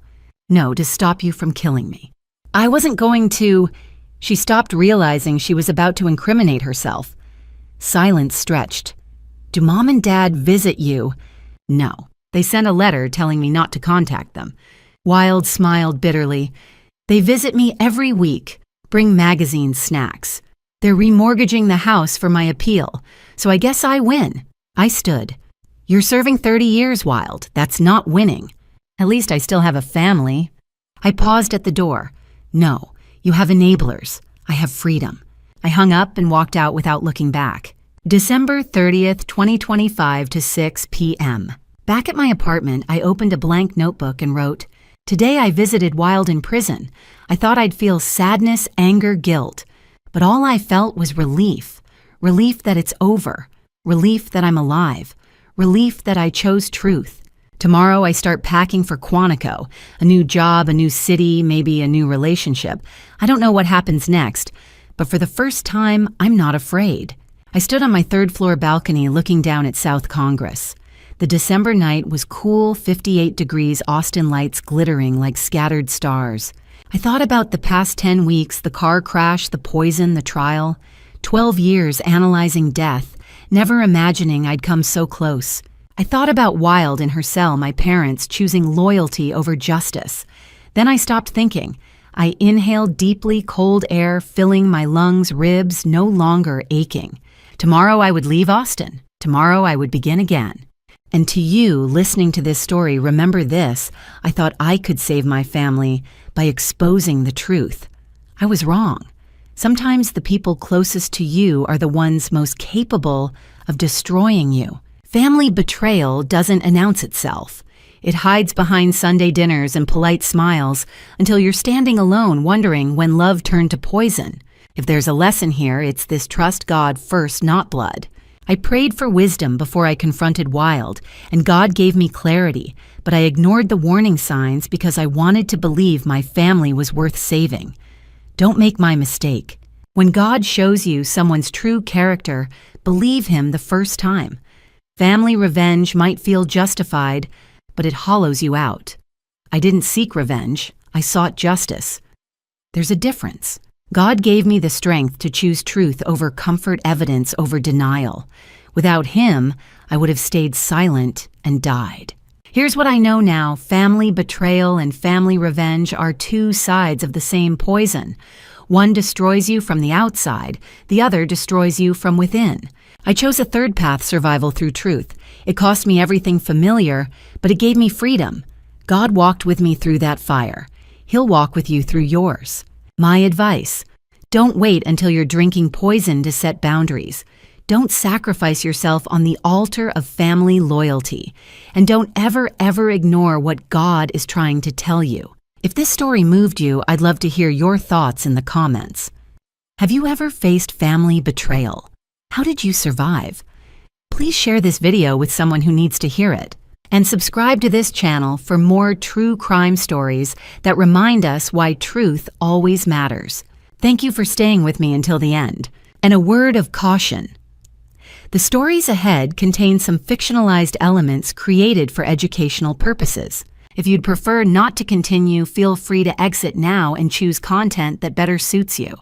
No, to stop you from killing me. I wasn't going to... She stopped, realizing she was about to incriminate herself. Silence stretched. Do Mom and Dad visit you? No. They sent a letter telling me not to contact them. Wild smiled bitterly. They visit me every week. Bring magazine snacks. They're remortgaging the house for my appeal, so I guess I win. I stood. You're serving 30 years, Wild. That's not winning. At least I still have a family. I paused at the door. No, you have enablers. I have freedom. I hung up and walked out without looking back. December 30th, 2025 to 6 p.m. Back at my apartment, I opened a blank notebook and wrote, Today I visited Wild in prison. I thought I'd feel sadness, anger, guilt. But all I felt was relief. Relief that it's over. Relief that I'm alive. Relief that I chose truth. Tomorrow I start packing for Quantico. A new job, a new city, maybe a new relationship. I don't know what happens next, but for the first time, I'm not afraid. I stood on my third-floor balcony looking down at South Congress. The December night was cool, 58 degrees, Austin lights glittering like scattered stars. I thought about the past 10 weeks, the car crash, the poison, the trial. 12 years analyzing death, never imagining I'd come so close. I thought about Wild in her cell, my parents choosing loyalty over justice. Then I stopped thinking. I inhaled deeply, cold air, filling my lungs, ribs, no longer aching. Tomorrow I would leave Austin. Tomorrow I would begin again. And to you, listening to this story, remember this: I thought I could save my family by exposing the truth. I was wrong. Sometimes the people closest to you are the ones most capable of destroying you. Family betrayal doesn't announce itself. It hides behind Sunday dinners and polite smiles until you're standing alone wondering when love turned to poison. If there's a lesson here, it's this: trust God first, not blood. I prayed for wisdom before I confronted Wild, and God gave me clarity, but I ignored the warning signs because I wanted to believe my family was worth saving. Don't make my mistake. When God shows you someone's true character, believe him the first time. Family revenge might feel justified, but it hollows you out. I didn't seek revenge, I sought justice. There's a difference. God gave me the strength to choose truth over comfort, evidence over denial. Without him, I would have stayed silent and died. Here's what I know now: family betrayal and family revenge are two sides of the same poison. One destroys you from the outside, the other destroys you from within. I chose a third path: survival through truth. It cost me everything familiar, but it gave me freedom. God walked with me through that fire. He'll walk with you through yours. My advice: don't wait until you're drinking poison to set boundaries. Don't sacrifice yourself on the altar of family loyalty. And don't ever ignore what God is trying to tell you. If this story moved you, I'd love to hear your thoughts in the comments. Have you ever faced family betrayal? How did you survive? Please share this video with someone who needs to hear it. And subscribe to this channel for more true crime stories that remind us why truth always matters. Thank you for staying with me until the end. And a word of caution: the stories ahead contain some fictionalized elements created for educational purposes. If you'd prefer not to continue, feel free to exit now and choose content that better suits you.